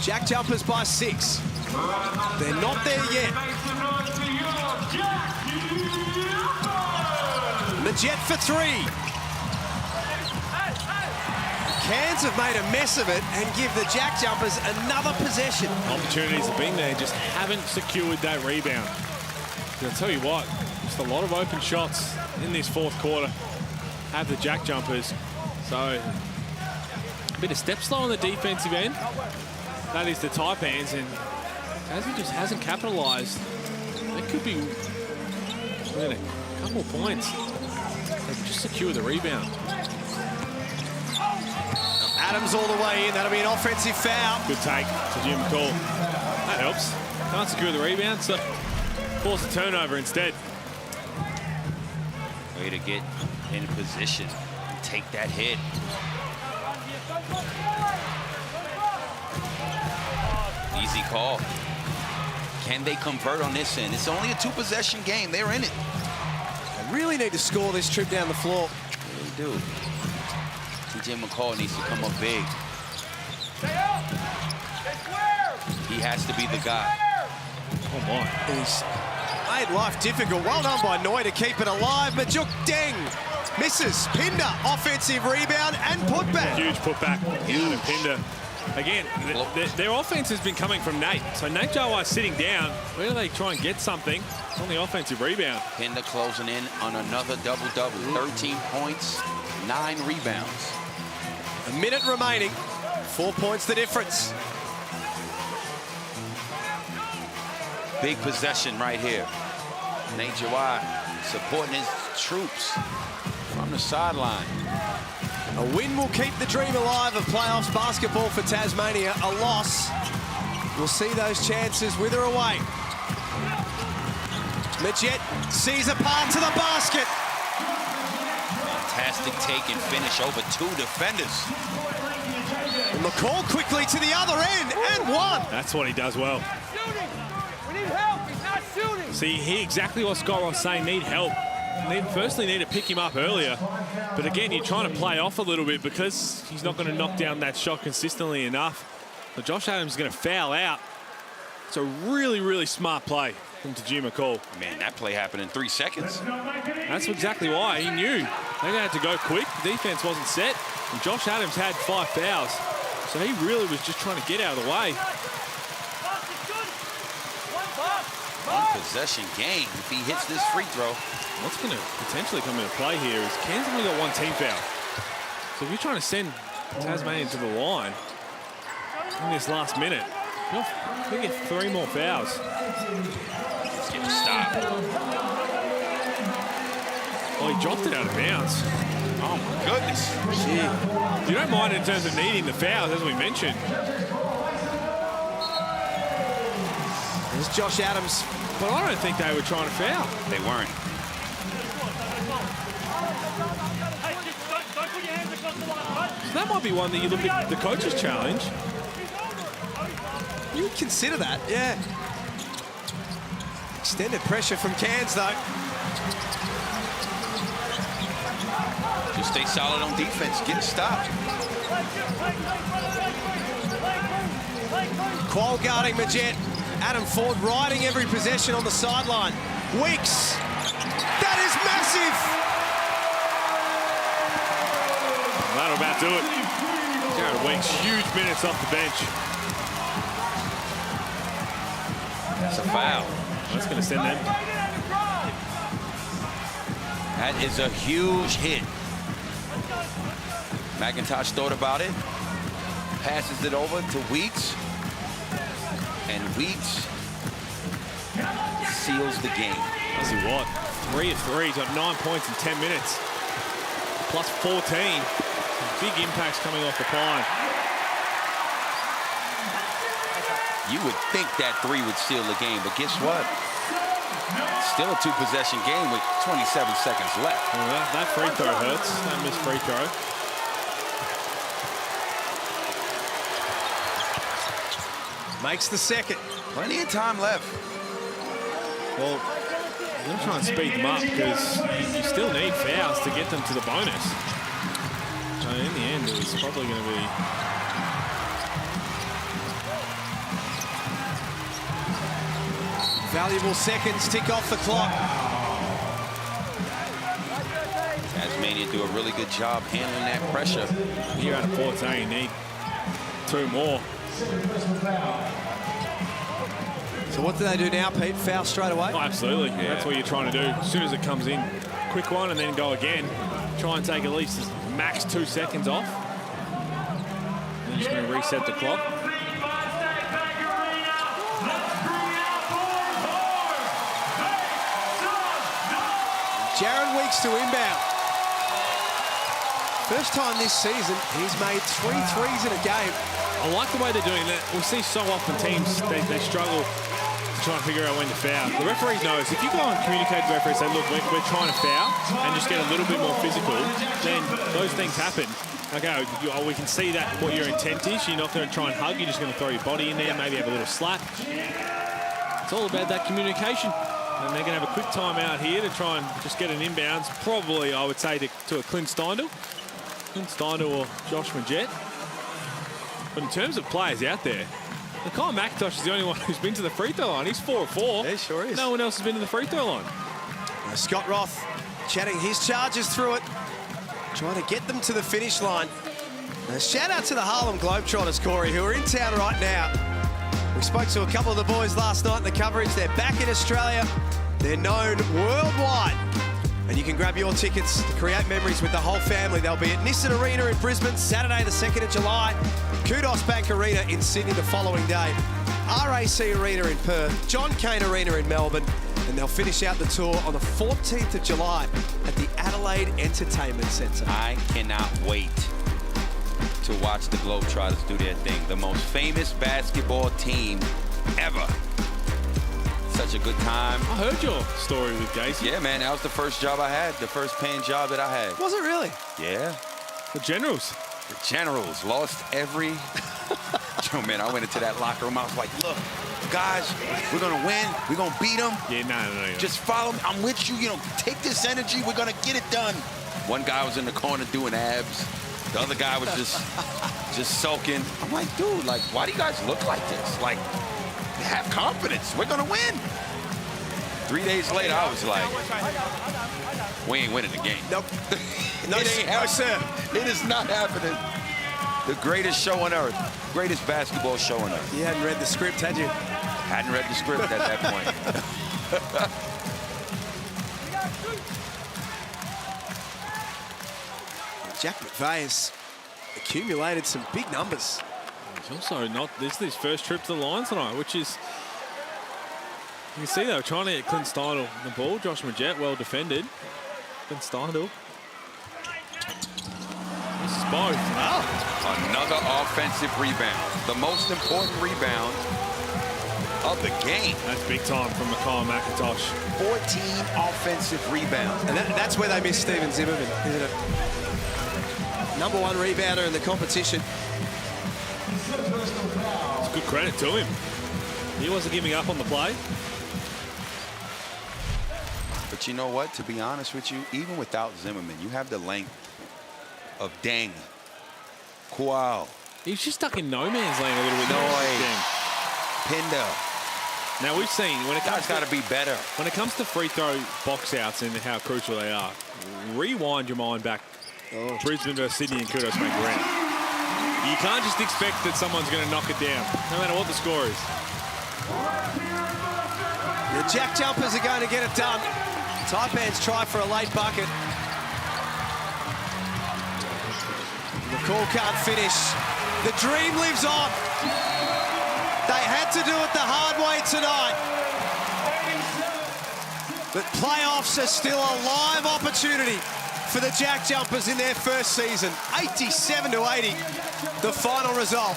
JackJumpers by 6. They're not there yet. The Jet for 3. Cairns have made a mess of it and give the JackJumpers another possession. Opportunities have been there, just haven't secured that rebound. I'll tell you what, just a lot of open shots in this fourth quarter have the JackJumpers. So a bit of step slow on the defensive end. That is the Taipans, and Tassie just hasn't capitalised. That could be within a couple of points. They can just secure the rebound. Adams all the way in. That'll be an offensive foul. Good take to Jim McCall. That helps. Can't secure the rebound, so force a turnover instead. Way to get in position and take that hit. Easy call. Can they convert on this end? It's only a 2-possession game. They're in it. They really need to score this trip down the floor. They do. TJ McCall needs to come up big. He has to be the guy. Oh my. He's made life difficult. Well done by Noi to keep it alive. Majuk Deng misses. Pinder, offensive rebound and putback. Huge putback. Huge. Pinder. Again, their offense has been coming from Nate. So Nate Jawai sitting down. Where do they try and get something? It's on the offensive rebound. Pinder closing in on another double-double. 13 points, 9 rebounds. A minute remaining. 4 points the difference. Big possession right here. Nate Jawai supporting his troops from the sideline. A win will keep the dream alive of playoffs basketball for Tasmania. A loss will see those chances wither away. Majet sees a path to the basket. Fantastic take and finish over 2 defenders. And McCall quickly to the other end and one. That's what he does well. Shooting! We need help! He's not shooting! See, he exactly what Scott was saying, need help. Firstly, need to pick him up earlier. But again, you're trying to play off a little bit because he's not going to knock down that shot consistently enough. But Josh Adams is going to foul out. It's a really, really smart play from Tajima McCall. Man, that play happened in 3 seconds. That's exactly why. He knew they had to go quick. The defense wasn't set. And Josh Adams had 5 fouls. So he really was just trying to get out of the way. One-possession game if he hits this free throw. What's going to potentially come into play here is Cairns only got 1 team foul. So if you're trying to send Tasmania to the line in this last minute, you'll get 3 more fouls. Let's get a stop. Oh, he dropped it out of bounds. Oh, my goodness. Gee. You don't mind in terms of needing the fouls, as we mentioned. There's Josh Adams. But I don't think they were trying to foul. They weren't. So that might be one that you look at the coach's challenge. You would consider that, yeah. Extended pressure from Cairns, though. Just stay solid on defense. Get a stop. Qual guarding Majet. Adam Ford riding every possession on the sideline. Weeks. That is massive. That'll about do it. Jared Weeks, huge minutes off the bench. That's a foul. That's going to send them. That is a huge hit. McIntosh thought about it. Passes it over to Weeks. And Weeks seals the game. I'll see what. 3 of 3. He's got 9 points in 10 minutes. Plus 14. Some big impacts coming off the pine. You would think that 3 would seal the game, but guess what? Still a 2-possession game with 27 seconds left. Well, that free throw hurts. That missed free throw. Makes the second. Plenty of time left. Well, I'm going to try and speed them up because you still need fouls to get them to the bonus. So in the end, it's probably going to be... Valuable seconds tick off the clock. Tasmania Tasmania do a really good job handling that pressure. You're out of 14, you need 2 more. So what do they do now, Pete? Foul straight away? Oh, absolutely. Yeah. That's what you're trying to do. As soon as it comes in, quick one and then go again. Try and take at least max 2 seconds off. Then just going to reset the clock. Jaron Weeks to inbound. First time this season, he's made 3 threes in a game. I like the way they're doing that. We see so often teams, they struggle to try and figure out when to foul. The referee knows if you go and communicate to the referee and say, look, we're trying to foul and just get a little bit more physical, then those things happen. Okay, we can see that what your intent is. You're not going to try and hug, you're just going to throw your body in there, maybe have a little slap. It's all about that communication. And they're going to have a quick timeout here to try and just get an inbounds. Probably, I would say, to a Clint Steindl. Clint Steindl or Josh Magette. But in terms of players out there, Kyle McIntosh is the only one who's been to the free throw line. He's 4 of 4. Yeah, sure is. No one else has been to the free throw line. Scott Roth chatting his charges through it, trying to get them to the finish line. Shout out to the Harlem Globetrotters, Corey, who are in town right now. We spoke to a couple of the boys last night in the coverage. They're back in Australia. They're known worldwide. And you can grab your tickets to create memories with the whole family. They'll be at Nissan Arena in Brisbane, Saturday the 2nd of July. Kudos Bank Arena in Sydney the following day. RAC Arena in Perth, John Cain Arena in Melbourne. And they'll finish out the tour on the 14th of July at the Adelaide Entertainment Centre. I cannot wait to watch the Globetrotters do their thing. The most famous basketball team ever. Such a good time. I heard your story with Gacy. Yeah, man, that was the first job I had, the first paying job that I had. Was it really? Yeah. The Generals. The Generals lost every... Yo, man, I went into that locker room. I was like, look, guys, we're going to win. We're going to beat them. Yeah, no. Just follow me. I'm with you. You know, take this energy. We're going to get it done. One guy was in the corner doing abs. The other guy was just sulking. I'm like, dude, like, why do you guys look like this? Like, have confidence. We're going to win. 3 days later, I was like, we ain't winning the game. Nope. No, sir. It is not happening. The greatest show on earth. Greatest basketball show on earth. You hadn't read the script, had you? Hadn't read the script at that point. Jack McVeigh has accumulated some big numbers. He's also not, this is his first trip to the line tonight, which is, you can see they were trying to get Clint Steindl the ball. Josh Magette, well defended. Clint Steindl. This is both. Another offensive rebound. The most important rebound of the game. That's big time from Kyle McIntosh. 14 offensive rebounds. And that's where they miss Steven Zimmerman, isn't it? #1 rebounder in the competition. It's good credit to him. He wasn't giving up on the play. But you know what? To be honest with you, even without Zimmerman, you have the length of Deng, Kual. He's just stuck in no man's land a little bit. Pinder. Now we've seen when it comes got to be better. When it comes to free throw box outs and how crucial they are, rewind your mind back. Brisbane versus Sydney and kudos make Grant. You can't just expect that someone's going to knock it down, no matter what the score is. The JackJumpers are going to get it done. Taipans try for a late bucket. The call can't finish. The dream lives on. They had to do it the hard way tonight. But playoffs are still a live opportunity for the JackJumpers in their first season. 87-80, the final result.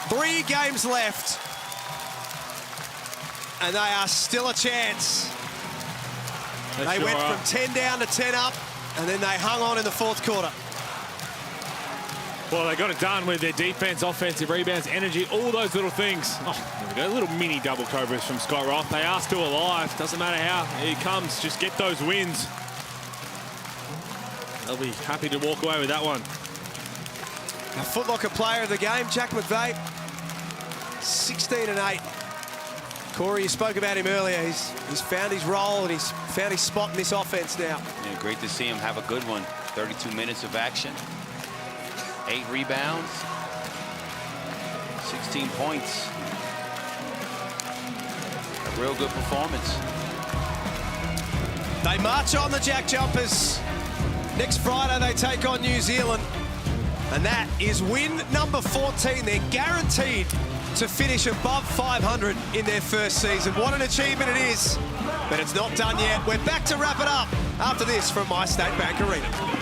3 games left. And they are still a chance. They went from 10 down to 10 up, and then they hung on in the 4th quarter. Well, they got it done with their defense, offensive rebounds, energy, all those little things. Oh, there we go. Little mini double cobras from Scott Roth. They are still alive. Doesn't matter how it comes. Just get those wins. They'll be happy to walk away with that one. A Foot Locker player of the game, Jack McVeigh, 16 and 8. Corey, you spoke about him earlier. He's found his role and he's found his spot in this offense now. Yeah, great to see him have a good one. 32 minutes of action, 8 rebounds, 16 points. A real good performance. They march on, the JackJumpers. Next Friday, they take on New Zealand. And that is win number 14. They're guaranteed to finish above 500 in their first season. What an achievement it is. But it's not done yet. We're back to wrap it up after this from My State Bank Arena.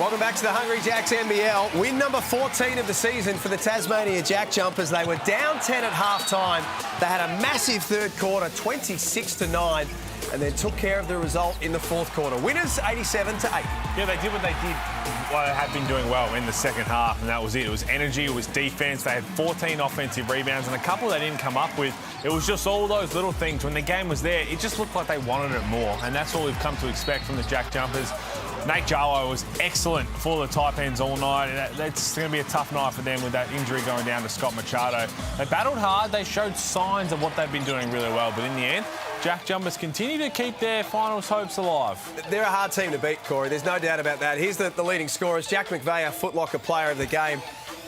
Welcome back to the Hungry Jacks NBL. Win number 14 of the season for the Tasmania JackJumpers. They were down 10 at halftime. They had a massive third quarter, 26-9, and then took care of the result in the fourth quarter. Winners, 87-80. Yeah, they did what they had been doing well in the second half, and that was it. It was energy, it was defence. They had 14 offensive rebounds, and a couple they didn't come up with. It was just all those little things. When the game was there, it just looked like they wanted it more, and that's what we've come to expect from the JackJumpers. Nate Jawa was excellent for the Taipans all night. That's going to be a tough night for them with that injury going down to Scott Machado. They battled hard. They showed signs of what they've been doing really well. But in the end, JackJumpers continue to keep their finals hopes alive. They're a hard team to beat, Corey. There's no doubt about that. Here's the leading scorers. Jack McVeigh, our Foot Locker player of the game.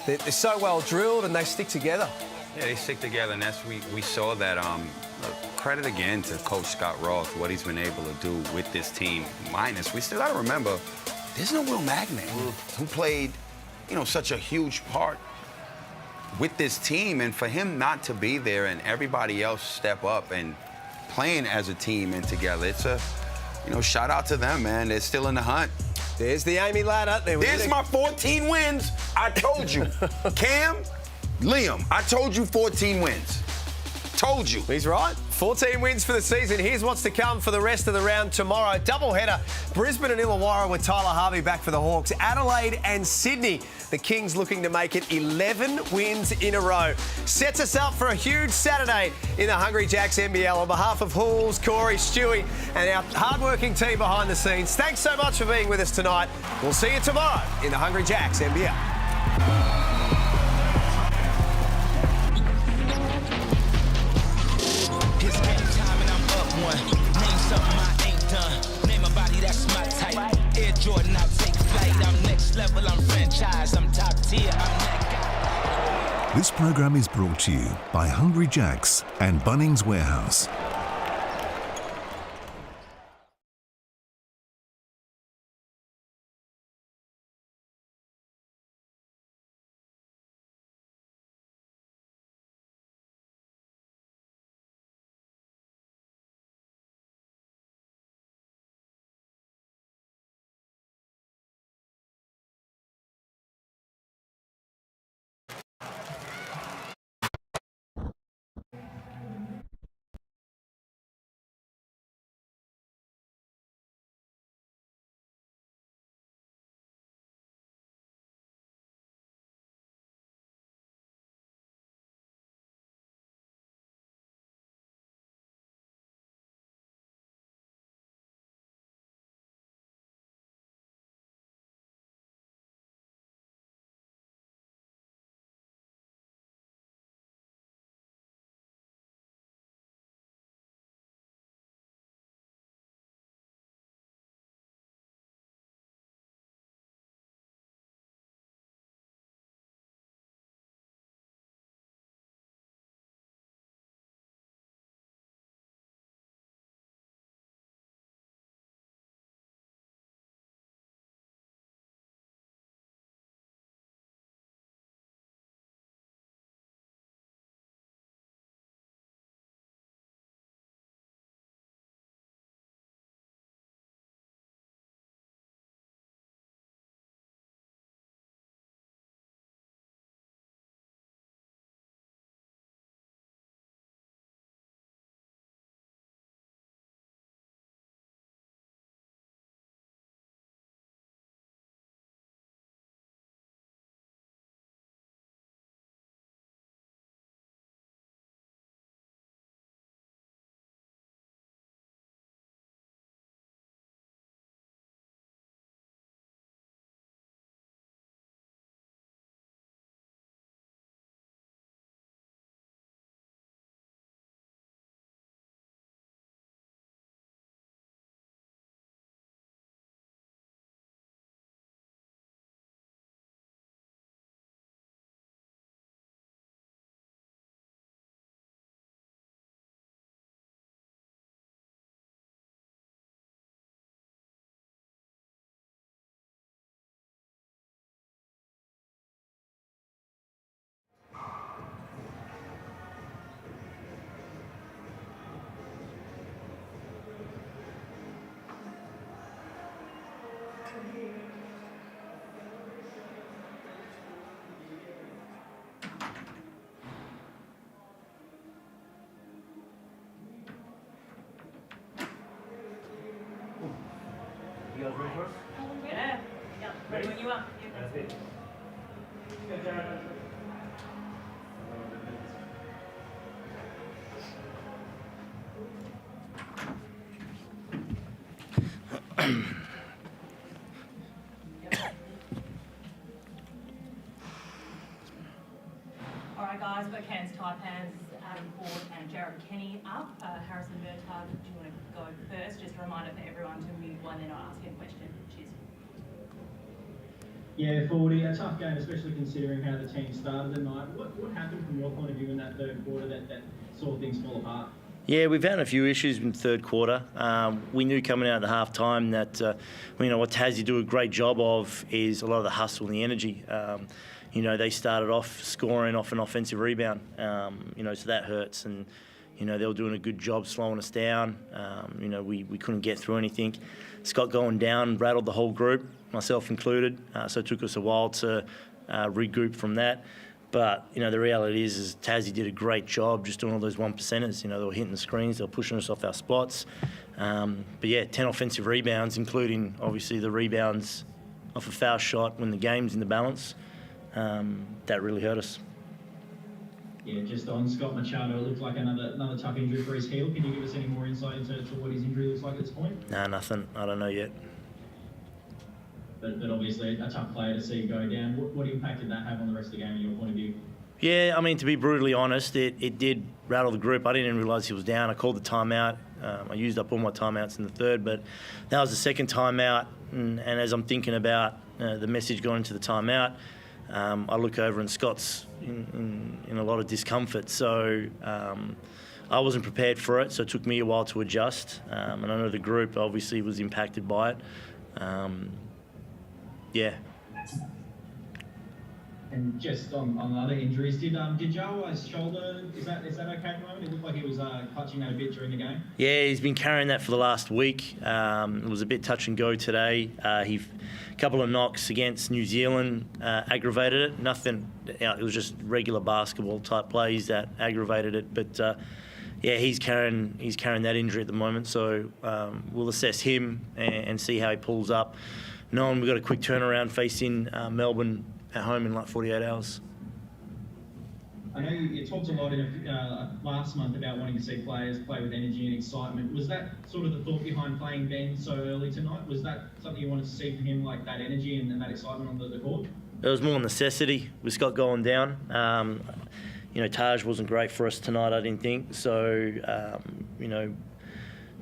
They're so well drilled and they stick together. Yeah, they stick together, and that's we saw that. Credit again to Coach Scott Roth, what he's been able to do with this team. Minus, we still got to remember, there's no Will Magnay who played, such a huge part with this team, and for him not to be there and everybody else step up and playing as a team and together, it's a, shout out to them, man. They're still in the hunt. There's the Amy ladder. There's my 14 wins. I told you. Cam, Liam, I told you 14 wins. told you. He's right. 14 wins for the season. Here's what's to come for the rest of the round tomorrow. Doubleheader, Brisbane and Illawarra with Tyler Harvey back for the Hawks. Adelaide and Sydney. The Kings looking to make it 11 wins in a row. Sets us up for a huge Saturday in the Hungry Jacks NBL. On behalf of Halls, Corey, Stewie and our hard-working team behind the scenes, thanks so much for being with us tonight. We'll see you tomorrow in the Hungry Jacks NBL. It's game time and I'm up one. Name something I ain't done. Name a body that's my type. Air Jordan, I'll take flight. I'm next level, I'm franchise. I'm top tier, I'm that guy. This program is brought to you by Hungry Jacks and Bunnings Warehouse. You guys ready for us? Yeah. Yeah. Ready when you are. That's it. Good job. All right, guys, we've got Cairns Taipans, Adam Ford and Jared Kenny up. Harrison Murtagh, do you want to go first? Just a reminder for everyone to mute when they're not asking a question. Cheers. Yeah, Fordy, a tough game, especially considering how the team started the night. What happened from your point of view in that third quarter that saw things fall apart? Yeah, we've had a few issues in the third quarter. We knew coming out at the half time that what Tassie do a great job of is a lot of the hustle and the energy. They started off scoring off an offensive rebound, so that hurts. And, they were doing a good job slowing us down. We couldn't get through anything. Scott going down rattled the whole group, myself included. So it took us a while to regroup from that. But, the reality is Tassie did a great job just doing all those 1%ers. They were hitting the screens, they were pushing us off our spots. But, 10 offensive rebounds, including, obviously, the rebounds off a foul shot when the game's in the balance. That really hurt us. Yeah, just on Scott Machado, it looks like another tough injury for his heel. Can you give us any more insight into what his injury looks like at this point? Nah, nothing. I don't know yet. But obviously a tough player to see go down. What impact did that have on the rest of the game in your point of view? Yeah, to be brutally honest, it did rattle the group. I didn't even realise he was down. I called the timeout. I used up all my timeouts in the third, but that was the second timeout. And as I'm thinking about the message going into the timeout, I look over and Scott's in a lot of discomfort. So I wasn't prepared for it, so it took me a while to adjust. And I know the group obviously was impacted by it. Yeah. And just on other injuries, did Joe's shoulder, is that okay at the moment? It looked like he was clutching that a bit during the game. Yeah, he's been carrying that for the last week. It was a bit touch and go today. A couple of knocks against New Zealand aggravated it. Nothing, it was just regular basketball type plays that aggravated it. But he's carrying that injury at the moment. So we'll assess him and see how he pulls up. Knowing we've got a quick turnaround facing Melbourne at home in like 48 hours. I know you talked a lot last month about wanting to see players play with energy and excitement. Was that sort of the thought behind playing Ben so early tonight? Was that something you wanted to see from him, like that energy and that excitement on the court? It was more necessity with Scott going down. Taj wasn't great for us tonight, I didn't think. So,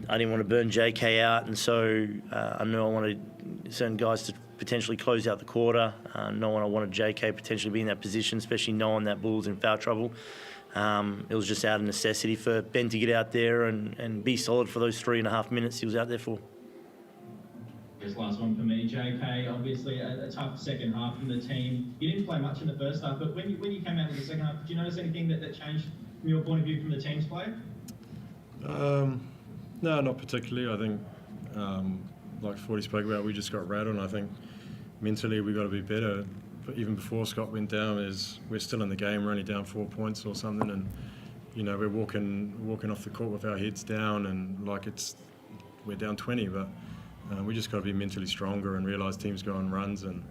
I didn't want to burn JK out, and so I knew I wanted certain guys to potentially close out the quarter. I wanted JK potentially be in that position, especially knowing that Bull's in foul trouble. It was just out of necessity for Ben to get out there and be solid for those 3.5 minutes he was out there for. Just last one for me, JK. Obviously a tough second half from the team. You didn't play much in the first half, but when you came out in the second half, did you notice anything that changed from your point of view from the team's play? No, not particularly. I think, like Forty spoke about, we just got rattled. And I think mentally we've got to be better. But even before Scott went down, we're still in the game. We're only down 4 points or something, and we're walking off the court with our heads down, and we're down 20. But we just got to be mentally stronger and realise teams go on runs and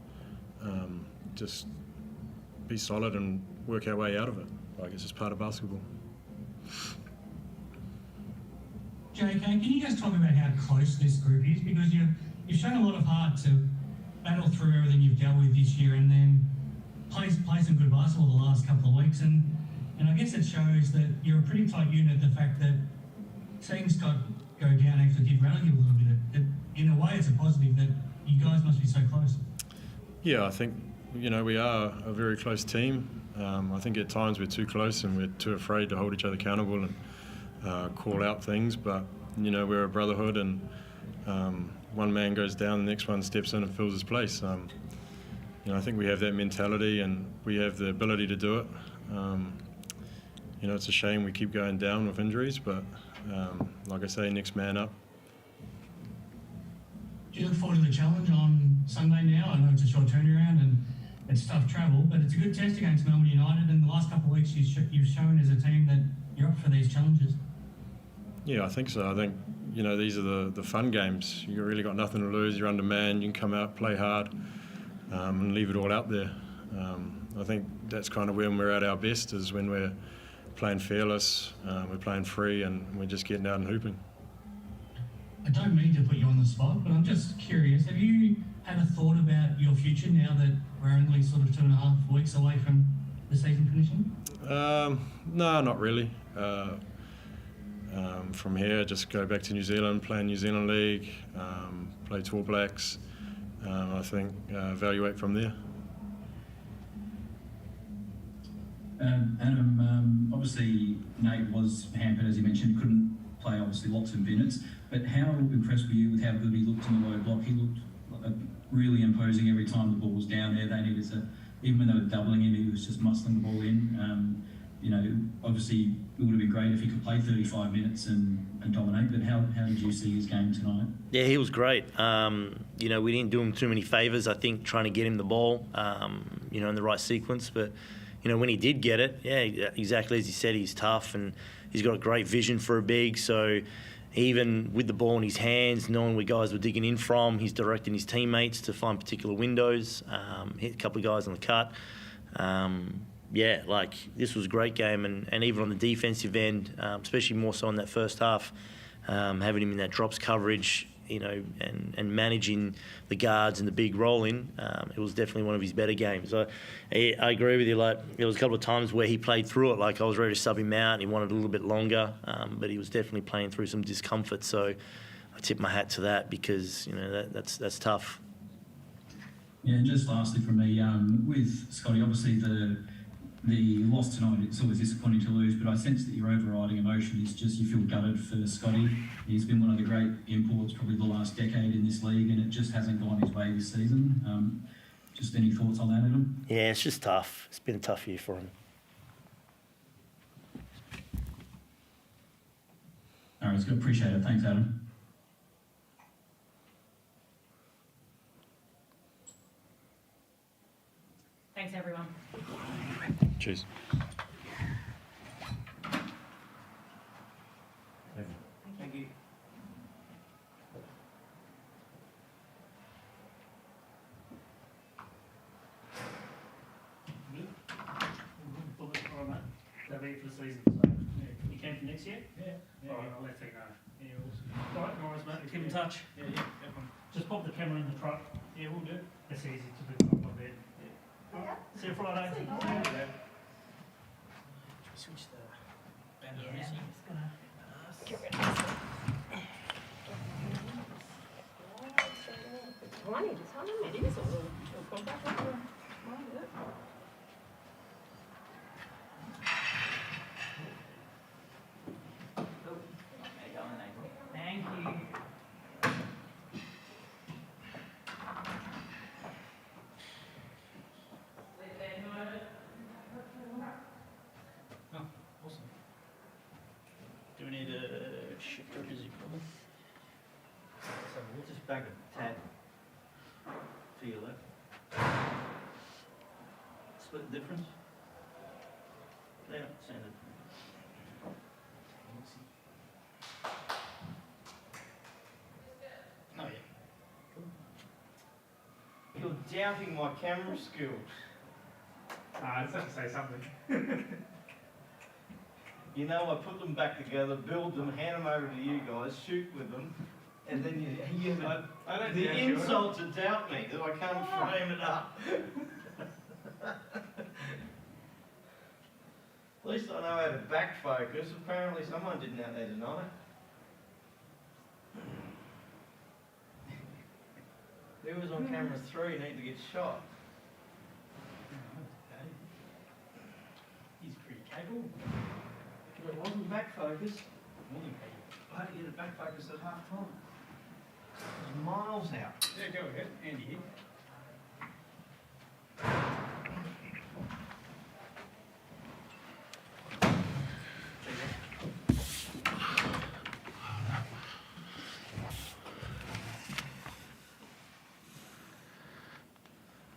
just be solid and work our way out of it. It's just part of basketball. JK, can you guys talk about how close this group is? Because you've shown a lot of heart to battle through everything you've dealt with this year and then play some good basketball the last couple of weeks. And I guess it shows that you're a pretty tight unit, the fact that seeing Scott go down actually did rattle you a little bit. In a way, it's a positive that you guys must be so close. Yeah, I think, we are a very close team. I think at times we're too close and we're too afraid to hold each other accountable and call out things, but we're a brotherhood, and one man goes down, the next one steps in and fills his place. I think we have that mentality and we have the ability to do it. It's a shame we keep going down with injuries, but like I say, next man up. Do you look forward to the challenge on Sunday now? I know it's a short turnaround and it's tough travel, but it's a good test against Melbourne United, and the last couple of weeks you've shown as a team that you're up for these challenges. Yeah, I think so. I think, these are the fun games. You've really got nothing to lose. You're undermanned. You can come out, play hard, and leave it all out there. I think that's kind of when we're at our best, is when we're playing fearless, we're playing free, and we're just getting out and hooping. I don't mean to put you on the spot, but I'm just curious. Have you had a thought about your future now that we're only sort of 2.5 weeks away from the season finishing? No, not really. From here, just go back to New Zealand, play in New Zealand League, play All Blacks. I think evaluate from there. Adam, obviously Nate was hampered, as you mentioned, couldn't play obviously lots of minutes, but how impressed were you with how good he looked in the low block? He looked really imposing every time the ball was down there. They needed to, even when they were doubling him, he was just muscling the ball in. Obviously it would have been great if he could play 35 minutes and dominate, but how did you see his game tonight? Yeah, he was great. We didn't do him too many favours, I think, trying to get him the ball, in the right sequence, but when he did get it, yeah, exactly as he said, he's tough and he's got a great vision for a big. So even with the ball in his hands, knowing where guys were digging in from, he's directing his teammates to find particular windows, hit a couple of guys on the cut. Yeah, like this was a great game, and even on the defensive end, especially more so in that first half, having him in that drops coverage, and managing the guards and the big rolling, it was definitely one of his better games. I agree with you. Like there was a couple of times where he played through it. Like I was ready to sub him out, and he wanted a little bit longer, but he was definitely playing through some discomfort. So I tip my hat to that because that's tough. Yeah, and just lastly from me, with Scotty, obviously the loss tonight, it's always disappointing to lose, but I sense that your overriding emotion is just you feel gutted for Scotty. He's been one of the great imports probably the last decade in this league, and it just hasn't gone his way this season. Just any thoughts on that, Adam? Yeah, it's just tough. It's been a tough year for him. All right, it's good. Appreciate it. Thanks, Adam. Thanks, everyone. Cheers. Thank you. That'll be for the season, so you came for next year? Yeah. Alright, I'll let you know. Yeah, awesome. Alright, no worries, mate. We'll keep in touch. Yeah, just pop the camera in the truck. Yeah, we'll do. It's easy to do on bed. Yeah. See you Friday. Switch the banner. Yeah, I'm just gonna get rid of this. Tiny, just how many it is a little compact. Mind it. Thank you. Oh, awesome. Do we need a shift or busy problem? So we'll just back a tad to your left. Split the difference. Yeah, standard. Oh yeah. You're doubting my camera skills. I just have to say something. You know, I put them back together, build them, hand them over to you guys, shoot with them, and then you I don't the doubt you. insult to doubt me that I can't frame it up. At least I know how to back focus. Apparently someone didn't know how to deny it. Who was on camera 3 need to get shot? He's pretty capable. But it wasn't back focus. I had to get it back focus at half time. It was miles out. Yeah, go ahead. Andy here.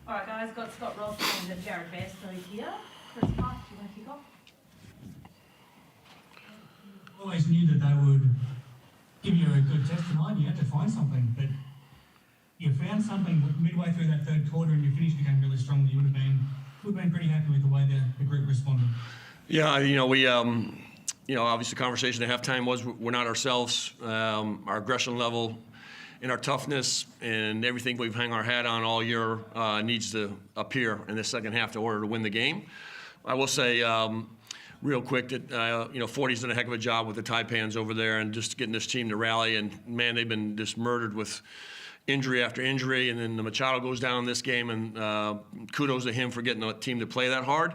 All right, guys, got Scott Ross and Jared Bairstow here. First half, do you want to kick off? Always knew that they would give you a good test tonight. You had to find something, but you found something midway through that third quarter, and you finished the game really strongly. You would have been pretty happy with the way the group responded. Yeah, we obviously the conversation at halftime was we're not ourselves. Our aggression level and our toughness and everything we've hung our hat on all year needs to appear in the second half in order to win the game. I will say real quick that 40's done a heck of a job with the Taipans over there and just getting this team to rally. And man, they've been just murdered with injury after injury. And then the Machado goes down in this game, and kudos to him for getting the team to play that hard.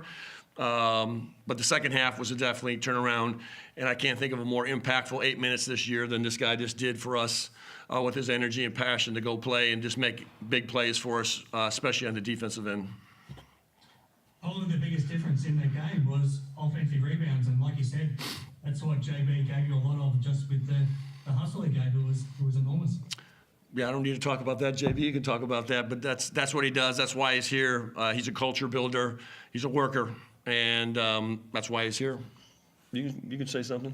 But the second half was a definitely turnaround, and I can't think of a more impactful 8 minutes this year than this guy just did for us with his energy and passion to go play and just make big plays for us, especially on the defensive end. Probably the biggest difference in the game was offensive rebounds, and like you said, that's what JB gave you a lot of just with the hustle he gave. It was enormous. Yeah, I don't need to talk about that, JB. You can talk about that, but that's what he does. That's why he's here. He's a culture builder. He's a worker, and that's why he's here. You can say something.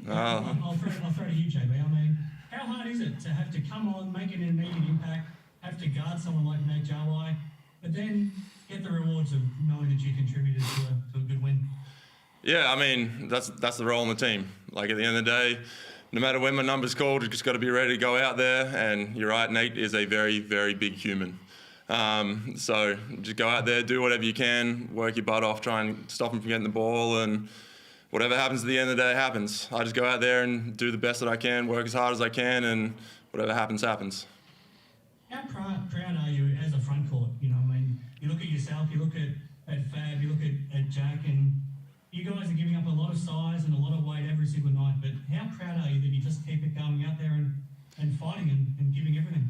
I'll throw to you, JB. I mean, how hard is it to have to come on, make an immediate impact, have to guard someone like Nate Jarwai, but then get the rewards of knowing that you contributed to a good win? Yeah, I mean, that's the role in the team. Like, at the end of the day, no matter when my number's called, you just got to be ready to go out there. And you're right, Nate is a very, very big human. So just go out there, do whatever you can, work your butt off, try and stop him from getting the ball, and whatever happens at the end of the day happens. I just go out there and do the best that I can, work as hard as I can, and whatever happens, happens. How proud are you as a front court? You know, I mean, you look at yourself, you look at Fab, you look at Jack, and you guys are giving up a lot of size and a lot of weight every single night, but how proud are you that you just keep it going out there and fighting and giving everything?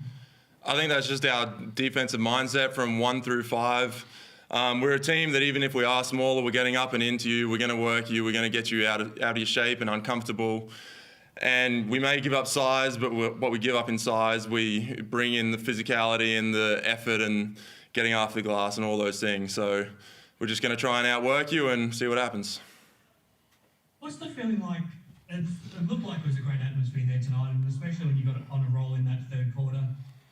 I think that's just our defensive mindset from 1 through 5. We're a team that even if we are smaller, we're getting up and into you, we're going to work you, we're going to get you out of your shape and uncomfortable. And we may give up size, but what we give up in size, we bring in the physicality and the effort and getting after the glass and all those things. So we're just going to try and outwork you and see what happens. What's the feeling like? It looked like it was a great atmosphere there tonight, and especially when you got on a roll in that third quarter.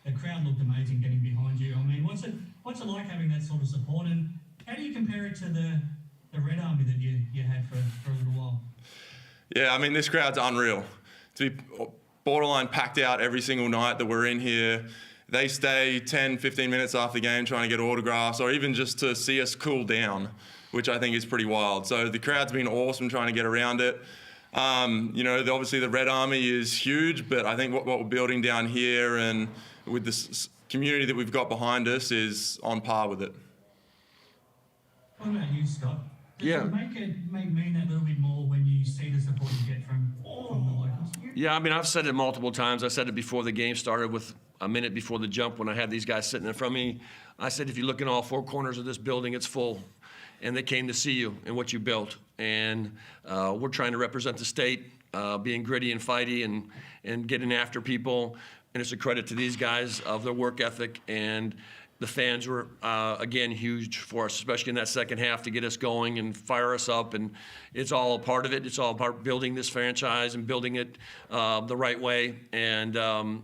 The crowd looked amazing getting behind you. I mean, what's it like having that sort of support, and how do you compare it to the Red Army that you had for a little while? Yeah, I mean, this crowd's unreal. To be borderline packed out every single night that we're in here. They stay 10, 15 minutes after the game trying to get autographs or even just to see us cool down, which I think is pretty wild. So the crowd's been awesome trying to get around it. You know, obviously the Red Army is huge, but I think what we're building down here and with this community that we've got behind us is on par with it. What about you, Scott? Does Yeah. it mean that little bit more when you see the support you get from the locals? Yeah, I mean, I've said it multiple times. I said it before the game started with a minute before the jump when I had these guys sitting in front of me. I said, if you look in all 4 corners of this building, it's full. And they came to see you and what you built. And we're trying to represent the state, being gritty and fighty and getting after people. And it's a credit to these guys of their work ethic. And the fans were, again, huge for us, especially in that second half to get us going and fire us up. And it's all a part of it. It's all about building this franchise and building it the right way. And,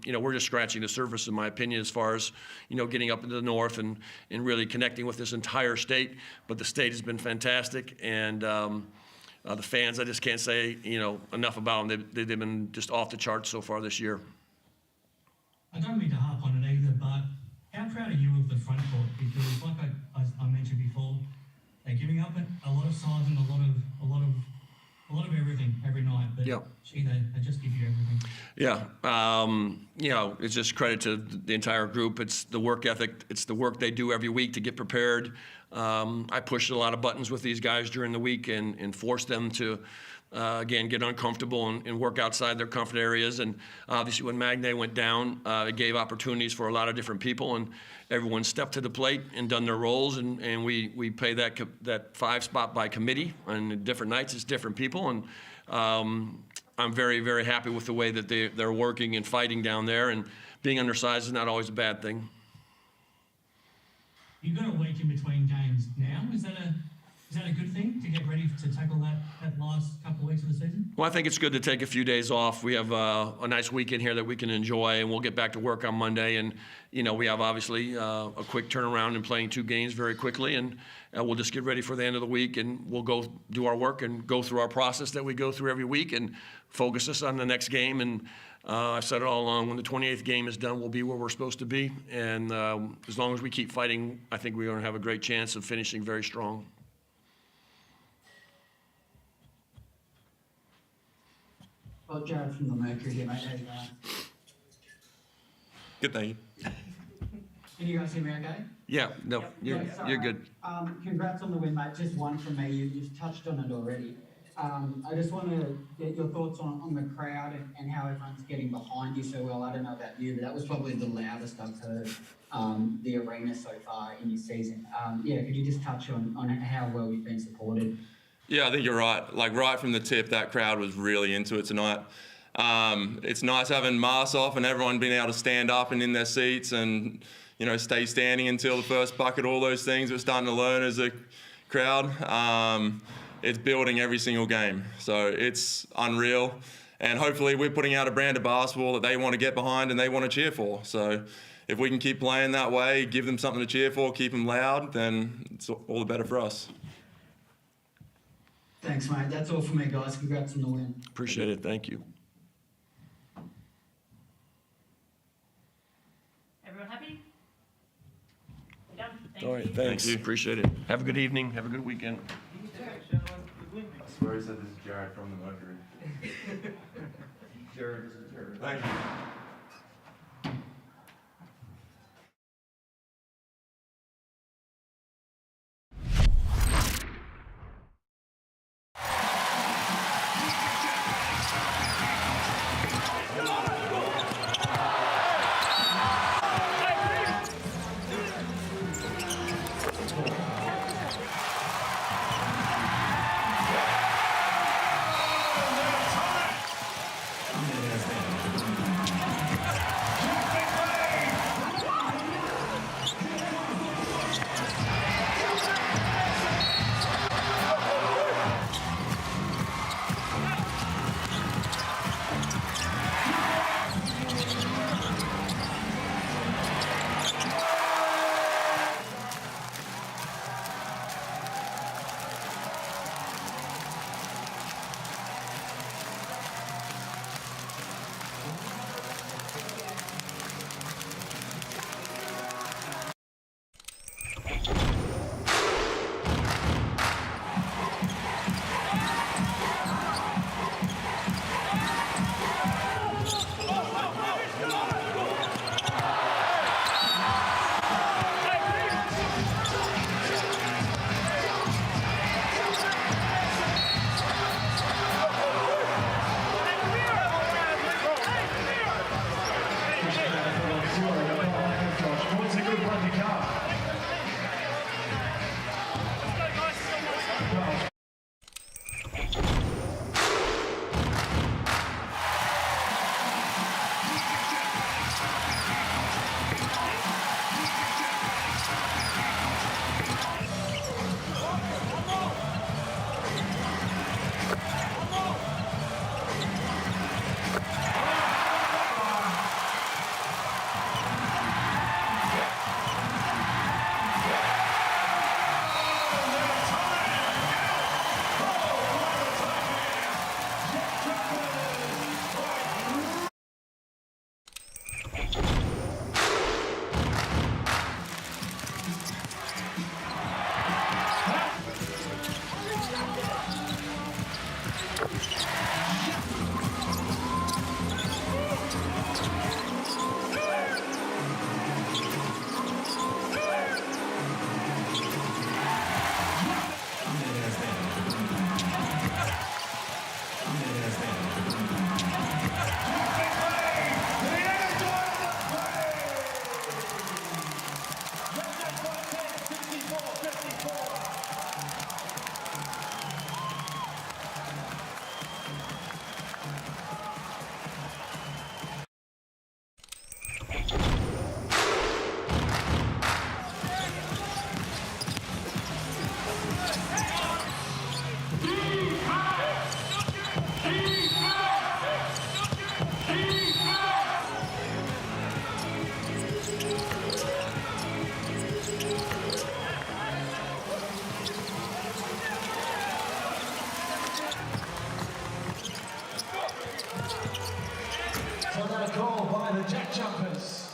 you know, we're just scratching the surface, in my opinion, as far as, you know, getting up into the north and really connecting with this entire state. But the state has been fantastic. And the fans, I just can't say, you know, enough about them. They've been just off the charts so far this year. I don't mean to harp on it either, but how proud are you of the front court? Because, like I mentioned before, they're giving up a lot of size and a lot of everything every night. But gee, they just give you everything. Yeah, you know, it's just credit to the entire group. It's the work ethic. It's the work they do every week to get prepared. I pushed a lot of buttons with these guys during the week and forced them to. Again, get uncomfortable and work outside their comfort areas. And obviously when Magne went down, it gave opportunities for a lot of different people, and everyone stepped to the plate and done their roles, and we pay that 5 spot by committee, and different nights it's different people. And I'm very, very happy with the way that they're working and fighting down there, and being undersized is not always a bad thing. You've got a week in between games now. Is that a good thing to get ready to tackle that last couple of weeks of the season? Well, I think it's good to take a few days off. We have a nice weekend here that we can enjoy, and we'll get back to work on Monday. And, you know, we have obviously a quick turnaround and playing 2 games very quickly, and we'll just get ready for the end of the week, and we'll go do our work and go through our process that we go through every week and focus us on the next game. And I've said it all along, when the 28th game is done, we'll be where we're supposed to be. And as long as we keep fighting, I think we're going to have a great chance of finishing very strong. Well, Jared from the Mercury here, mate. How you going? Good, thank you. Can you guys hear me okay? Yeah, no, you're good. Congrats on the win, mate. Just one from me. You've touched on it already. I just want to get your thoughts on the crowd and how everyone's getting behind you so well. I don't know about you, but that was probably the loudest I've heard the arena so far in your season. Yeah, could you just touch on how well you've been supported? Yeah, I think you're right. Like, right from the tip, that crowd was really into it tonight. It's nice having masks off and everyone being able to stand up and in their seats and, you know, stay standing until the first bucket, all those things we're starting to learn as a crowd. It's building every single game. So it's unreal. And hopefully we're putting out a brand of basketball that they want to get behind and they want to cheer for. So if we can keep playing that way, give them something to cheer for, keep them loud, then it's all the better for us. Thanks, mate. That's all for me, guys. Congrats on the win. Appreciate it. Thank you. Everyone happy? We're done. All right, thanks. Thank you. Appreciate it. Have a good evening. Have a good weekend. I swear he said this is Jared from the Mercury. Jared, this is Jared. Thank you. Call by the JackJumpers.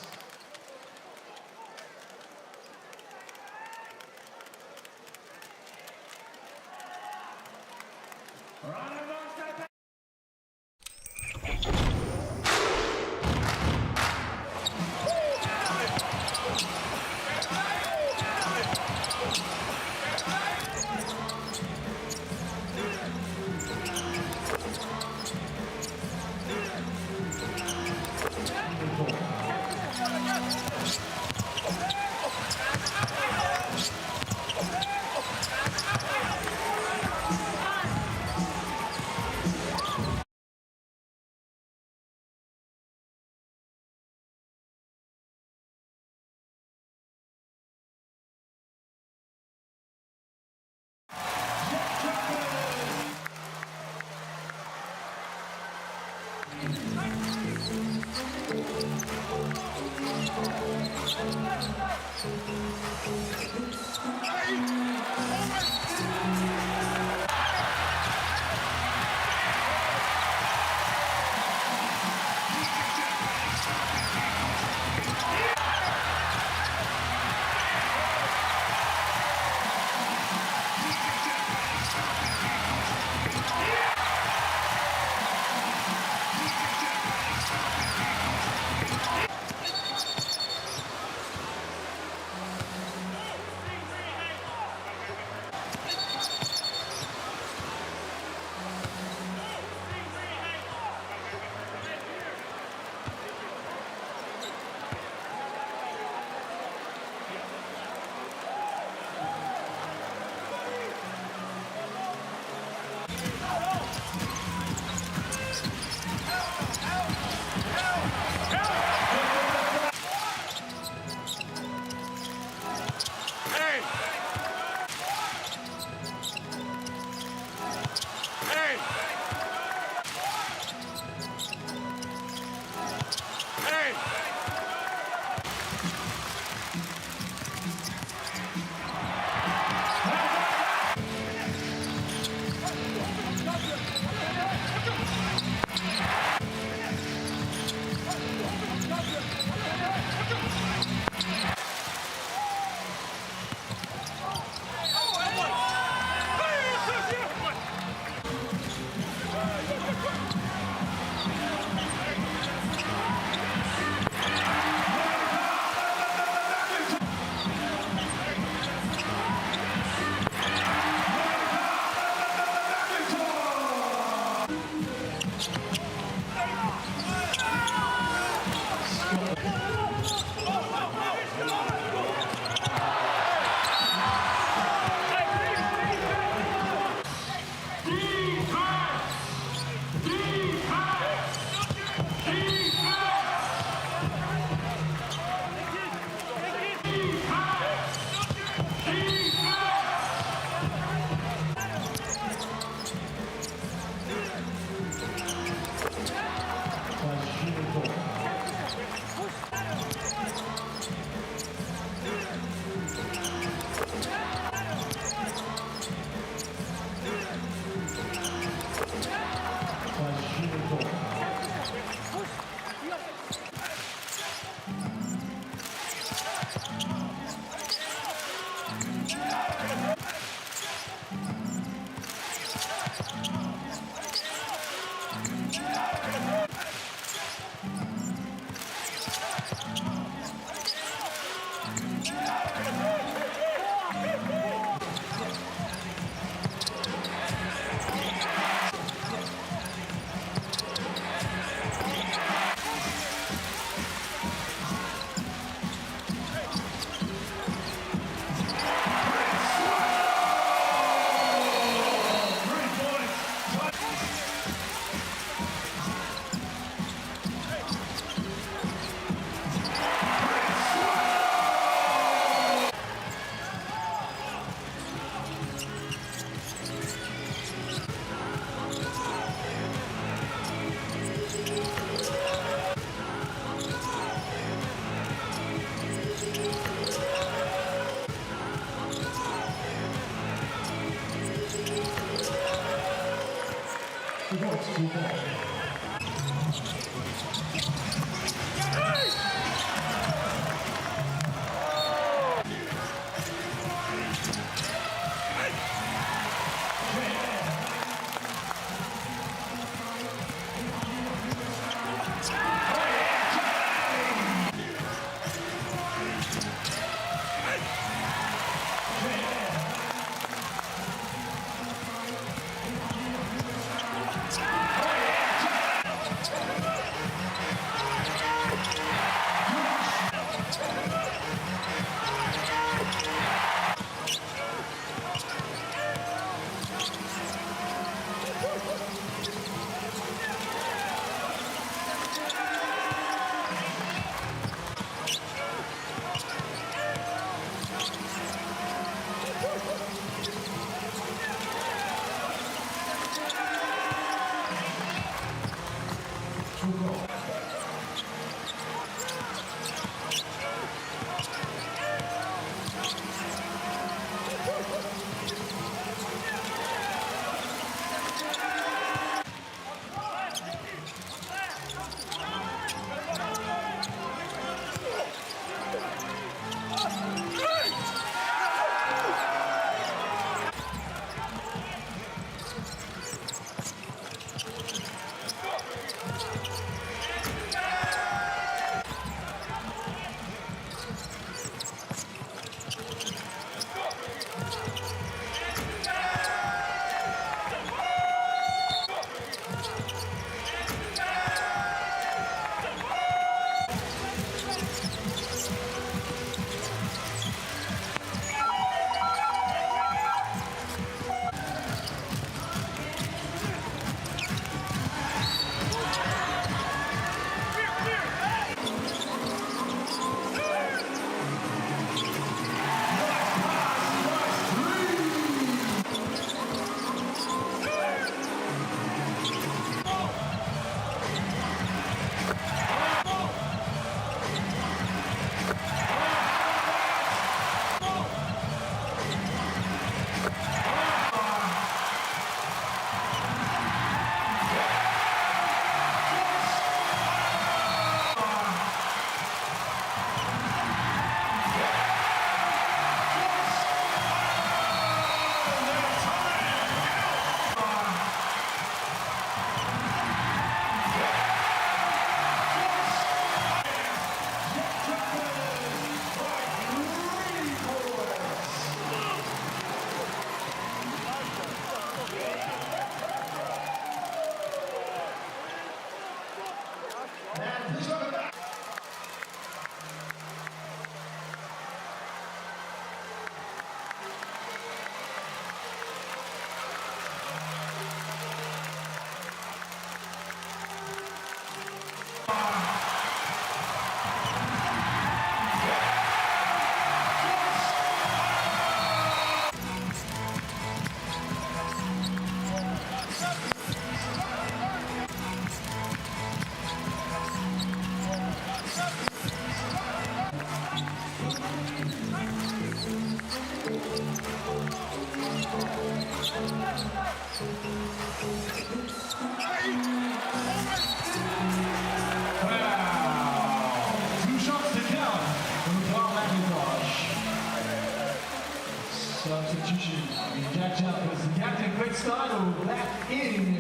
Substitution in JackJumpers. The captain, quick style, back in.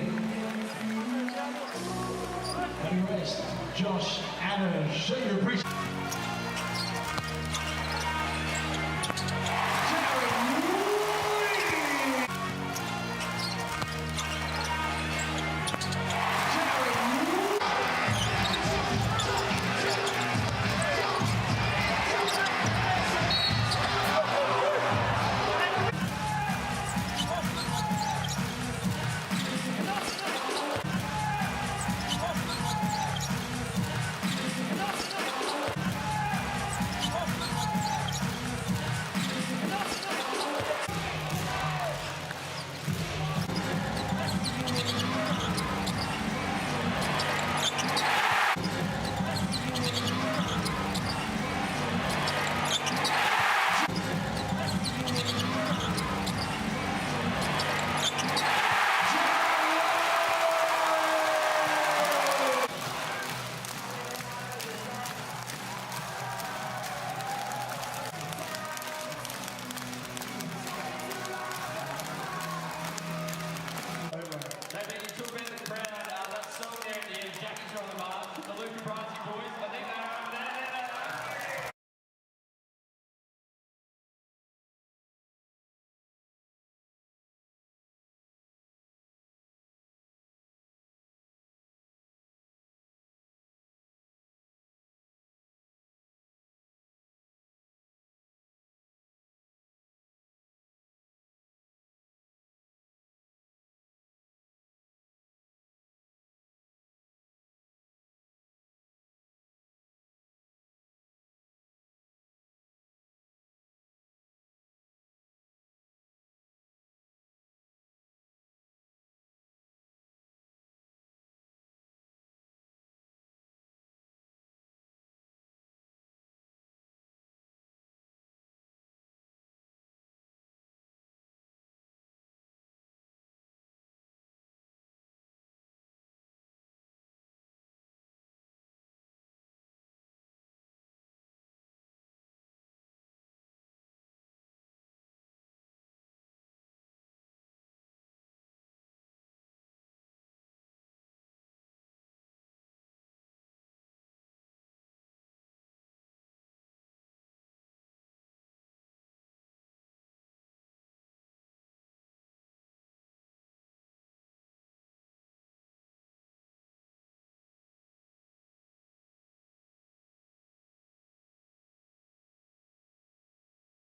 Heavy rest, Josh Adams. Show your appreciation.